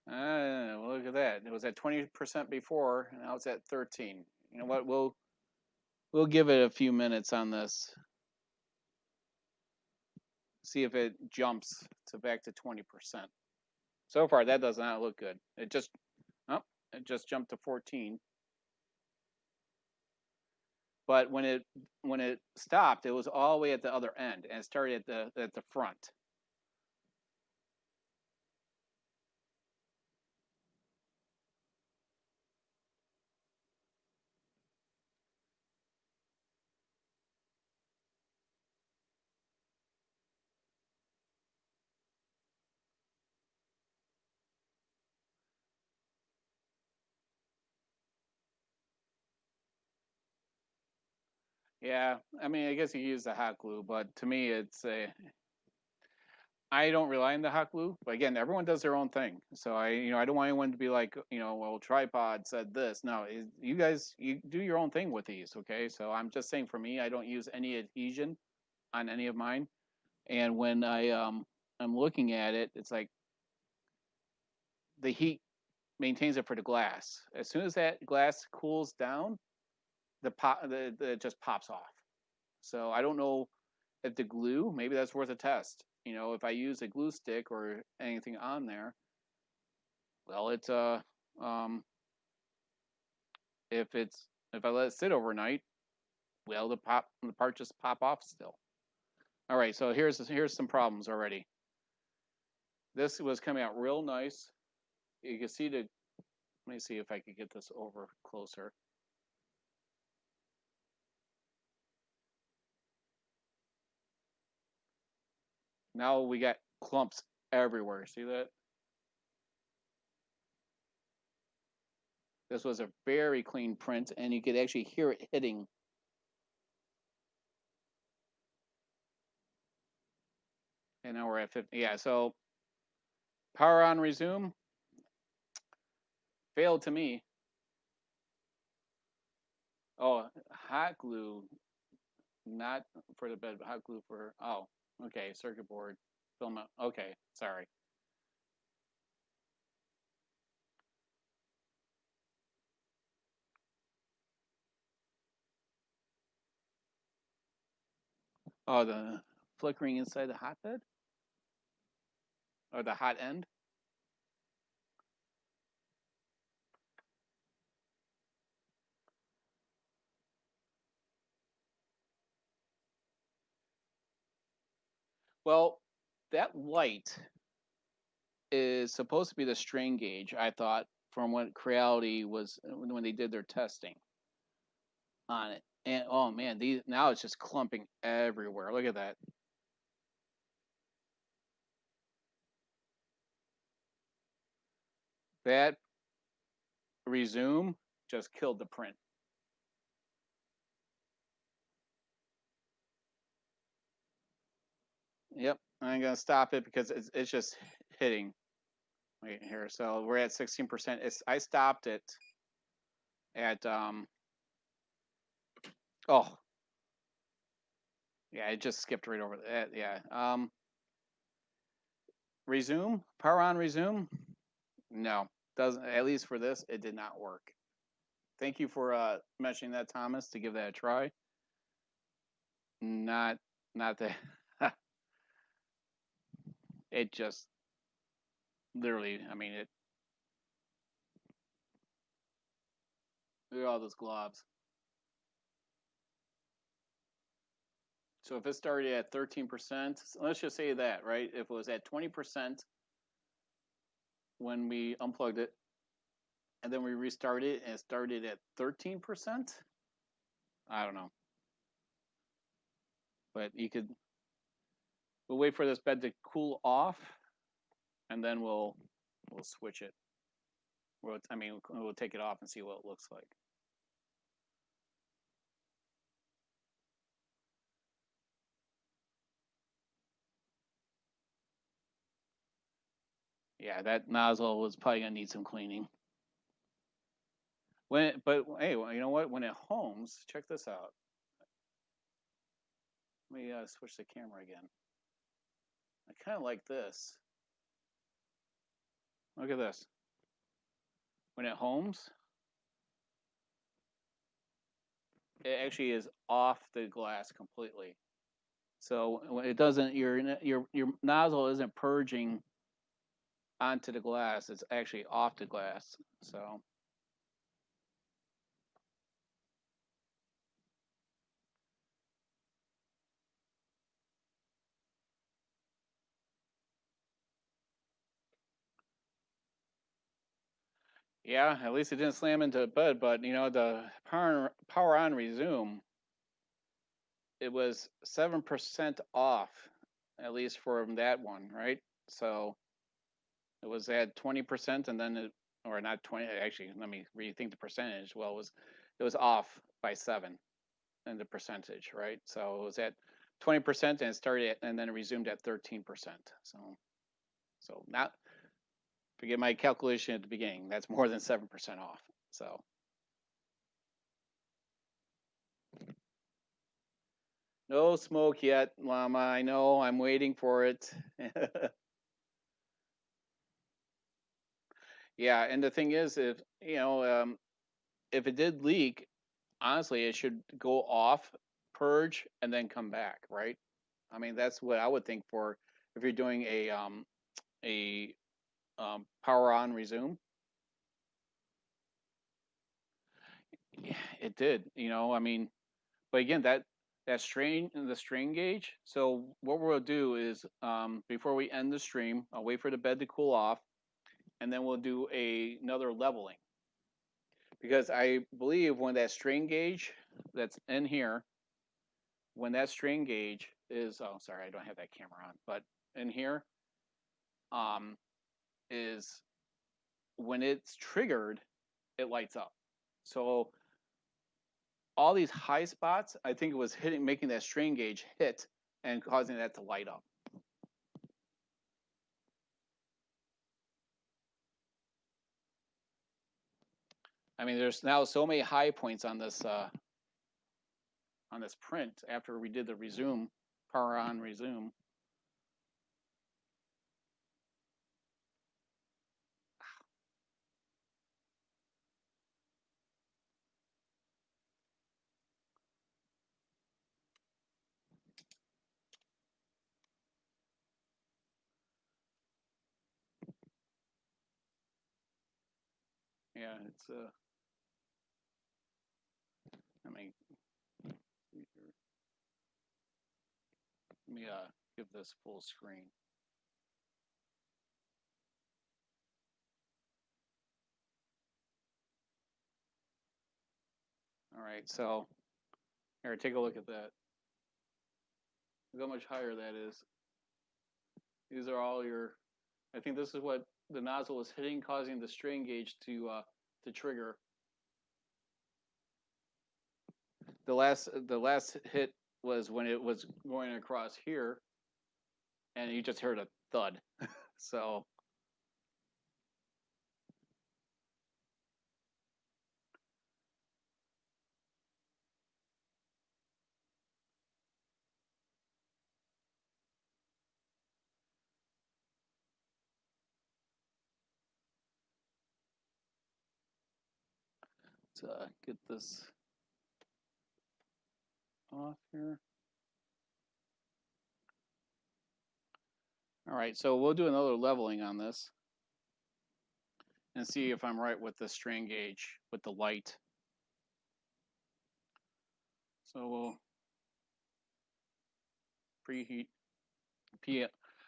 well, look at that. It was at 20% before, and now it's at 13. You know what? We'll give it a few minutes on this. See if it jumps to back to 20%. So far, that does not look good. It just jumped to 14. But when it stopped, it was all the way at the other end, and it started at the front. Yeah, I mean, I guess you use the hot glue, but to me, I don't rely on the hot glue. But again, everyone does their own thing. So I don't want anyone to be like, well, Tripod said this. No, you guys, you do your own thing with these, okay? So I'm just saying, for me, I don't use any adhesion on any of mine. And when I'm looking at it, it's like the heat maintains it for the glass. As soon as that glass cools down, it just pops off. So I don't know if the glue, maybe that's worth a test. If I use a glue stick or anything on there, well, it's um, if I let it sit overnight, well, the part just pop off still. All right, so here's some problems already. This was coming out real nice. You can see let me see if I could get this over closer. Now we got clumps everywhere. See that? This was a very clean print, and you could actually hear it hitting. And now we're at 50. Yeah, so power on, resume. Failed to me. Oh, hot glue, not for the bed, but hot glue for, oh, okay, circuit board, filament. Okay, sorry. Oh, the flickering inside the hotbed? Or the hot end? Well, that light is supposed to be the strain gauge, I thought, from what Creality was when they did their testing on it. And oh man, now it's just clumping everywhere. Look at that. That resume just killed the print. Yep, I'm gonna stop it because it's just hitting. Wait here, so we're at 16%. I stopped it at oh yeah, it just skipped right over that. Yeah. Resume, power on, resume. No, doesn't. At least for this, it did not work. Thank you for mentioning that, Thomas, to give that a try. Not that. It just literally. I mean, it. Look at all those globs. So if it started at 13%, let's just say that, right? If it was at 20% when we unplugged it, and then we restarted it and it started at 13%, I don't know. But you could we'll wait for this bed to cool off, and then we'll switch it. We'll take it off and see what it looks like. Yeah, that nozzle was probably gonna need some cleaning. But hey, well, you know what? When it homes, check this out. Let me switch the camera again. I kind of like this. Look at this. When it homes, it actually is off the glass completely. So when it doesn't, your nozzle isn't purging onto the glass. It's actually off the glass. So. Yeah, at least it didn't slam into the bed, but you know, the power on resume, it was 7% off, at least from that one, right? So it was at 20%, and then it, or not 20, actually, let me rethink the percentage. Well, it was off by 7 in the percentage, right? So it was at 20% and it started at, and then it resumed at 13%. So not, forget my calculation at the beginning, that's more than 7% off. So. No smoke yet, Llama. I know. I'm waiting for it. Yeah, and the thing is, if you know, if it did leak, honestly, it should go off, purge, and then come back, right? I mean, that's what I would think for if you're doing a power on resume. Yeah, it did. You know, I mean, but again, that the strain gauge. So what we'll do is before we end the stream, I'll wait for the bed to cool off, and then we'll do another leveling. Because I believe when that strain gauge that's in here, when that strain gauge is, oh, sorry, I don't have that camera on, but in here is when it's triggered, it lights up. So all these high spots, I think it was hitting, making that strain gauge hit and causing that to light up. I mean, there's now so many high points on this print after we did the resume, power on resume. Yeah, it's let me see here. Let me give this full screen. All right, so here, take a look at that. Look how much higher that is. These are all your, I think this is what the nozzle is hitting, causing the strain gauge to trigger. The last hit was when it was going across here, and you just heard a thud. So. Let's get this off here. All right, so we'll do another leveling on this and see if I'm right with the strain gauge with the light. So we'll preheat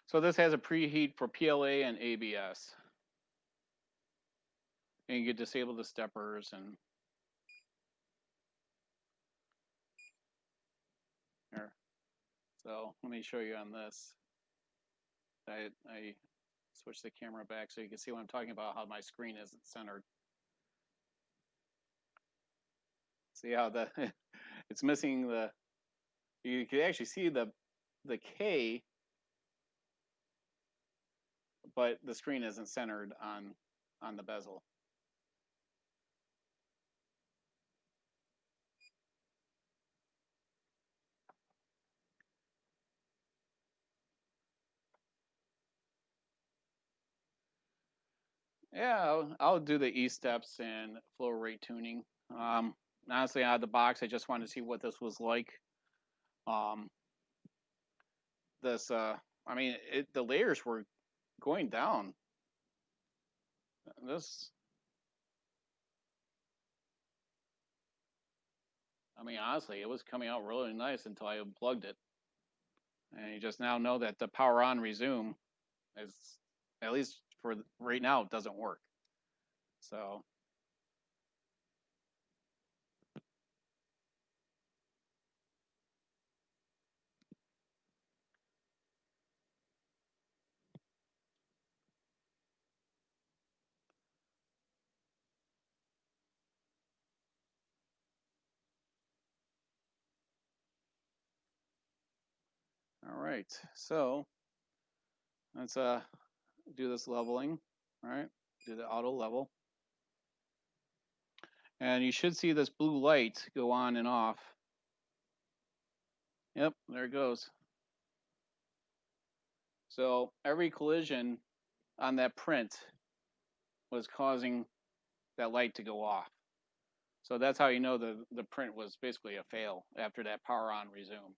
So this has a preheat for PLA and ABS. And you can disable the steppers and here. So let me show you on this. I switch the camera back so you can see what I'm talking about, how my screen isn't centered. See how the it's missing the, you can actually see the K, but the screen isn't centered on the bezel. Yeah, I'll do the E steps and flow rate tuning. Honestly, out of the box, I just wanted to see what this was like. This, I mean, the layers were going down. This, I mean, honestly, it was coming out really nice until I unplugged it. And you just now know that the power on resume is, at least for right now, it doesn't work. So. All right, so let's do this leveling. All right, do the auto level. And you should see this blue light go on and off. Yep, there it goes. So every collision on that print was causing that light to go off. So that's how you know the print was basically a fail after that power on resume.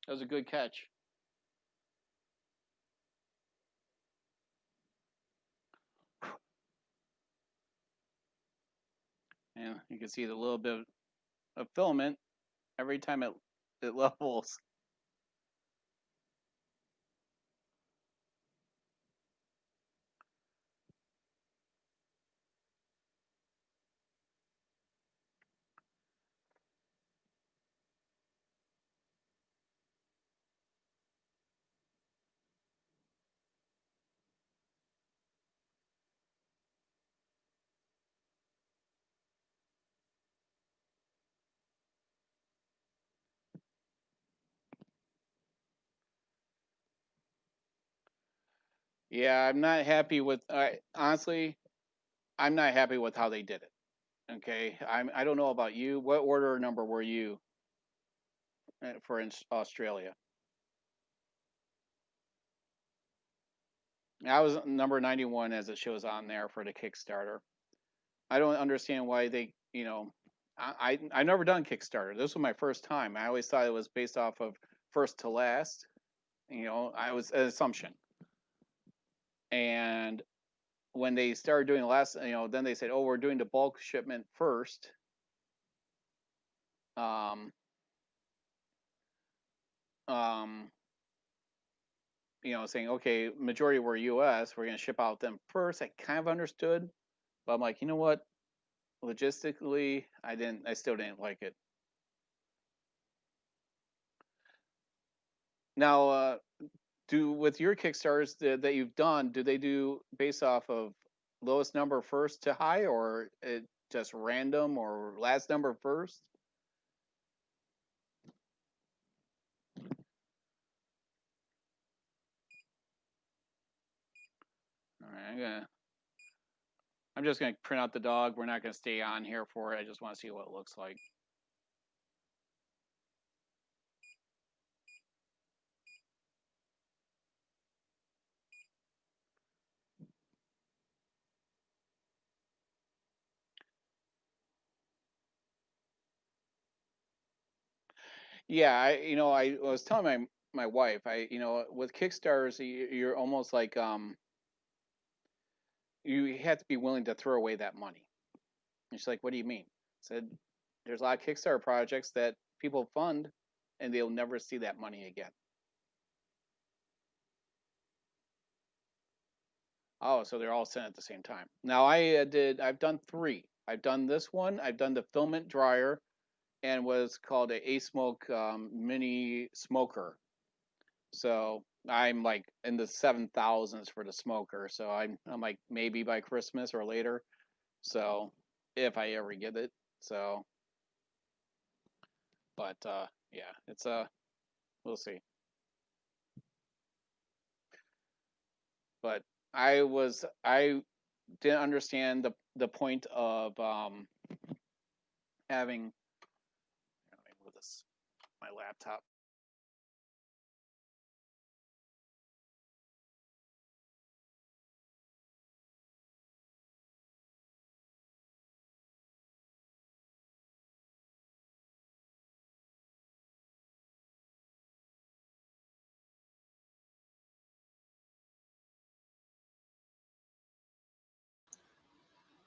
That was a good catch. And you can see the little bit of filament every time it levels. Yeah, I'm not happy with. Honestly, I'm not happy with how they did it. Okay, I don't know about you. What order number were you for Australia? I was number 91 as it shows on there for the Kickstarter. I don't understand why they, I never done Kickstarter. This was my first time. I always thought it was based off of first to last. I was an assumption. And when they started doing the last, then they said, oh, we're doing the bulk shipment first. Um, um, saying, okay, majority were US, we're going to ship out them first. I kind of understood, but I'm like, you know what? Logistically, I still didn't like it. Now, with your Kickstarters that you've done, do they do based off of lowest number first to high, or it just random, or last number first? All right, I'm just gonna print out the dog. We're not gonna stay on here for it. I just want to see what it looks like. Yeah, I was telling my wife, with Kickstarters, you're almost like you have to be willing to throw away that money. And she's like, what do you mean? I said, there's a lot of Kickstarter projects that people fund and they'll never see that money again. Oh, so they're all sent at the same time. Now I've done 3. I've done this one, I've done the filament dryer, and what's called a smoke mini smoker. So I'm like in the 7,000s for the smoker. So I'm like maybe by Christmas or later. So if I ever get it. So, but yeah, it's we'll see. But I didn't understand the point of having. Let me move this my laptop.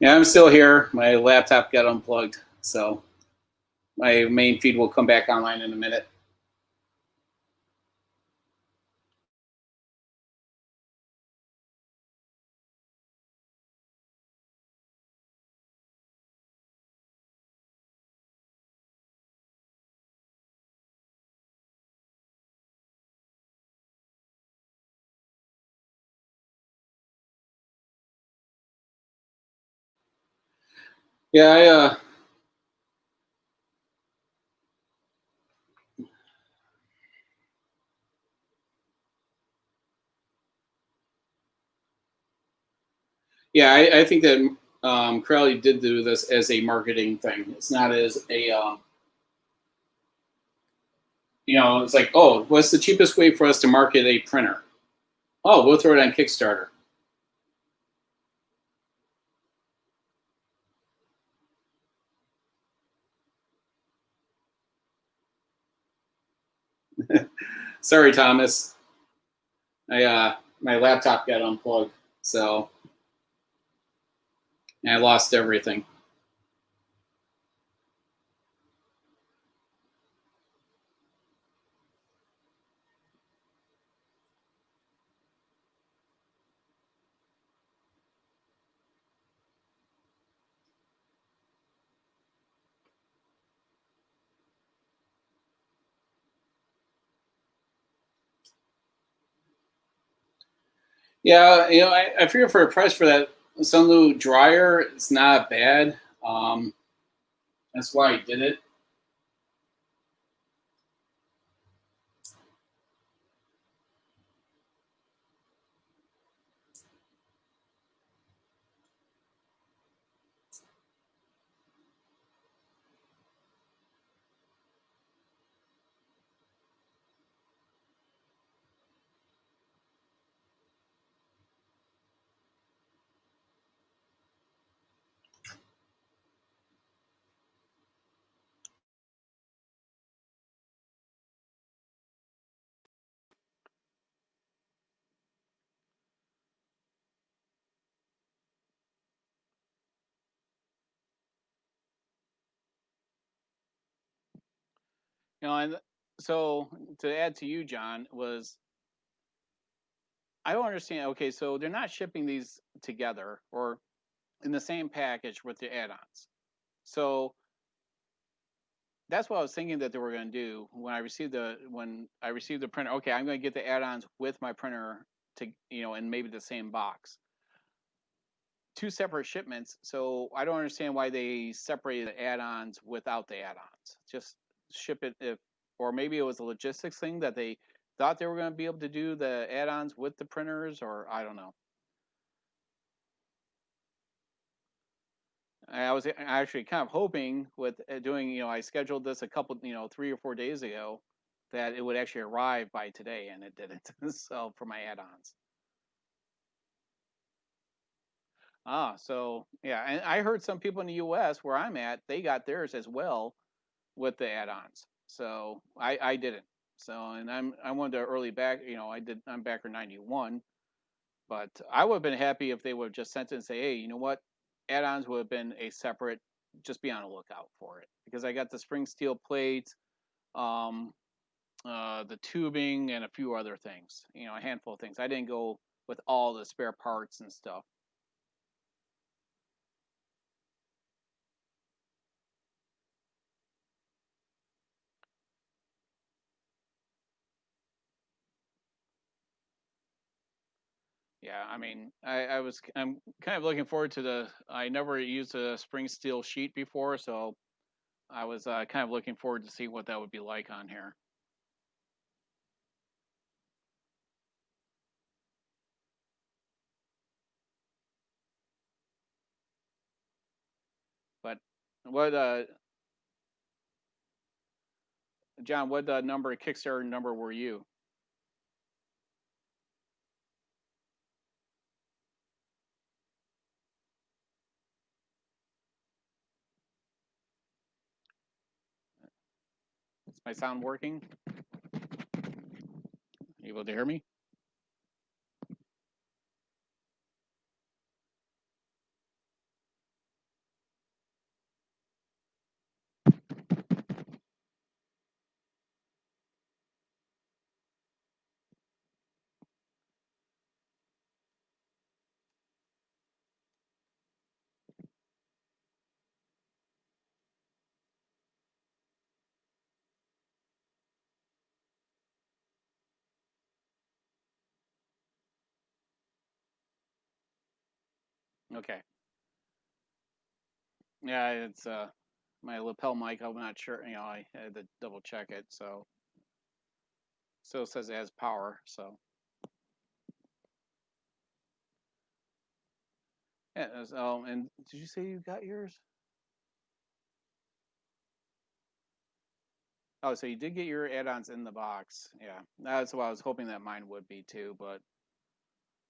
Yeah, I'm still here. My laptop got unplugged, so my main feed will come back online in a minute. Yeah, I think that Creality did do this as a marketing thing. It's not as a it's like, oh, what's the cheapest way for us to market a printer? Oh, we'll throw it on KickStarter. Sorry, Thomas. My laptop got unplugged, so I lost everything. Yeah, I figure for a price for that Sunlu dryer, it's not bad. That's why I did it. And so to add to you, John, was I don't understand. Okay, so they're not shipping these together or in the same package with the add-ons. So that's what I was thinking that they were going to do when I received the printer. Okay, I'm going to get the add-ons with my printer to in maybe the same box. Two separate shipments. So I don't understand why they separated the add-ons without the add-ons. Just ship it if, or maybe it was a logistics thing that they thought they were going to be able to do the add-ons with the printers, or I don't know. I was actually kind of hoping with doing, I scheduled this a couple, 3 or 4 days ago, that it would actually arrive by today, and it didn't. So for my add-ons. So yeah, and I heard some people in the U.S. where I'm at, they got theirs as well with the add-ons. So I didn't. So and I wanted to early back, I'm backer 91, but I would have been happy if they would have just sent it and say, hey, you know what, add-ons would have been a separate. Just be on the lookout for it because I got the spring steel plates, um, the tubing, and a few other things. A handful of things. I didn't go with all the spare parts and stuff. Yeah, I mean, I'm kind of looking forward to the. I never used a spring steel sheet before, so I was kind of looking forward to see what that would be like on here. But what, John? What number Kickstarter number were you? Is my sound working? You able to hear me? Okay. Yeah, it's my lapel mic. I'm not sure. You know, I had to double check it. So still says it has power. So yeah. So, and did you say you got yours? Oh, so you did get your add-ons in the box. Yeah, that's what I was hoping that mine would be too. But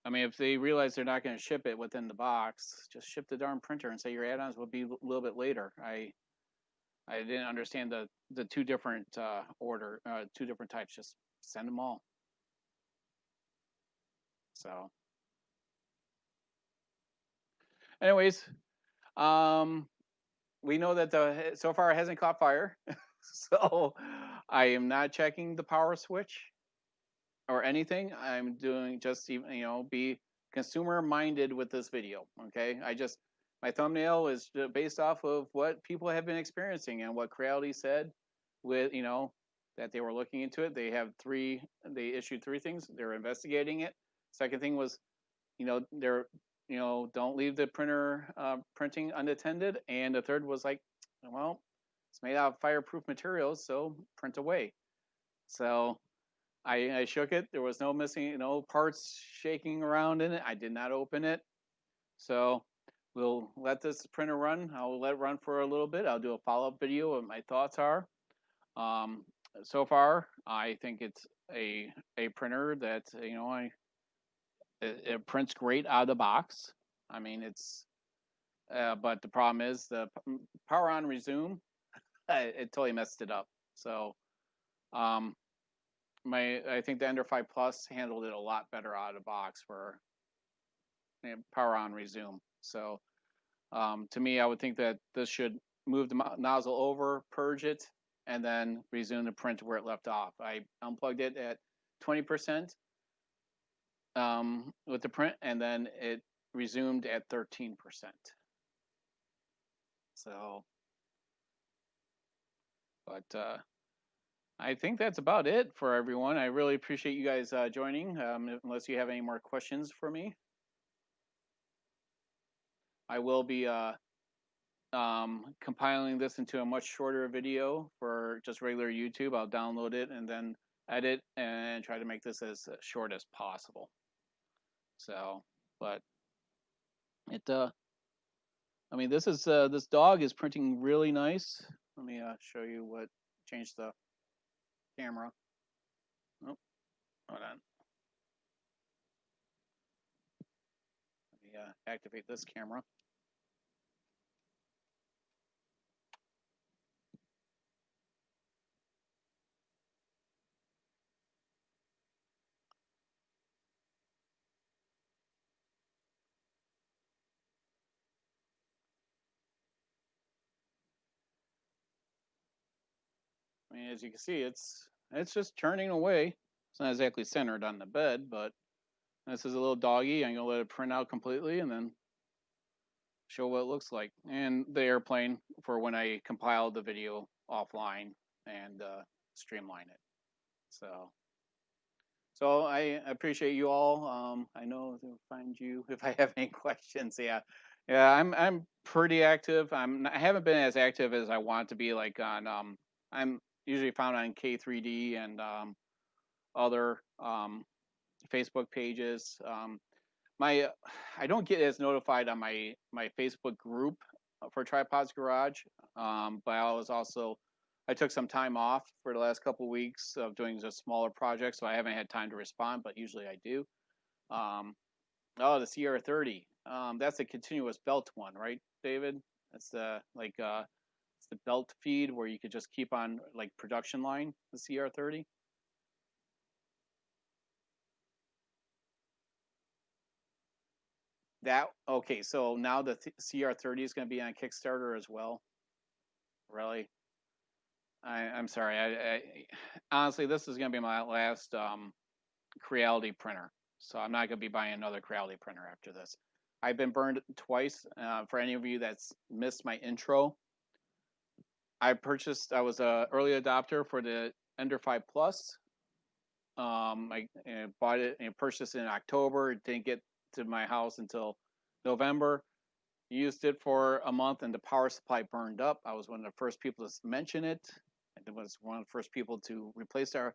I mean, if they realize they're not going to ship it within the box, just ship the darn printer and say your add-ons will be a little bit later. I didn't understand the two different two different types. Just send them all. So, anyways, um, we know that the so far it hasn't caught fire. So I am not checking the power switch or anything. I'm doing just be consumer minded with this video. Okay, my thumbnail is based off of what people have been experiencing and what Creality said with that they were looking into it. They issued three things. They're investigating it. Second thing was they're don't leave the printer printing unattended, and the third was like, well, it's made out of fireproof materials, so print away. So I shook it. There was no missing, no parts shaking around in it. I did not open it. So we'll let this printer run. I'll let it run for a little bit. I'll do a follow-up video of my thoughts are. Um, so far, I think it's a printer that it prints great out of the box. I mean, but the problem is the power on resume. It totally messed it up. So um, I think the Ender 5 Plus handled it a lot better out of the box for power on resume. So to me, I would think that this should move the nozzle over, purge it, and then resume the print where it left off. I unplugged it at 20% with the print, and then it resumed at 13%. So, but I think that's about it for everyone. I really appreciate you guys joining. Unless you have any more questions for me, I will be compiling this into a much shorter video for just regular YouTube. I'll download it and then edit and try to make this as short as possible. So, but it, I mean, this dog is printing really nice. Let me show you change the camera. Oh, hold on. Let me activate this camera. I mean, as you can see, it's just turning away. It's not exactly centered on the bed, but this is a little doggy. I'm gonna let it print out completely and then show what it looks like. And the airplane for when I compile the video offline and streamline it. So So I appreciate you all. I know they'll find you if I have any questions. Yeah, yeah. I'm pretty active. I haven't been as active as I want to be. Like on I'm usually found on K3D and other Facebook pages. My I don't get as notified on my Facebook group for Tripods Garage, but I took some time off for the last couple of weeks of doing just smaller projects, so I haven't had time to respond, but usually I do. Um, oh, the CR30. That's a continuous belt one, right, David? That's it's the belt feed where you could just keep on like production line, the CR30. That okay, so now the CR30 is going to be on Kickstarter as well. Really? I'm sorry. Honestly, this is going to be my last Creality printer, so I'm not going to be buying another Creality printer after this. I've been burned twice. For any of you that's missed my intro, I was a early adopter for the Ender 5 Plus. I bought it and purchased it in October. It didn't get to my house until November. Used it for a month and the power supply burned up. I was one of the first people to mention it. And was one of the first people to replace the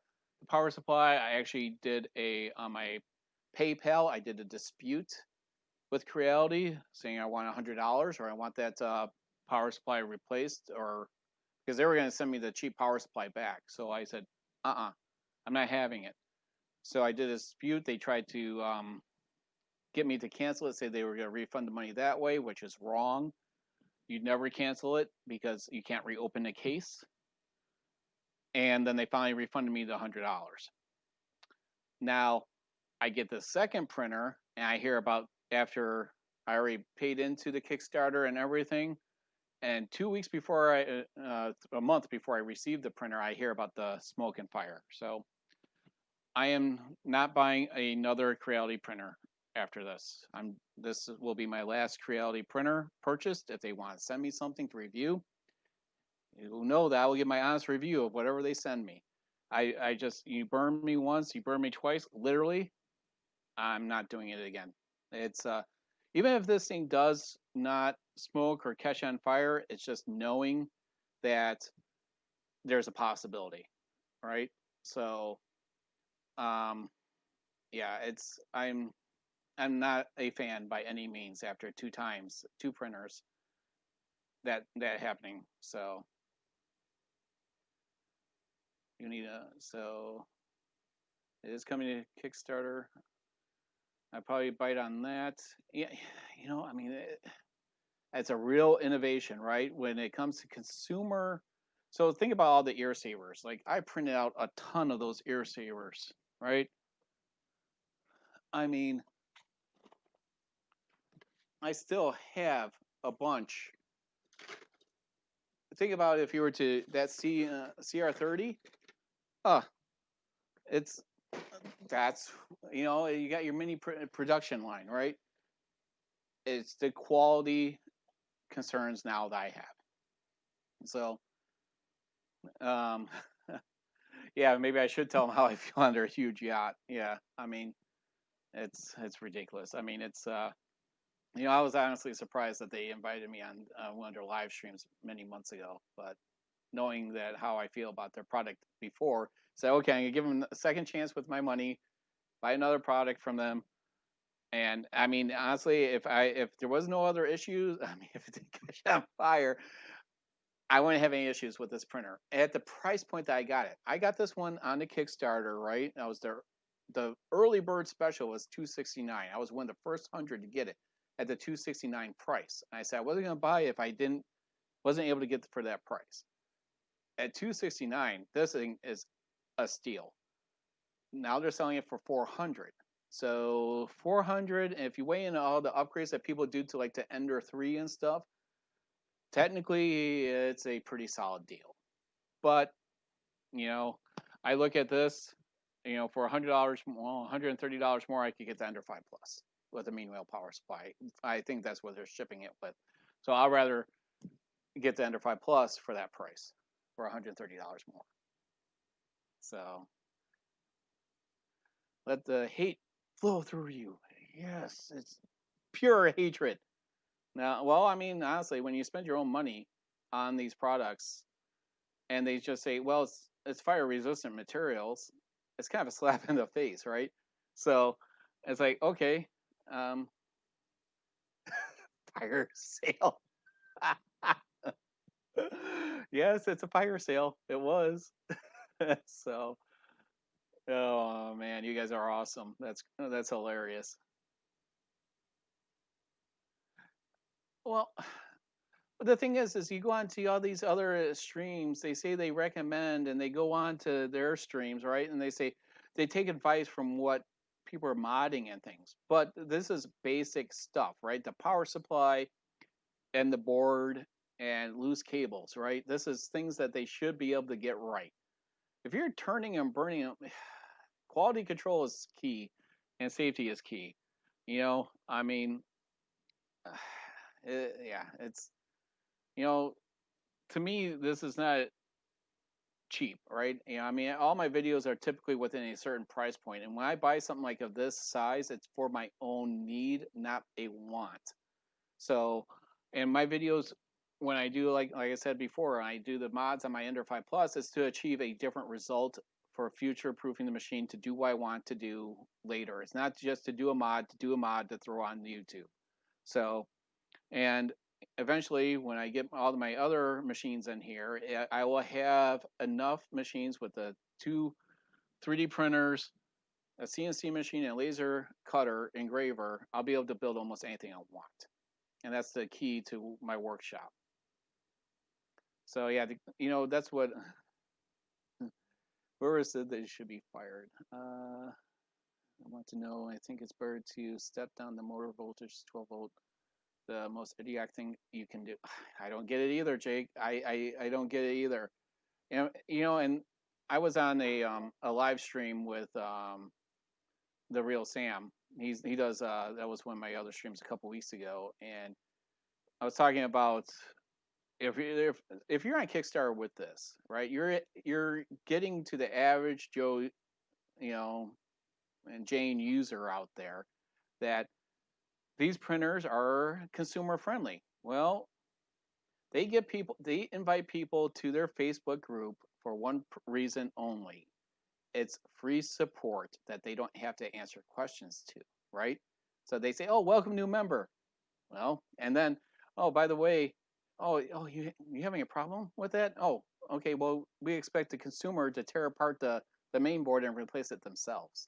power supply. I actually did on my PayPal, I did a dispute with Creality saying I want $100 or I want that power supply replaced, or because they were going to send me the cheap power supply back. So I said, I'm not having it. So I did a dispute. They tried to get me to cancel it, say they were going to refund the money that way, which is wrong. You'd never cancel it because you can't reopen the case. And then they finally refunded me the $100. Now I get the second printer and I hear about after I already paid into the Kickstarter and everything. And 2 weeks before a month before I received the printer, I hear about the smoke and fire. So I am not buying another Creality printer after this. This will be my last Creality printer purchased. If they want to send me something to review, you know that I will give my honest review of whatever they send me. I just, you burn me once, you burn me twice. Literally, I'm not doing it again. It's even if this thing does not smoke or catch on fire, it's just knowing that there's a possibility, right? So, um, yeah, I'm not a fan by any means after two printers that happening. So you need a so it is coming to Kickstarter. I probably bite on that. Yeah, I mean, it's a real innovation, right? When it comes to consumer. So think about all the ear savers. Like I printed out a ton of those ear savers, right? I mean, I still have a bunch. Think about if you were to that CR30. Uh, it's that's you got your mini production line, right? It's the quality concerns now that I have. So, um, yeah, maybe I should tell them how I feel under a huge yacht. Yeah, I mean, it's ridiculous. I mean, it's I was honestly surprised that they invited me on one of their live streams many months ago. But knowing that how I feel about their product before, so okay, I'm gonna give them a second chance with my money, buy another product from them. And I mean, honestly, if there was no other issues, I mean, if it didn't catch on fire, I wouldn't have any issues with this printer at the price point that I got it. I got this one on the Kickstarter, right? I was the early bird special was $269. I was one of the first 100 to get it at the $269 price. And I said I wasn't going to buy it if I wasn't able to get it for that price. At $269, this thing is a steal. Now they're selling it for $400. So 400, and if you weigh in all the upgrades that people do to like the Ender 3 and stuff, technically it's a pretty solid deal. But I look at this, for $100 more, $130 more, I could get the Ender 5 Plus with a mean wheel power supply. I think that's what they're shipping it with. So I'll rather get the Ender 5 Plus for that price, for $130 more. So Let the hate flow through you. Yes, it's pure hatred. Now, well, I mean, honestly, when you spend your own money on these products and they just say, well, it's fire resistant materials, it's kind of a slap in the face, right? So it's like, okay, um, fire sale. Yes, it's a fire sale. It was. So, oh man, you guys are awesome. That's hilarious. Well, the thing is you go on to all these other streams. They say they recommend, and they go on to their streams, right? And they say they take advice from what people are modding and things. But this is basic stuff, right? The power supply and the board and loose cables, right? This is things that they should be able to get right. If you're turning and burning them, quality control is key, and safety is key. I mean, yeah, it's you know, to me, this is not cheap, right? I mean, all my videos are typically within a certain price point, and when I buy something like of this size, it's for my own need, not a want. So, and my videos, when I do like I said before, I do the mods on my Ender 5 Plus, is to achieve a different result for future proofing the machine to do what I want to do later. It's not just to do a mod to throw on YouTube. So, and eventually, when I get all of my other machines in here, I will have enough machines with the two 3D printers, a CNC machine, and a laser cutter engraver. I'll be able to build almost anything I want. And that's the key to my workshop. So yeah, that's what whoever said that it should be fired. I want to know. I think it's better to step down the motor voltage to 12 volt. The most idiotic thing you can do. I don't get it either, Jake. I don't get it either. And I was on a live stream with the real Sam. He does that was one of my other streams a couple weeks ago, and I was talking about if you're on Kickstarter with this, right? You're getting to the average Joe, you know, and Jane user out there that these printers are consumer friendly. Well, they invite people to their Facebook group for one reason only. It's free support that they don't have to answer questions to, right? So they say, "Oh, welcome new member." Well, and then, "Oh, by the way, you having a problem with that? Oh, okay. Well, we expect the consumer to tear apart the main board and replace it themselves."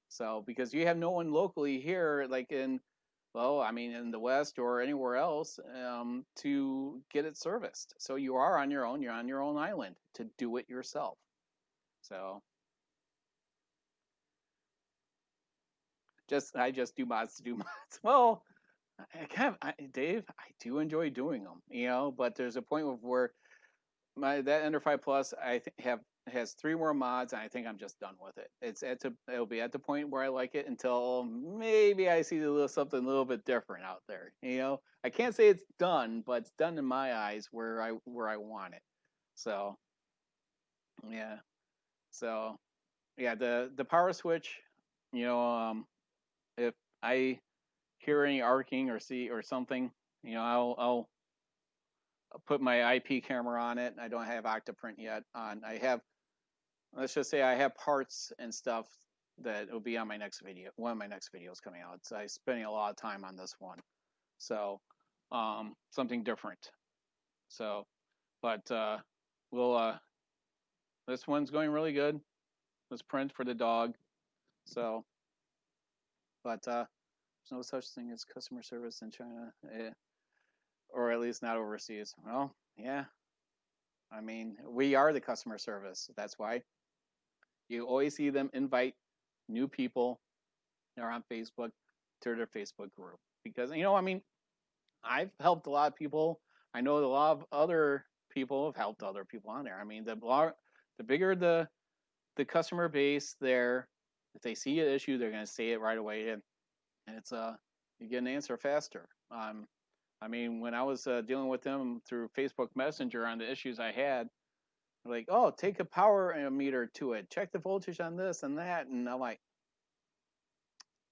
So because you have no one locally here, like well, I mean, in the West or anywhere else, to get it serviced. So you are on your own. You're on your own island to do it yourself. So I just do mods to do mods. Well, Dave, I do enjoy doing them, but there's a point where that Ender 5 Plus has 3 more mods, and I think I'm just done with it. It'll be at the point where I like it until maybe I see something a little bit different out there. I can't say it's done, but it's done in my eyes where I want it. So yeah, so yeah, the power switch, if I hear any arcing or see or something, I'll put my IP camera on it. I don't have Octoprint yet on. Let's just say I have parts and stuff that will be on my next video. One of my next videos coming out. So I'm spending a lot of time on this one. So something different. So, but this one's going really good. This print for the dog. So, but there's no such thing as customer service in China, or at least not overseas. Well, yeah. I mean, we are the customer service. That's why you always see them invite new people that are on Facebook to their Facebook group. Because, I mean, I've helped a lot of people. I know a lot of other people have helped other people on there. I mean, the bigger the customer base there, if they see an issue, they're going to say it right away. And it's, you get an answer faster. I mean, when I was dealing with them through Facebook Messenger on the issues I had, like, oh, take a power meter to it, check the voltage on this and that, and I'm like,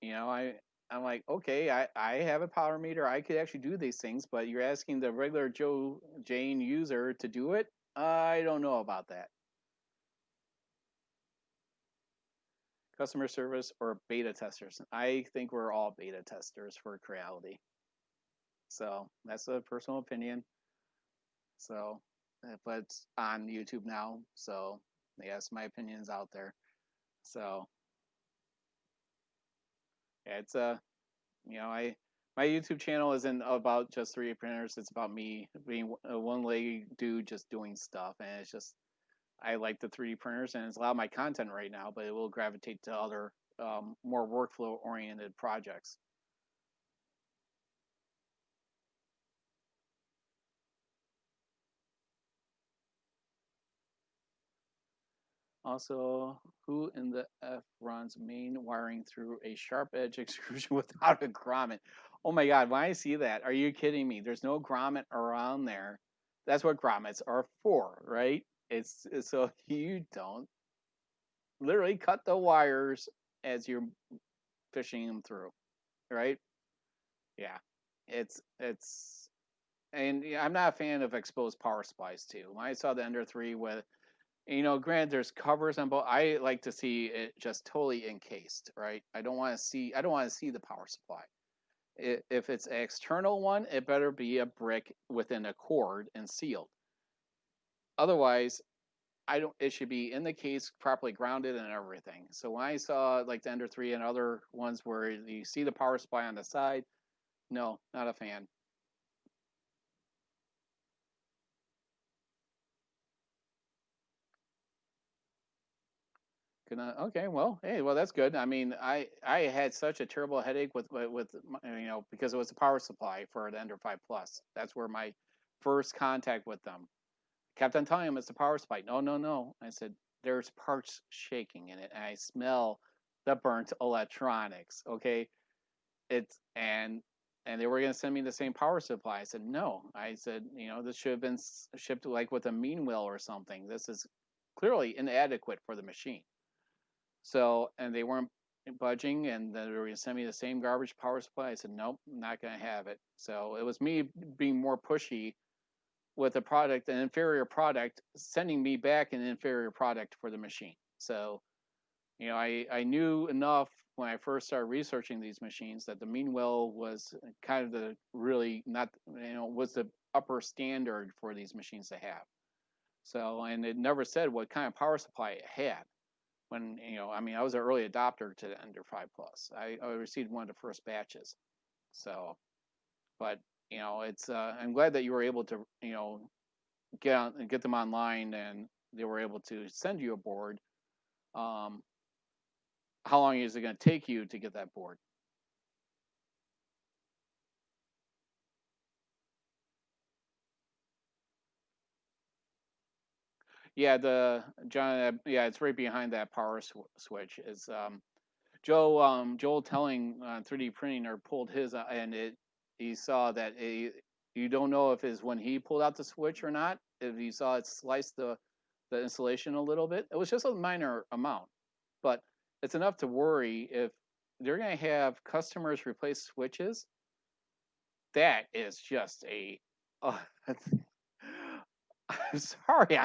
You know, I'm like, okay, I have a power meter. I could actually do these things, but you're asking the regular Joe Jane user to do it. I don't know about that. Customer service or beta testers. I think we're all beta testers for Creality. So that's a personal opinion. So, but it's on YouTube now. So, yes, my opinion's out there. So, yeah, it's you know, my YouTube channel isn't about just 3D printers. It's about me being a one-legged dude just doing stuff, and it's just I like the 3D printers, and it's a lot of my content right now. But it will gravitate to other more workflow-oriented projects. Also, who in the F runs main wiring through a sharp edge extrusion without a grommet? Oh my God, when I see that, are you kidding me? There's no grommet around there. That's what grommets are for, right? It's so you don't literally cut the wires as you're fishing them through, right? Yeah, it's and yeah, I'm not a fan of exposed power supplies too. When I saw the Ender 3 with granted, there's covers on both. I like to see it just totally encased, right? I don't want to see. I don't want to see the power supply. If it's an external one, it better be a brick within a cord and sealed. Otherwise, I don't. It should be in the case, properly grounded and everything. So when I saw like the Ender 3 and other ones where you see the power supply on the side, no, not a fan. Okay, well, hey, well that's good. I mean, I had such a terrible headache with because it was a power supply for the Ender 5 Plus. That's where my first contact with them. Kept on telling him it's the power supply. No, no, no. I said there's parts shaking in it, and I smell the burnt electronics. Okay, it's and they were going to send me the same power supply. I said no. I said this should have been shipped like with a mean wheel or something. This is clearly inadequate for the machine. So, and they weren't budging, and they were going to send me the same garbage power supply. I said, nope, I'm not going to have it. So it was me being more pushy with a product, an inferior product, sending me back an inferior product for the machine. So, I knew enough when I first started researching these machines that the mean well was kind of the really not, was the upper standard for these machines to have. So, and it never said what kind of power supply it had when I mean I was an early adopter to the Ender 5 Plus. I received one of the first batches. So, but it's I'm glad that you were able to get them online and they were able to send you a board. Um, how long is it going to take you to get that board? Yeah, the John. Yeah, it's right behind that power switch. Is Joel telling 3D printing or pulled his and he saw that you don't know if it's when he pulled out the switch or not. If you saw it slice the insulation a little bit, it was just a minor amount, but it's enough to worry if they're going to have customers replace switches. That is just a. Uh, I'm sorry,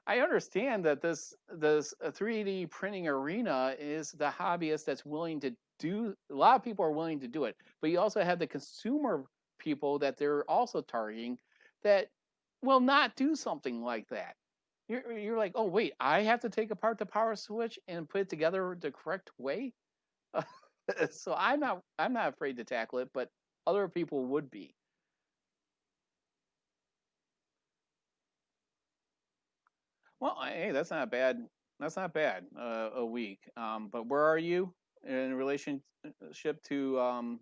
I understand that this 3D printing arena is the hobbyist that's willing to do. A lot of people are willing to do it, but you also have the consumer people that they're also targeting that will not do something like that. You're like, oh wait, I have to take apart the power switch and put it together the correct way. So I'm not afraid to tackle it, but other people would be. Well, hey, that's not bad. That's not bad. A week. But where are you in relationship to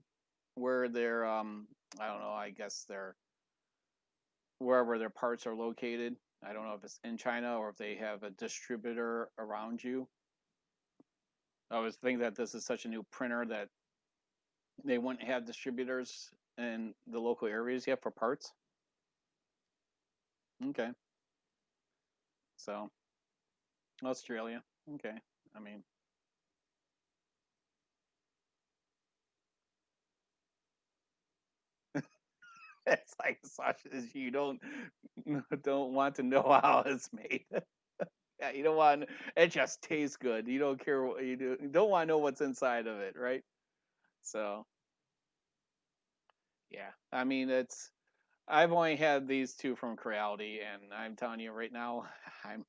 where their I don't know. I guess they're wherever their parts are located. I don't know if it's in China or if they have a distributor around you. I was thinking that this is such a new printer that they wouldn't have distributors in the local areas yet for parts. Okay, so Australia. Okay, I mean It's like sausage you don't want to know how it's made. Yeah, you don't want it just tastes good. You don't care what you do. You don't want to know what's inside of it, right? So, yeah. I mean, it's I've only had these two from Creality, and I'm telling you right now, I'm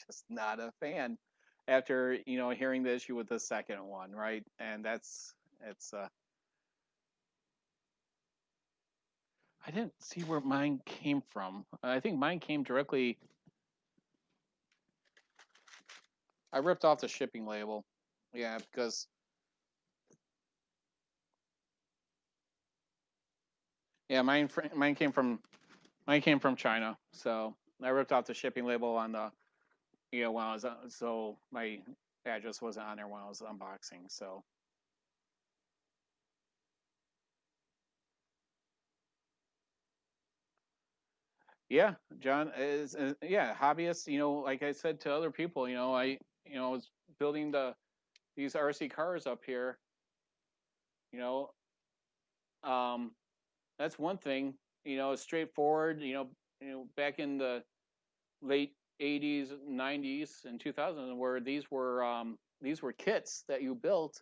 just not a fan after, hearing the issue with the second one, right? And it's I didn't see where mine came from. I think mine came directly. I ripped off the shipping label. Yeah, because yeah, mine came from China. So I ripped off the shipping label on the when I was so my address wasn't on there when I was unboxing. So yeah, John is yeah, hobbyist. Like I said to other people, was building these RC cars up here. You know, um, that's one thing. Straightforward. Back in the late '80s, '90s, and 2000s, where these were kits that you built.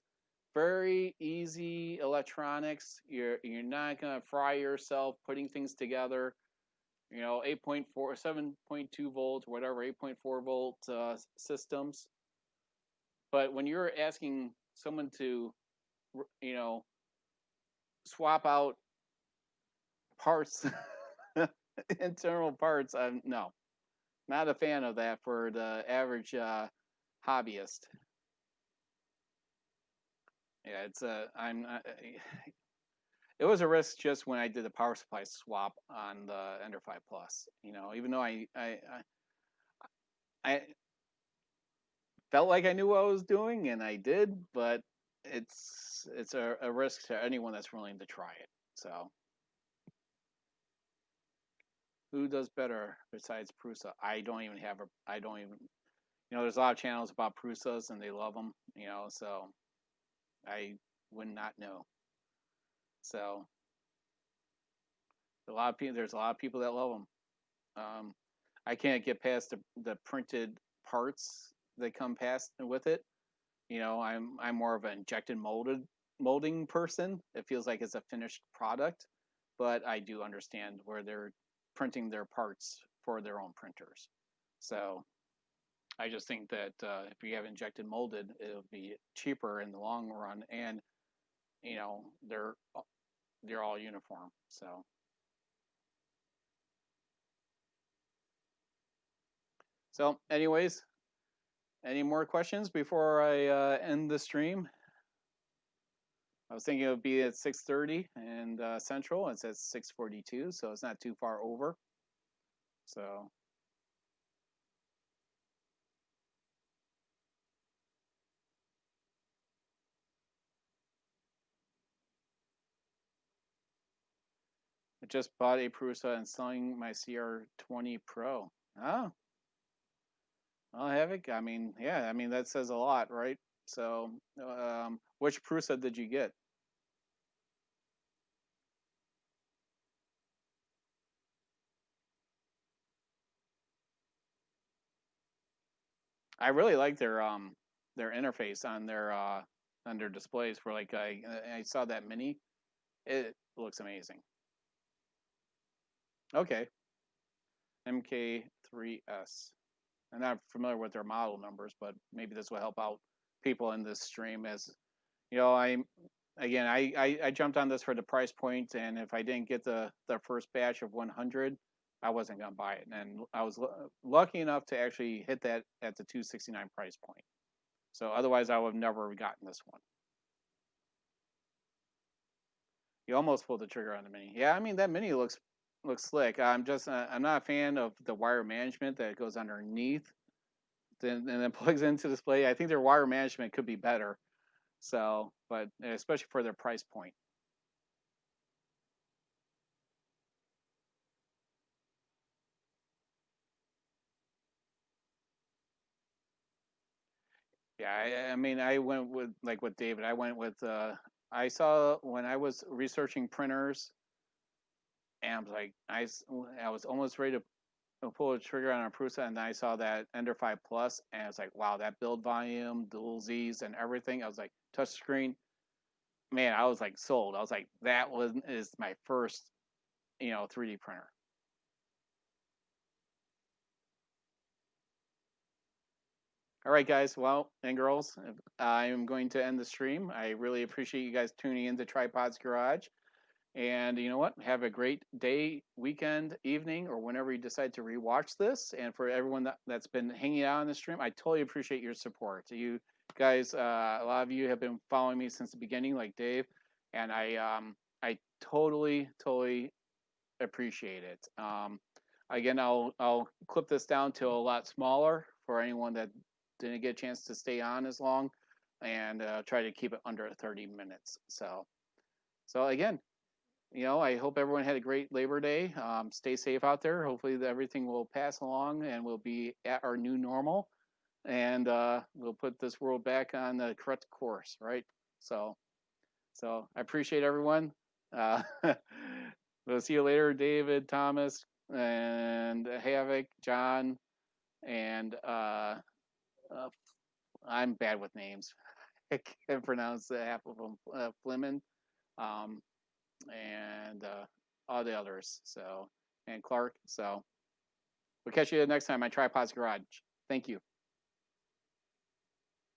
Very easy electronics. You're not gonna fry yourself putting things together. 8.4, 7.2 volts, whatever, 8.4 volt systems. But when you're asking someone to, you know, swap out parts, internal parts, I'm no, not a fan of that for the average hobbyist. Yeah, I'm not, it was a risk just when I did the power supply swap on the Ender 5 Plus. Even though I felt like I knew what I was doing, and I did, but it's a risk to anyone that's willing to try it. So, who does better besides Prusa? I don't even. There's a lot of channels about Prusas, and they love them. So I would not know. So a lot of people. There's a lot of people that love them. I can't get past the printed parts that come past with it. I'm more of an injected molding person. It feels like it's a finished product, but I do understand where they're printing their parts for their own printers. So I just think that if you have injected molded, it'll be cheaper in the long run, and you know they're they're all uniform. So anyways, any more questions before I end the stream? I was thinking it would be at 6:30 and Central. It's at 6:42, so it's not too far over. So I just bought a Prusa and selling my CR20 Pro. Oh, I'll have it. I mean, yeah, I mean that says a lot, right? So, which Prusa did you get? I really like their interface on their displays for like I saw that mini. It looks amazing. Okay, MK3S. I'm not familiar with their model numbers, but maybe this will help out people in this stream. As I again, I jumped on this for the price point, and if I didn't get the first batch of 100, I wasn't gonna buy it, and I was lucky enough to actually hit that at the 269 price point. So otherwise, I would have never gotten this one. You almost pulled the trigger on the mini. Yeah, I mean that mini looks slick. I'm not a fan of the wire management that goes underneath and then plugs into the display. I think their wire management could be better. So, but especially for their price point. Yeah, I mean, I went with like with David. I went with I saw when I was researching printers and I was like, I was almost ready to pull the trigger on a Prusa, and then I saw that Ender 5 Plus, and I was like, wow, that build volume, dual Z's, and everything. I was like, touchscreen, man, I was like sold. I was like, is my first, 3D printer. All right, guys. Well, and girls, I am going to end the stream. I really appreciate you guys tuning into Tripod's Garage. And you know what? Have a great day, weekend, evening, or whenever you decide to rewatch this. And for everyone that's been hanging out on the stream, I totally appreciate your support. You guys, a lot of you have been following me since the beginning, like Dave, and I totally appreciate it. Again, I'll clip this down to a lot smaller for anyone that didn't get a chance to stay on as long, and try to keep it under 30 minutes. So again, I hope everyone had a great Labor Day. Stay safe out there. Hopefully, everything will pass along and we'll be at our new normal, and we'll put this world back on the correct course, right? So, so I appreciate everyone. Uh, we'll see you later, David, Thomas, and Havoc, John, and I'm bad with names. I can't pronounce half of them. Fleming. Um, and all the others. So, and Clark. So, we'll catch you next time on Tripod's Garage. Thank you.